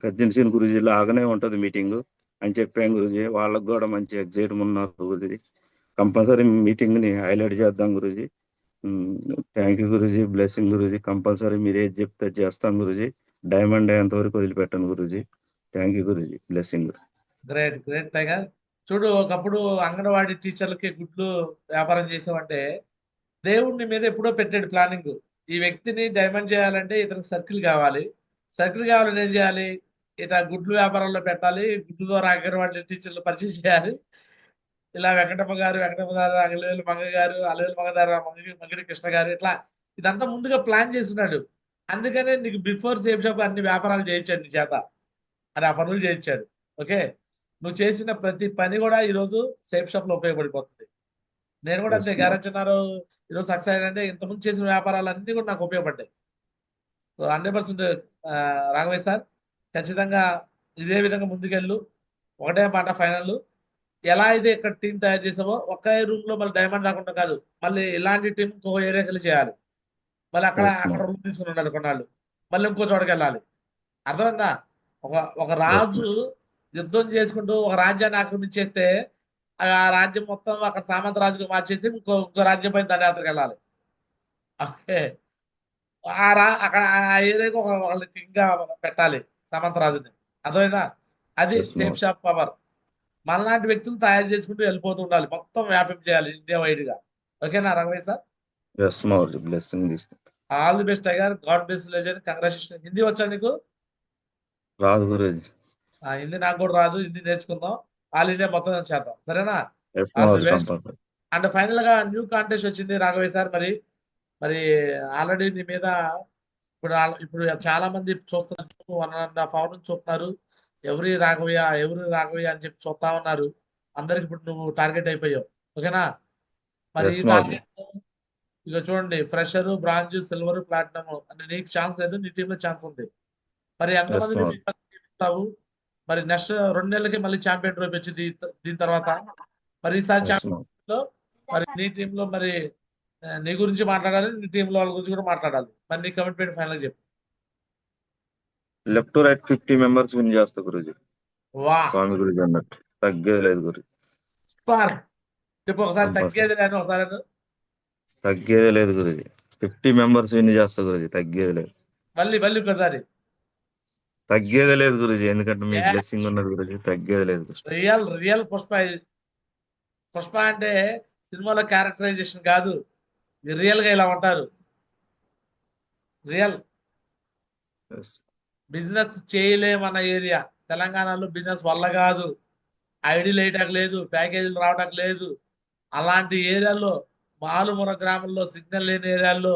U: పెద్దినసీన్ గురుజీ లాగానే ఉంటది మీటింగ్ అని చెప్పాను గురుజీ. వాళ్ళకు కూడా మంచి ఎక్సైట్మెంట్ ఉన్నారు గురుజీ. కంపల్సరీ మీటింగ్ ని హైలైట్ చేద్దాం గురుజీ. థ్యాంక్ యూ గురుజీ, బ్లెస్సింగ్ గురుజీ. కంపల్సరీ మీరు ఏది చెప్తే చేస్తాం గురుజీ. డైమండ్ అయ్యేంత వరకు వదిలిపెట్టాను గురుజీ. థ్యాంక్ యూ గురుజీ, బ్లెస్సింగ్.
A: Great great tiger. చూడు, ఒకప్పుడు అంగన్వాడీ టీచర్లకి గుడ్లు వ్యాపారం చేసామంటే దేవుడిని మీద ఎప్పుడో పెట్టాడు ప్లానింగ్. ఈ వ్యక్తిని డైమండ్ చేయాలంటే ఇతనికి సర్కిల్ కావాలి, సర్కిల్ కావాలని ఏం చేయాలి, ఇట్లా గుడ్లు వ్యాపారంలో పెట్టాలి, గుడ్లు ద్వారా అంగన్వాడీ టీచర్లు పరిచయం చేయాలి. ఇలా వెంకటప్ప గారు అగలేలు మంగ గారు, అలవేలు మంగడి కృష్ణ గారు, ఇట్లా ఇదంతా ముందుగా ప్లాన్ చేస్తున్నాడు. అందుకనే నీకు బిఫోర్ సేఫ్ షాప్ అన్ని వ్యాపారాలు చేయించాడు నీ చేత, అని ఆ పనులు చేయించాడు. ఓకే, నువ్వు చేసిన ప్రతి పని కూడా ఈరోజు సేఫ్ షాప్ లో ఉపయోగపడిపోతుంది. నేను కూడా అంతే, గారచ్చినారు ఈరోజు సక్సెస్ అయ్యాడంటే ఇంతకుముందు చేసిన వ్యాపారాలు అన్ని కూడా నాకు ఉపయోగపడ్డాయి. సో 100% రాఘవయ్య సార్, ఖచ్చితంగా ఇదే విధంగా ముందుకెళ్ళు. ఒకటే మాట ఫైనల్, ఎలా అయితే ఇక్కడ టీం తయారు చేసామో ఒక్క రూమ్ లో మళ్ళీ డైమండ్ రాకుండా కాదు, మళ్ళీ ఇలాంటి టీం ఇంకో ఏరియాకి వెళ్ళి చేయాలి. మళ్ళీ అక్కడ రూమ్ తీసుకుని ఉండాలి కొన్నాళ్ళు, మళ్ళీ ఇంకో చోటకి వెళ్ళాలి. అర్థమైందా? ఒక రాజు యుద్ధం చేసుకుంటూ ఒక రాజ్యాన్ని ఆక్రమించేస్తే ఆ రాజ్యం మొత్తం అక్కడ సామంత రాజుగా మార్చేసి ఇంకో రాజ్యం పైన దండయాత్రకు వెళ్ళాలి. ఓకే, అక్కడ ఏదైనా వాళ్ళకి ఇంకా పెట్టాలి సామంత రాజుని. అర్థమైందా? అది సేఫ్ షాప్ పవర్. మనలాంటి వ్యక్తులు తయారు చేసుకుంటూ వెళ్ళిపోతూ ఉండాలి, మొత్తం వ్యాపింపు చేయాలి ఇండియా వైడ్ గా. ఓకేనా రాఘవయ్య సార్?
U: ఎస్ మావోజీ, బ్లెస్సింగ్ తీసుకుంటా.
A: ఆల్ ది బెస్ట్ అయ్యారు. God bless legend. Congratulation. Hindi వచ్చా నీకు?
U: రాదు గురూజీ.
A: హిందీ నాకు కూడా రాదు, హిందీ నేర్చుకుందాం, ఆల్ ఇండియా మొత్తం చేద్దాం, సరేనా?
U: ఎస్
A: ఆల్ ది
U: మావోజీ,
A: బెస్ట్.
U: కంపల్సరీ.
A: అండ్ ఫైనల్ గా న్యూ కాంటెస్ట్ వచ్చింది రాఘవయ్య సార్. మరి మరి ఆల్రెడీ నీ మీద ఇప్పుడు చాలా మంది చూస్తున్నారు, 1.5 hour నుంచి చూస్తున్నారు, ఎవరి రాఘవయ్య అని చెప్పి చూస్తా ఉన్నారు. అందరికి ఇప్పుడు నువ్వు టార్గెట్ అయిపోయావు. ఓకేనా? మరి
U: ఎస్ మావోజీ.
A: ఇక చూడండి, ఫ్రెషర్, బ్రాంజ్, సిల్వర్, ప్లాటినం అంటే నీకు ఛాన్స్ లేదు, నీ టీంలో ఛాన్స్ ఉంది. మరి
U: ఎస్
A: ఎంతమంది
U: మావోజీ.
A: ఇస్తావు? మరి నెక్స్ట్ 2 నెలలకి మళ్ళీ ఛాంపియన్ ట్రోఫీ వచ్చింది దీని తర్వాత. మరి ఈసారి
U: ఎస్
A: ఛాంపియన్
U: మావోజీ.
A: లో మరి నీ టీంలో మరి నీ గురించి మాట్లాడాలి, నీ టీంలో వాళ్ళ గురించి కూడా మాట్లాడాలి. మరి నీ కమిట్మెంట్ ఫైనల్ చెప్పు.
U: Left to right 50 members win చేస్తా గురూజీ.
A: వా
U: స్వామి గురూజీ అన్నట్టు తగ్గేది లేదు గురూజీ.
A: సూపర్. చెప్పు ఒకసారి,
U: కంపల్సరీ
A: తగ్గేది లేని ఒకసారి అను.
U: తగ్గేది లేదు గురూజీ. 50 మెంబర్స్ విన్ చేస్తా గురూజీ, తగ్గేది లేదు.
A: మళ్ళీ ఒకసారి.
U: తగ్గేది లేదు గురూజీ, ఎందుకంటే మీ బ్లెస్సింగ్ ఉన్నది గురూజీ. తగ్గేది లేదు గురూజీ.
A: రియల్ పుష్ప ఇది. పుష్ప అంటే సినిమాలో క్యారెక్టరైజేషన్ కాదు, రియల్ గా ఇలా ఉంటారు. రియల్
U: ఎస్.
A: బిజినెస్ చేయలేమన్న ఏరియా తెలంగాణలో, బిజినెస్ వల్ల కాదు, ఐడీలు వేయటానికి లేదు, ప్యాకేజీలు రావటానికి లేదు, అలాంటి ఏరియాల్లో, మాలుమూల గ్రామంలో, సిగ్నల్ లేని ఏరియాల్లో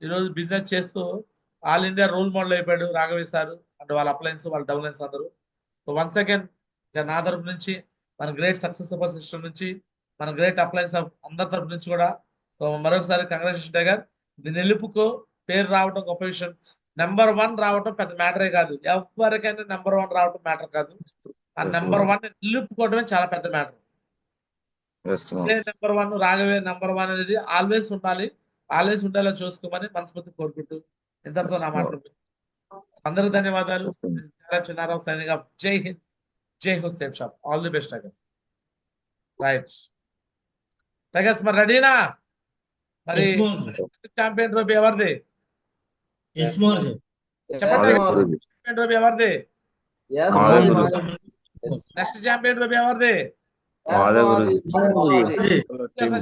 A: ఈరోజు బిజినెస్ చేస్తూ ఆల్ ఇండియా రోల్ మోడల్ అయిపోయాడు రాఘవయ్య సార్. అంటే వాళ్ళ అప్లయన్స్, వాళ్ళ డౌన్లైన్స్ అందరూ. సో వన్స్ అగైన్ నా తరపు నుంచి, మన గ్రేట్ సక్సెస్ సూపర్ సిస్టమ్ నుంచి, మన గ్రేట్ అప్లయన్స్ అందరి తరపు నుంచి కూడా మరొకసారి కంగ్రాచులేషన్ టైగర్. దీన్ని నిలుపుకో. పేరు రావటం గొప్ప విషయం, నెంబర్ 1 రావటం పెద్ద మ్యాటరే కాదు. ఎవరికైనా నెంబర్ 1 రావటం మ్యాటర్ కాదు, ఆ నెంబర్ 1 నిలుపుకోవడమే చాలా పెద్ద మ్యాటర్. నెంబర్ 1 రాఘవే నెంబర్ 1 అనేది ఆల్వేస్ ఉండాలి, ఆల్వేస్ ఉండేలా చూసుకోమని మనస్ఫూర్తి కోరుకుంటూ ఇంతటితో నా మాట. అందరికి ధన్యవాదాలు. Chinnarao signing off. జై హింద్, జై హో safe shop. All the best tigers. Right tigers, మరి రెడీనా? మరి ఛాంపియన్ ట్రోఫీ ఎవరిది? చెప్పండి, ఛాంపియన్ ట్రోఫీ ఎవరిది? నెక్స్ట్ ఛాంపియన్ ట్రోఫీ ఎవరిది?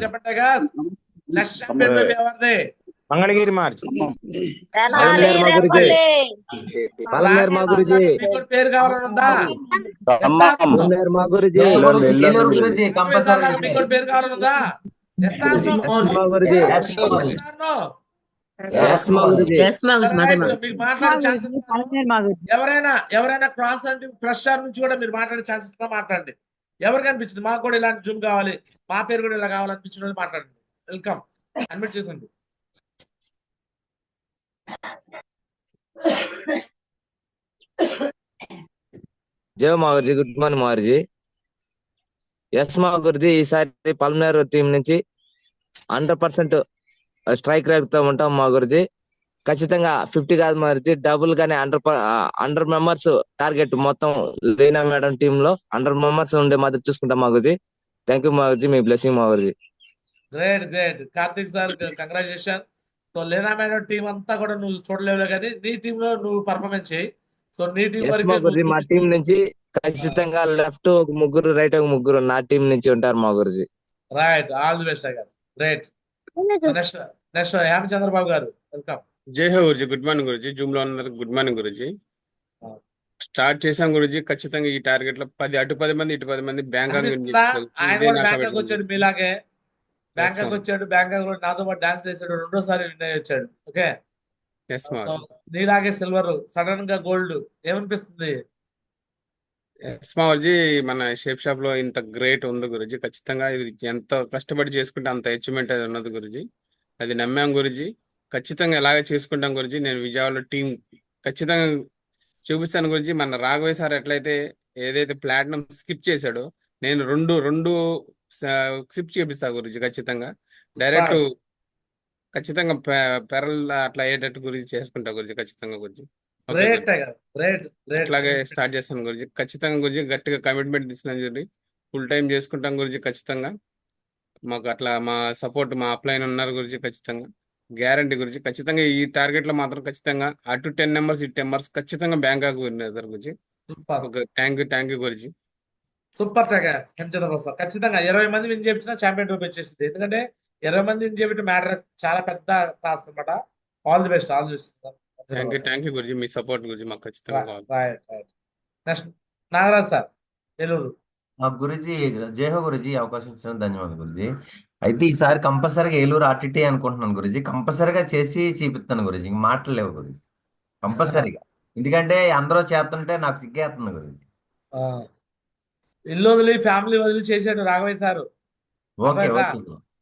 A: చెప్పండి టైగర్స్, నెక్స్ట్ ఛాంపియన్ ట్రోఫీ ఎవరిది?
G: మంగళగిరి మార్చి
A: పేరు కావాలనుందా? మీకు పేరు కావాలనుందా? మీకు మాట్లాడే ఛాన్సెస్, ఎవరైనా క్రాస్ అంటే ప్రెషర్ నుంచి కూడా మీరు మాట్లాడే ఛాన్సెస్ మాట్లాడండి. ఎవరికి అనిపించింది మాకు కూడా ఇలాంటి జూమ్ కావాలి, మా పేరు కూడా ఇలా కావాలనిపించిన వాళ్ళు మాట్లాడండి. వెల్కమ్, అడ్మిట్ చేసుకోండి.
H: జై మాగురుజీ, గుడ్ మార్నింగ్ మాగురుజీ. ఎస్ మాగురుజీ, ఈసారి పల్మనేర్ టీం నుంచి 100% స్ట్రైక్ రేట్ తో ఉంటాం మాగురుజీ. ఖచ్చితంగా 50 కాదు మాగురుజీ, డబుల్ గానే 100 మెంబర్స్ టార్గెట్. మొత్తం లీనా మేడం టీమ్ లో 100 మెంబర్స్ ఉండే మాదిరి చూసుకుంటాం మాగురుజీ. థ్యాంక్ యూ మాగురుజీ, మీ బ్లెస్సింగ్ మాగురుజీ.
A: Great great. Karthik sir congratulation. So Leena madam team అంతా కూడా నువ్వు చూడలేవు, కానీ నీ టీమ్ లో నువ్వు పర్ఫార్మెన్స్ చేయి. సో నీ టీం వరకు
H: మా టీం నుంచి ఖచ్చితంగా లెఫ్ట్ ఒక ముగ్గురు, రైట్ ఒక ముగ్గురు నా టీం నుంచి ఉంటారు మా గురుజీ.
A: Right, all the best tigers. Great. Next Hemachandrababu గారు, వెల్కమ్.
V: జై హో గురుజీ, గుడ్ మార్నింగ్ గురుజీ. జూమ్ లో అందరికి గుడ్ మార్నింగ్ గురుజీ. స్టార్ట్ చేసాం గురుజీ. ఖచ్చితంగా ఈ టార్గెట్ లో 10 మంది ఇటు 10 మంది బ్యాంకాక్
A: ఆయన కూడా బ్యాంకాక్ వచ్చాడు, మీలాగే బ్యాంకాక్ వచ్చాడు. బ్యాంకాక్ లో నాతో పాటు డాన్స్ చేశాడు, 2వ సారి విన్ అయ్యి వచ్చాడు. ఓకే, నీలాగే సిల్వర్, సడన్ గా గోల్డ్. ఏమనిపిస్తుంది?
V: ఎస్మావర్జీ, మన షేప్ షాప్ లో ఇంత గ్రేట్ ఉంది గురుజీ. ఖచ్చితంగా ఇది ఎంత కష్టపడి చేసుకుంటే అంత అచీవ్మెంట్ అది ఉన్నది గురుజీ. అది నమ్మాం గురుజీ. ఖచ్చితంగా ఎలాగే చేసుకుంటాం గురుజీ. నేను విజయవాడలో టీం ఖచ్చితంగా చూపిస్తాను గురుజీ. మన రాఘవయ్య సార్ ఎట్లయితే ఏదైతే ప్లాటినం స్కిప్ చేశాడో, నేను రెండు స్కిప్ చేపిస్తా గురుజీ. ఖచ్చితంగా డైరెక్ట్ ఖచ్చితంగా పెరల్ అట్లా అయ్యేటట్టు గురించి చేసుకుంటా గురుజీ. ఖచ్చితంగా గురుజీ. అట్లాగే స్టార్ట్ చేస్తాను గురుజీ. ఖచ్చితంగా గురుజీ, గట్టిగా కమిట్మెంట్ తీసుకున్నాను గురుజీ. ఫుల్ టైం చేసుకుంటాం గురుజీ. ఖచ్చితంగా మాకు అట్లా మా సపోర్ట్, మా అప్లైన్ ఉన్నారు గురుజీ. ఖచ్చితంగా గ్యారంటీ గురుజీ. ఖచ్చితంగా ఈ టార్గెట్ లో మాత్రం ఖచ్చితంగా అటు 10 మెంబర్స్ ఇటు 10 మెంబర్స్ ఖచ్చితంగా బ్యాంకాక్ విన్నారు Guruji. Thank you Guruji.
A: Super tigers Chandrababu ఖచ్చితంగా 20 మంది విన్ చేయించిన ఛాంపియన్ ట్రోఫీ వచ్చేసింది. ఎందుకంటే 20 మంది విన్ చేయించడం మ్యాటర్ చాలా పెద్ద టాస్క్ అనమాట. All the best, all the best.
V: Thank you గురుజీ, మీ సపోర్ట్ గురుజీ మాకు ఖచ్చితంగా కావాలి.
A: Right right. Next Nagaraj sir, Eluru.
D: గురుజీ, జయహో గురుజీ, అవకాశం ఇచ్చిన ధన్యవాదాలు గురుజీ. అయితే ఈసారి కంపల్సరీగా ఏలూరు ఆర్టీటీ అనుకుంటున్నాను గురుజీ. కంపల్సరీగా చేసి చూపిస్తాను గురుజీ, ఇంక మాటలు లేవు గురుజీ, కంపల్సరీగా. ఎందుకంటే అందరూ చేస్తుంటే నాకు సిగ్గేస్తుంది గురుజీ.
A: ఇల్లు వదిలి ఫ్యామిలీ వదిలి చేసాడు Raghavayya sir.
D: Okay okay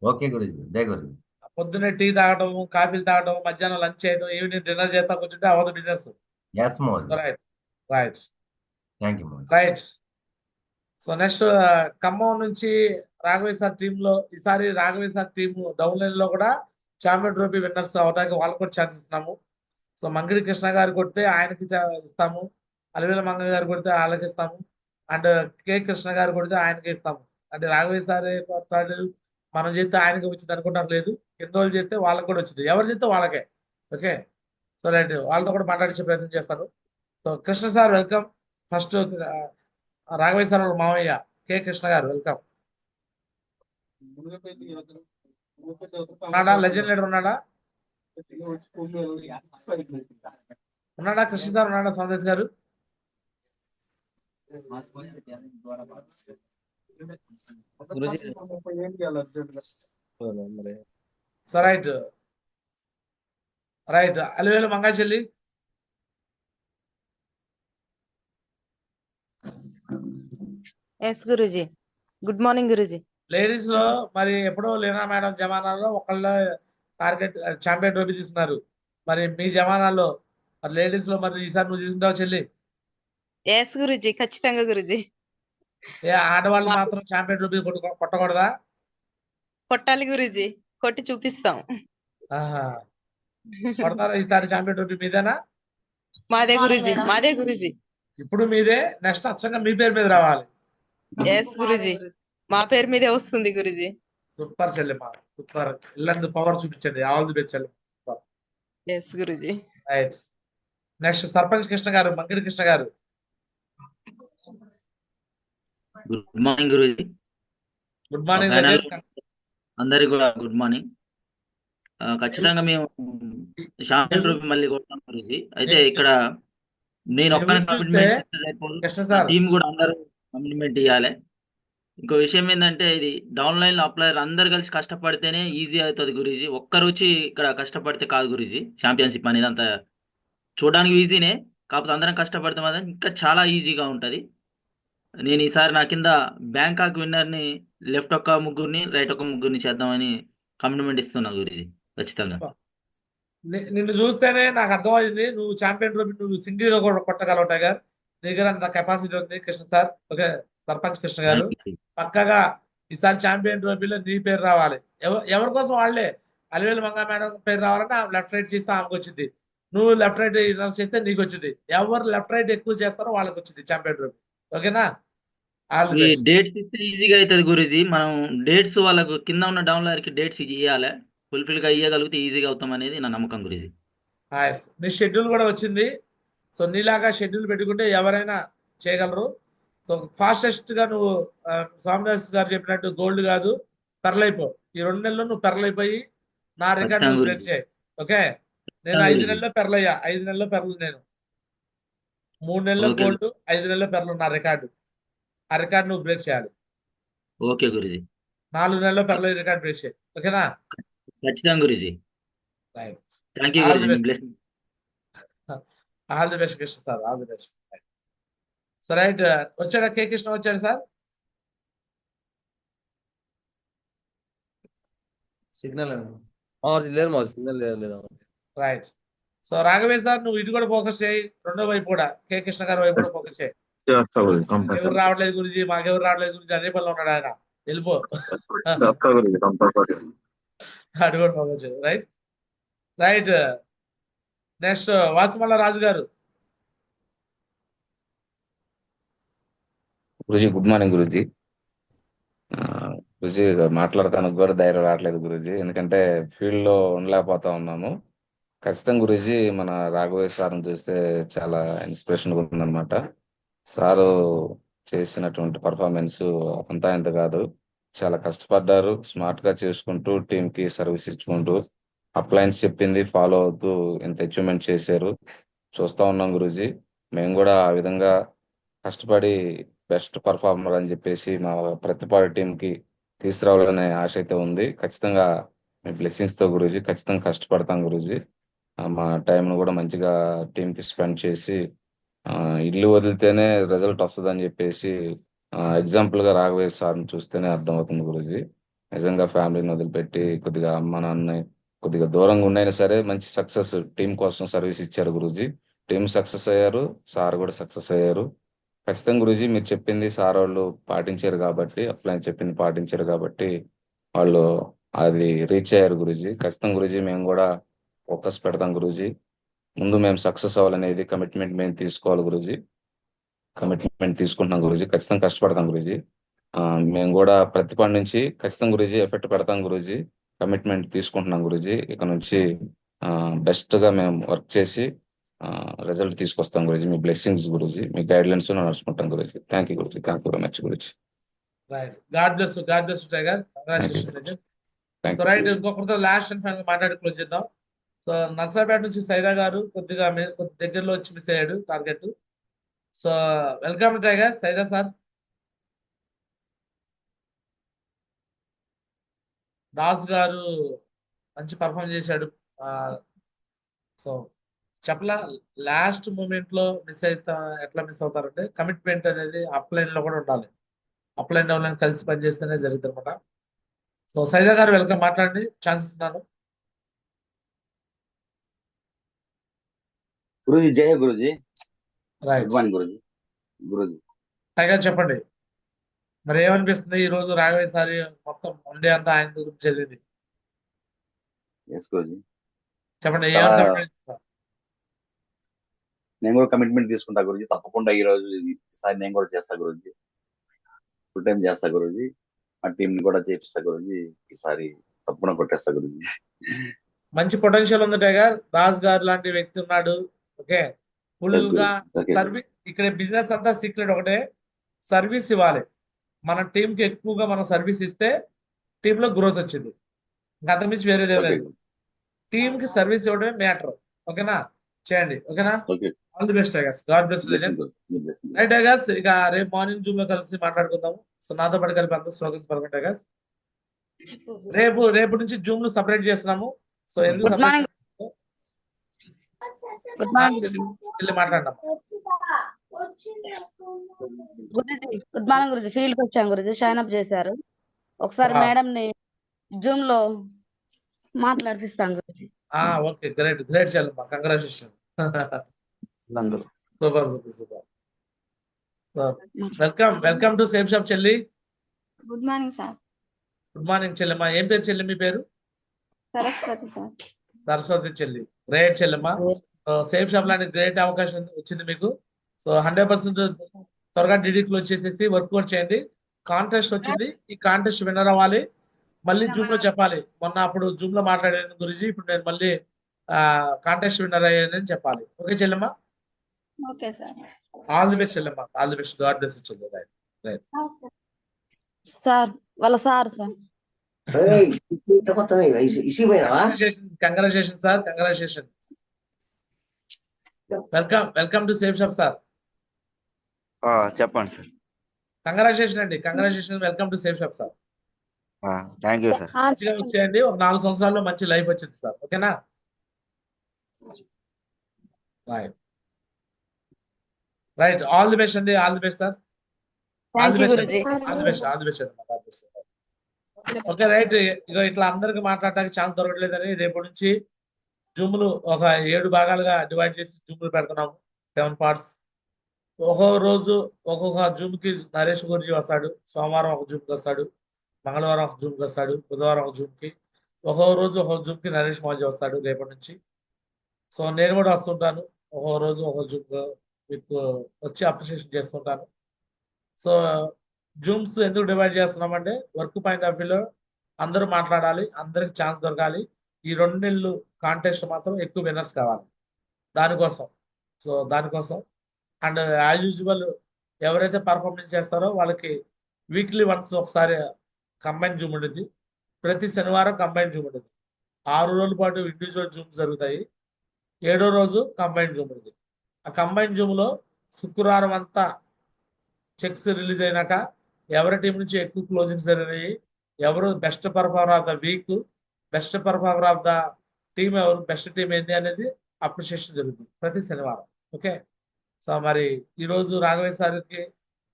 D: okay guruji, జై గురుజీ.
A: పొద్దున్నే టీ తాగటం, కాఫీలు తాగటం, మధ్యాహ్నం లంచ్ చేయడం, ఈవినింగ్ డిన్నర్ చేస్తా కూర్చుంటే అవదు business.
D: Yes Modi.
A: Right right.
D: Thank you Modi.
A: Right. So next Khammam నుంచి రాఘవయ్య సార్ టీమ్ లో ఈసారి Raghavayya sir team down line లో కూడా ఛాంపియన్ ట్రోఫీ విన్నర్స్ అవడానికి వాళ్ళకు కూడా ఛాన్స్ ఇస్తున్నాము. సో మంగిడి కృష్ణ గారు కొడితే ఆయనకి ఇస్తాము, అలివేల మంగ గారు కొడితే వాళ్ళకి ఇస్తాము, అండ్ కె కృష్ణ గారు కొడితే ఆయనకి ఇస్తాము. అంటే రాఘవయ్య సార్ కొట్టాడు, మనం చేస్తే ఆయనకి వచ్చింది అనుకుంటాం లేదు, కింద వాళ్ళు చేస్తే వాళ్ళకి కూడా వచ్చింది, ఎవరు చేస్తే వాళ్ళకే. ఓకే, సో రైట్, వాళ్ళతో కూడా మాట్లాడించే ప్రయత్నం చేస్తాను. So Krishna sir welcome. First Raghavayya sir వాళ్ళ మావయ్య కె కృష్ణ గారు వెల్కమ్. ఉన్నాడా? లెజెండ్ లీడర్ ఉన్నాడా? ఉన్నాడా కృష్ణ సార్? ఉన్నాడా సందేశ్ గారు? So right right. అలివేలు మంగాచెల్లి.
E: ఎస్ గురుజీ, గుడ్ మార్నింగ్ గురుజీ.
A: లేడీస్ లో మరి ఎప్పుడో లీనా మేడం జమానాలో ఒకళ్ళ టార్గెట్ ఛాంపియన్ ట్రోఫీ తీసుకున్నారు. మరి మీ జమానాలో మరి లేడీస్ లో మరి ఈసారి నువ్వు తీసుకుంటావు చెల్లి?
E: ఎస్ గురుజీ, ఖచ్చితంగా గురుజీ.
A: ఏ ఆడవాళ్ళు మాత్రం ఛాంపియన్ ట్రోఫీ కొట్టకూడదా?
E: కొట్టాలి గురుజీ, కొట్టి చూపిస్తాం.
A: కొడతారా ఈసారి ఛాంపియన్ ట్రోఫీ? మీదేనా?
E: మాదే గురుజీ, మాదే గురుజీ.
A: ఇప్పుడు మీదే, నెక్స్ట్ అచ్చంగా మీ పేరు మీద రావాలి.
E: ఎస్ గురుజీ, మా పేరు మీదే వస్తుంది గురుజీ.
A: సూపర్ చెల్లెమ్మా, సూపర్. ఇల్లందు పవర్ చూపించండి. ఆల్ ది బెస్ట్ చెల్లెమ్మ.
E: Yes guruji.
A: Right. Next sarpanch Krishna గారు, మంగిడి కృష్ణ గారు.
W: Good morning guruji.
A: Good morning.
W: అందరికి కూడా గుడ్ మార్నింగ్. ఖచ్చితంగా మేము ఛాంపియన్ ట్రోఫీ మళ్ళీ కొట్టాం గురుజీ. అయితే ఇక్కడ నేను ఒక్కనే కమిట్మెంట్, టీం కూడా అందరూ కమిట్మెంట్ ఇవ్వాలి. ఇంకో విషయం ఏంటంటే, ఇది డౌన్ లైన్ లో అప్లైర్ అందరు కలిసి కష్టపడితేనే ఈజీ అవుతుంది గురూజీ. ఒక్కరు వచ్చి ఇక్కడ కష్టపడితే కాదు గురూజీ. ఛాంపియన్షిప్ అనేది అంత చూడడానికి ఈజీనే, కాకపోతే అందరం కష్టపడితే మాత్రం ఇంకా చాలా ఈజీగా ఉంటుంది. నేను ఈసారి నా కింద బ్యాంకాక్ విన్నర్ని లెఫ్ట్ ఒక ముగ్గురిని, రైట్ ఒక ముగ్గురిని చేద్దామని కమిట్మెంట్ ఇస్తున్నా గురూజీ. ఖచ్చితంగా
A: నిన్ను చూస్తేనే నాకు అర్థమైంది నువ్వు ఛాంపియన్ ట్రోఫీ నువ్వు సింగిల్ గా కూడా కొట్టగలవు టైగర్. నీ దగ్గర అంత కెపాసిటీ ఉంది కృష్ణ సార్. ఓకే, సర్పంచ్ కృష్ణ గారు పక్కగా ఈసారి ఛాంపియన్ ట్రోఫీలో నీ పేరు రావాలి. ఎవరి కోసం వాళ్ళే. అలివేలు మంగా మేడం పేరు రావాలంటే లెఫ్ట్ రైట్ చేస్తే ఆమెకు వచ్చింది, నువ్వు లెఫ్ట్ రైట్ ఇన్నర్ చేస్తే నీకు వచ్చింది. ఎవరు లెఫ్ట్ రైట్ ఎక్కువ చేస్తారో వాళ్ళకి వచ్చింది ఛాంపియన్ ట్రోఫీ. ఓకేనా?
W: డేట్స్ ఇస్తే ఈజీగా అవుతుంది గురూజీ. మనం డేట్స్ వాళ్ళకు కింద ఉన్న డౌన్లర్కి డేట్స్ ఇవ్వాలి, ఫుల్ఫిల్ గా ఇవ్వగలిగితే ఈజీగా అవుతాం అనేది నా నమ్మకం గురూజీ.
A: నీ షెడ్యూల్ కూడా వచ్చింది. సో నీలాగా షెడ్యూల్ పెట్టుకుంటే ఎవరైనా చేయగలరు. సో ఫాస్టెస్ట్ గా నువ్వు స్వామిదాస్ గారు చెప్పినట్టు గోల్డ్ కాదు, పెరలైపో. ఈ 2 నెలల్లో నువ్వు పెరలైపోయి నా రికార్డ్ నువ్వు బ్రేక్ చేయి. ఓకే, నేను 5 నెలల్లో పెరలయ్యా. 5 నెలల్లో పెరలు నేను, 3 నెలల్లో గోల్డ్, 5 నెలల్లో పెరలు నా రికార్డు. ఆ రికార్డు నువ్వు బ్రేక్ చేయాలి.
W: ఓకే గురూజీ.
A: 4 నెలల్లో పెరల రికార్డ్ బ్రేక్ చేయి. ఓకేనా?
W: ఖచ్చితంగా Guruji. Thank you Guruji.
A: All the best Krishna sir, all the best. So right, వచ్చాడా కే కృష్ణ? వచ్చాడు సార్.
J: సిగ్నల్
V: లేదు.
A: రైట్. సో రాఘవేష్ సార్ నువ్వు ఇటు కూడా ఫోకస్ చేయి, రెండో వైపు కూడా కే కృష్ణ గారి వైపు కూడా ఫోకస్ చేయి. ఎవరు రావట్లేదు గురించి, మాకెవరు రావట్లేదు గురించి అదే పనిలో ఉన్నాడు ఆయన. వెళ్ళిపో. అటు కూడా ఫోకస్ చేయి. Right right. Next Vasumalla Raju గారు.
X: Guruji good morning Guruji. గురుజీ మాట్లాడతానికి కూడా ధైర్యం రావట్లేదు గురుజీ, ఎందుకంటే ఫీల్డ్ లో ఉండలేకపోతా ఉన్నాము. ఖచ్చితంగా గురుజీ మన రాఘవేష్ సార్ని చూస్తే చాలా ఇన్స్పిరేషన్ ఉందన్నమాట. సారు చేసినటువంటి పర్ఫార్మెన్స్ అంతా ఇంత కాదు. చాలా కష్టపడ్డారు, స్మార్ట్ గా చేసుకుంటూ టీమ్ కి సర్వీస్ ఇచ్చుకుంటూ అప్లయన్స్ చెప్పింది ఫాలో అవుతూ ఇంత అచీవ్మెంట్ చేశారు. చూస్తా ఉన్నాం గురూజీ. మేము కూడా ఆ విధంగా కష్టపడి బెస్ట్ పర్ఫార్మర్ అని చెప్పేసి మా ప్రతిపాడు టీం కి తీసుకురావాలనే ఆశ అయితే ఉంది. ఖచ్చితంగా మీ బ్లెస్సింగ్స్ తో గురూజీ ఖచ్చితంగా కష్టపడతాం గురూజీ. మా టైంను కూడా మంచిగా టీం కి స్పెండ్ చేసి ఇల్లు వదిలితేనే రిజల్ట్ వస్తుంది అని చెప్పేసి ఎగ్జాంపుల్ గా రాఘవేష్ సార్ని చూస్తేనే అర్థమవుతుంది గురూజీ. నిజంగా ఫ్యామిలీని వదిలిపెట్టి కొద్దిగా అమ్మ నాన్నని కొద్దిగా దూరంగా ఉండైనా సరే మంచి సక్సెస్ టీం కోసం సర్వీస్ ఇచ్చారు గురూజీ. టీం సక్సెస్ అయ్యారు, సార్ కూడా సక్సెస్ అయ్యారు. ఖచ్చితంగా గురూజీ మీరు చెప్పింది సార్ వాళ్ళు పాటించారు కాబట్టి, అప్లైన్ చెప్పింది పాటించారు కాబట్టి వాళ్ళు అది రీచ్ అయ్యారు గురూజీ. ఖచ్చితంగా గురూజీ మేము కూడా ఫోకస్ పెడతాం గురూజీ. ముందు మేము సక్సెస్ అవ్వాలనేది కమిట్మెంట్ మేము తీసుకోవాలి గురూజీ. కమిట్మెంట్ తీసుకుంటున్నాం గురూజీ. ఖచ్చితంగా కష్టపడతాం గురూజీ. మేము కూడా ప్రతిపాడు నుంచి ఖచ్చితంగా గురూజీ ఎఫెక్ట్ పెడతాం గురూజీ. కమిట్మెంట్ తీసుకుంటున్నాం గురూజీ. ఇక నుంచి బెస్ట్ గా మేము వర్క్ చేసి రిజల్ట్ తీసుకొస్తాం గురూజీ. మీ బ్లెస్సింగ్స్ గురూజీ, మీ గైడ్లైన్స్ నడుచుకుంటాం Guruji. Thank you Guruji. Thank you very much Guruji.
A: Right. God bless tiger. Congratulation. So right, ఇంకొకరితో లాస్ట్ అండ్ ఫైనల్ మాట్లాడి క్లోజ్ చేద్దాం. సో నర్సరాపేట నుంచి సైదా గారు కొద్దిగా దగ్గరలో వచ్చి మిస్ అయ్యాడు target. So welcome tiger Saida sir. Das గారు మంచి పర్ఫామ్ చేశాడు. సో చెప్పలా లాస్ట్ మూమెంట్ లో మిస్ అవుతా ఎట్లా మిస్ అవుతారంటే కమిట్మెంట్ అనేది అప్లైన్ లో కూడా ఉండాలి. అప్లైన్ డౌన్లైన్ కలిసి పనిచేస్తేనే జరుగుతుంది అనమాట. సో సైదా గారు వెల్కమ్, మాట్లాడండి, ఛాన్స్ ఇస్తున్నాను.
B: గురూజీ జయ Guruji.
A: Right.
B: Good morning Guruji. Guruji
A: tiger చెప్పండి, మరి ఏమనిపిస్తుంది ఈ రోజు రాఘవేష్ సార్ మొత్తం ఉండే అంతా ఆయన గురించి జరిగింది
B: ఎస్ గురూజీ.
A: చెప్పండి.
B: చాలా
A: ఏమనుకుంటున్నారు?
B: నేను కూడా కమిట్మెంట్ తీసుకుంటా గురూజీ. తప్పకుండా ఈ రోజు ఈసారి నేను కూడా చేస్తా గురూజీ. ఫుల్ టైం చేస్తా గురూజీ. మా టీం ని కూడా చేపిస్తా గురూజీ. ఈసారి తప్పకుండా కొట్టేస్తా గురూజీ.
A: మంచి పొటెన్షియల్ ఉంది టైగర్. దాస్ గారు లాంటి వ్యక్తి ఉన్నాడు. ఓకే, ఫుల్ గా సర్వీస్. ఇక్కడ బిజినెస్ అంతా సీక్రెట్ ఒకటే, సర్వీస్ ఇవ్వాలి. మన టీం కి ఎక్కువగా మనం సర్వీస్ ఇస్తే టీమ్ లో గ్రోత్ వచ్చింది. ఇంకా అంతకుమించి వేరేదే లేదు. టీమ్ కి సర్వీస్ ఇవ్వడమే మ్యాటర్. ఓకేనా, చేయండి. ఓకేనా, all the best tigers. God bless legends. Right tigers, ఇక రేపు మార్నింగ్ జూమ్ లో కలిసి మాట్లాడుకుందాము. సో నాతో పాటు కలిపి అందరూ స్లోగన్స్ పలకండి టైగర్స్. రేపు నుంచి జూమ్ ను సపరేట్ చేస్తున్నాము. సో ఎందుకు సపరేట్ మాట్లాడదాం.
I: Guruji good morning Guruji. Field కి వచ్చాం గురుజీ, షైన్ అప్ చేశారు. ఒకసారి మేడం ని జూమ్ లో మాట్లాడిపిస్తాం గురుజీ.
A: ఓకే, గ్రేట్ గ్రేట్ చెల్లమ్మ, congratulation. Super super super. Welcome to Safe Shop చెల్లి.
K: Good morning sir.
A: Good morning చెల్లెమ్మ. ఏం పేరు చెల్లి మీ పేరు?
K: సరస్వతి సార్.
A: సరస్వతి చెల్లి. గ్రేట్ చెల్లెమ్మ. సేఫ్ షాప్ లాంటి గ్రేట్ అవకాశం వచ్చింది మీకు. సో 100% త్వరగా డిడి క్లోజ్ చేసేసి వర్కౌట్ చేయండి. కాంటెస్ట్ వచ్చింది, ఈ కాంటెస్ట్ విన్నర్ అవ్వాలి. మళ్ళీ జూమ్ లో చెప్పాలి, మొన్న అప్పుడు జూమ్ లో మాట్లాడాను గురించి, ఇప్పుడు నేను మళ్ళీ కాంటెస్ట్ విన్నర్ అయ్యానని చెప్పాలి. ఓకే చెల్లెమ్మ.
K: Okay sir.
A: All the best చెల్లెమ్మ. All the best. God bless చెల్లి. Right right.
I: సార్ వాళ్ళ sir sir.
A: Congratulation sir, congratulation. Welcome to Safe Shop sir.
L: చెప్పండి సార్.
A: కంగ్రాచులేషన్ అండి, congratulation. Welcome to Safe Shop sir.
L: Thank you sir.
A: మంచిగా వచ్చేయండి. ఒక 4 సంవత్సరాల్లో మంచి లైఫ్ వచ్చింది సార్. ఓకేనా, right right. All the best అండి. All the best sir. All the best. All the best. All the best. Okay right. ఇక ఇట్లా అందరికి మాట్లాడడానికి ఛాన్స్ దొరకలేదని రేపటి నుంచి జూమ్లు ఒక 7 భాగాలుగా డివైడ్ చేసి జూమ్లు పెడుతున్నాము. 7 పార్ట్స్. ఒక్కొక్క రోజు ఒక్కొక్క జూమ్ కి నరేష్ గురించి వస్తాడు. సోమవారం ఒక జూమ్ కి వస్తాడు, మంగళవారం ఒక జూమ్ కి వస్తాడు, బుధవారం ఒక జూమ్ కి, ఒక్కొక్క రోజు ఒక్కొక్క జూమ్ కి నరేష్ మాజీ వస్తాడు రేపటి నుంచి. సో నేను కూడా వస్తుంటాను. ఒక్కొక్క రోజు ఒక్కొక్క జూమ్ మీకు వచ్చి అప్రిషియేషన్ చేస్తుంటాను. సో జూమ్స్ ఎందుకు డివైడ్ చేస్తున్నామంటే వర్క్ పాయింట్ ఆఫ్ వ్యూలో అందరూ మాట్లాడాలి, అందరికి ఛాన్స్ దొరకాలి. ఈ 2 నెలలు కాంటెస్ట్ మాత్రం ఎక్కువ విన్నర్స్ కావాలి దానికోసం. సో దానికోసం అండ్ యాజ్ యూజువల్ ఎవరైతే పర్ఫార్మెన్స్ చేస్తారో వాళ్ళకి వీక్లీ వన్స్ ఒకసారి కంబైన్ జూమ్ ఉంటుంది. ప్రతి శనివారం కంబైన్ జూమ్ ఉంటుంది. 6 రోజుల పాటు ఇండివిజువల్ జూమ్ జరుగుతాయి. 7వ రోజు కంబైన్ జూమ్ ఉంటుంది. ఆ కంబైన్ జూమ్లో శుక్రవారం అంతా చెక్స్ రిలీజ్ అయినాక ఎవరి టీం నుంచి ఎక్కువ క్లోజింగ్స్ జరిగినాయి, ఎవరు best performer of the week, best performer of the team ఎవరు, బెస్ట్ టీం ఏంటి అనేది అప్రిషియేషన్ జరుగుతుంది ప్రతి శనివారం. ఓకే, సో మరి ఈరోజు రాఘవేష్ సార్కి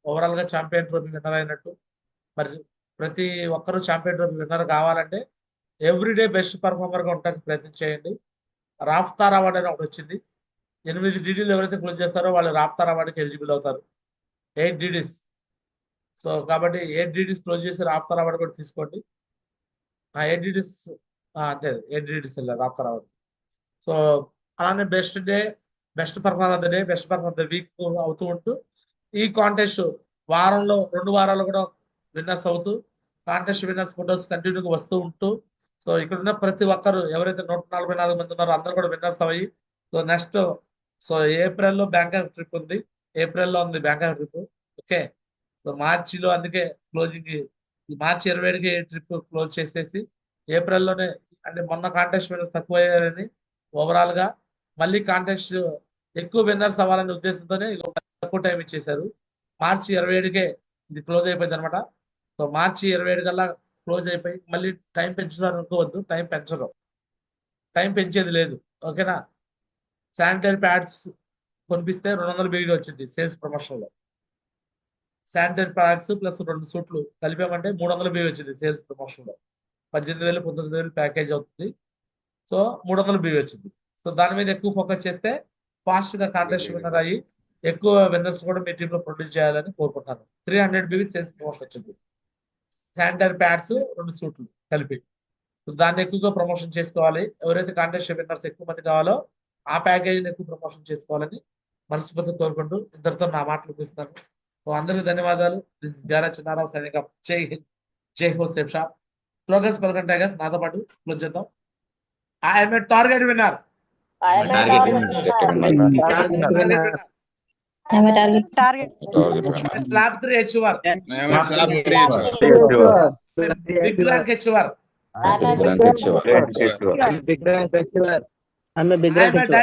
A: ఓవరాల్గా ఛాంపియన్ ట్రోఫీ విన్నర్ అయినట్టు. మరి ప్రతి ఒక్కరూ ఛాంపియన్ ట్రోఫీ విన్నర్ కావాలంటే ఎవ్రీడే బెస్ట్ పర్ఫార్మర్గా ఉండడానికి ప్రయత్నం చేయండి. రాఫ్తార్ అవార్డు అని ఒకటి వచ్చింది. 8 డీడీలు ఎవరైతే క్లోజ్ చేస్తారో వాళ్ళు రాఫ్తార్ అవార్డుకి ఎలిజిబుల్ అవుతారు. 8 డీడీస్. సో కాబట్టి 8 డీడీస్ క్లోజ్ చేసి రాఫ్తార్ అవార్డు కూడా తీసుకోండి. 8 డీడీస్ అంతే, 8 డీడీస్ రాఫ్తార్ అవార్డు. సో అలానే best day, best performer of the day, best performer of the week అవుతూ ఉంటూ ఈ కాంటెస్ట్ వారంలో 2 వారాలు కూడా విన్నర్స్ అవుతూ కాంటెస్ట్ విన్నర్స్ ఫోటోస్ కంటిన్యూగా వస్తూ ఉంటూ, సో ఇక్కడ ఉన్న ప్రతి ఒక్కరు ఎవరైతే 144 మంది ఉన్నారో అందరూ కూడా విన్నర్స్ అయ్యి, సో నెక్స్ట్ సో ఏప్రిల్లో బ్యాంకాక్ ట్రిప్ ఉంది. ఏప్రిల్లో ఉంది బ్యాంకాక్ ట్రిప్. ఓకే, సో మార్చిలో అందుకే క్లోజింగ్ మార్చి 27కి ట్రిప్ క్లోజ్ చేసేసి ఏప్రిల్లోనే, అంటే మొన్న కాంటెస్ట్ విన్నర్స్ తక్కువ అయ్యారని ఓవరాల్గా మళ్ళీ కాంటెస్ట్ ఎక్కువ విన్నర్స్ అవ్వాలనే ఉద్దేశంతోనే తక్కువ టైం ఇచ్చేశారు. మార్చి 27కే ఇది క్లోజ్ అయిపోయింది అనమాట. సో మార్చి 27 కల్లా క్లోజ్ అయిపోయి మళ్ళీ టైం పెంచుతారు అనుకోవద్దు, టైం పెంచరు, టైం పెంచేది లేదు. ఓకేనా, శానిటరీ ప్యాడ్స్ కొనిపిస్తే 200 బిల్ వచ్చింది సేల్స్ ప్రమోషన్లో. శానిటరీ ప్యాడ్స్ ప్లస్ 2 సూట్లు కలిపామంటే 300 బిల్ వచ్చింది సేల్స్ ప్రమోషన్లో. 18,000 19,000 ప్యాకేజ్ అవుతుంది. సో 300 బిల్ వచ్చింది. సో దాని మీద ఎక్కువ ఫోకస్ చేస్తే ఫాస్ట్గా కాంటెస్ట్ విన్నర్ అయ్యి ఎక్కువ విన్నర్స్ కూడా మీ టీంలో ప్రొడ్యూస్ చేయాలని కోరుకుంటాను. 300 బిల్ సేల్స్ ప్రమోషన్ వచ్చింది. శానిటరీ ప్యాడ్స్ 2 సూట్లు కలిపి. సో దాన్ని ఎక్కువగా ప్రమోషన్ చేసుకోవాలి. ఎవరైతే కాంటెస్ట్ విన్నర్స్ ఎక్కువ మంది కావాలో ఆ ప్యాకేజీని ఎక్కువ ప్రమోషన్ చేసుకోవాలని మనస్ఫూర్తిగా కోరుకుంటూ ఇద్దరితో నా మాటలు ముగిస్తాను. సో అందరికీ ధన్యవాదాలు. దిస్ ఇస్ గారా చిన్నారావు సైనింగ్ ఆఫ్. జై హింద్, జై హో సేఫ్ షాప్. స్లోగన్స్ పలకండి టైగర్స్, నాతో పాటు క్లోజ్ చేద్దాం. I'm a target winner. Slab 3 HUR. Big rank HUR. I'm a diamond.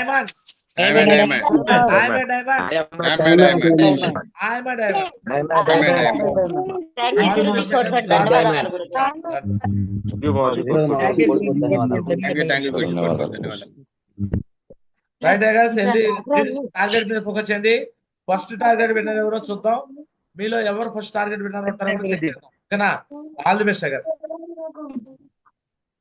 A: I'm a diamond. I'm a diamond. I'm a diamond. I'm a diamond. Right guys, వెళ్ళి target మీద focus చేయండి. First target winner ఎవరో చూద్దాం. మీలో ఎవరు first target winner ఉంటారో కూడా check చేద్దాం. ఓకేనా, ఆల్ ది బెస్ట్ గైస్.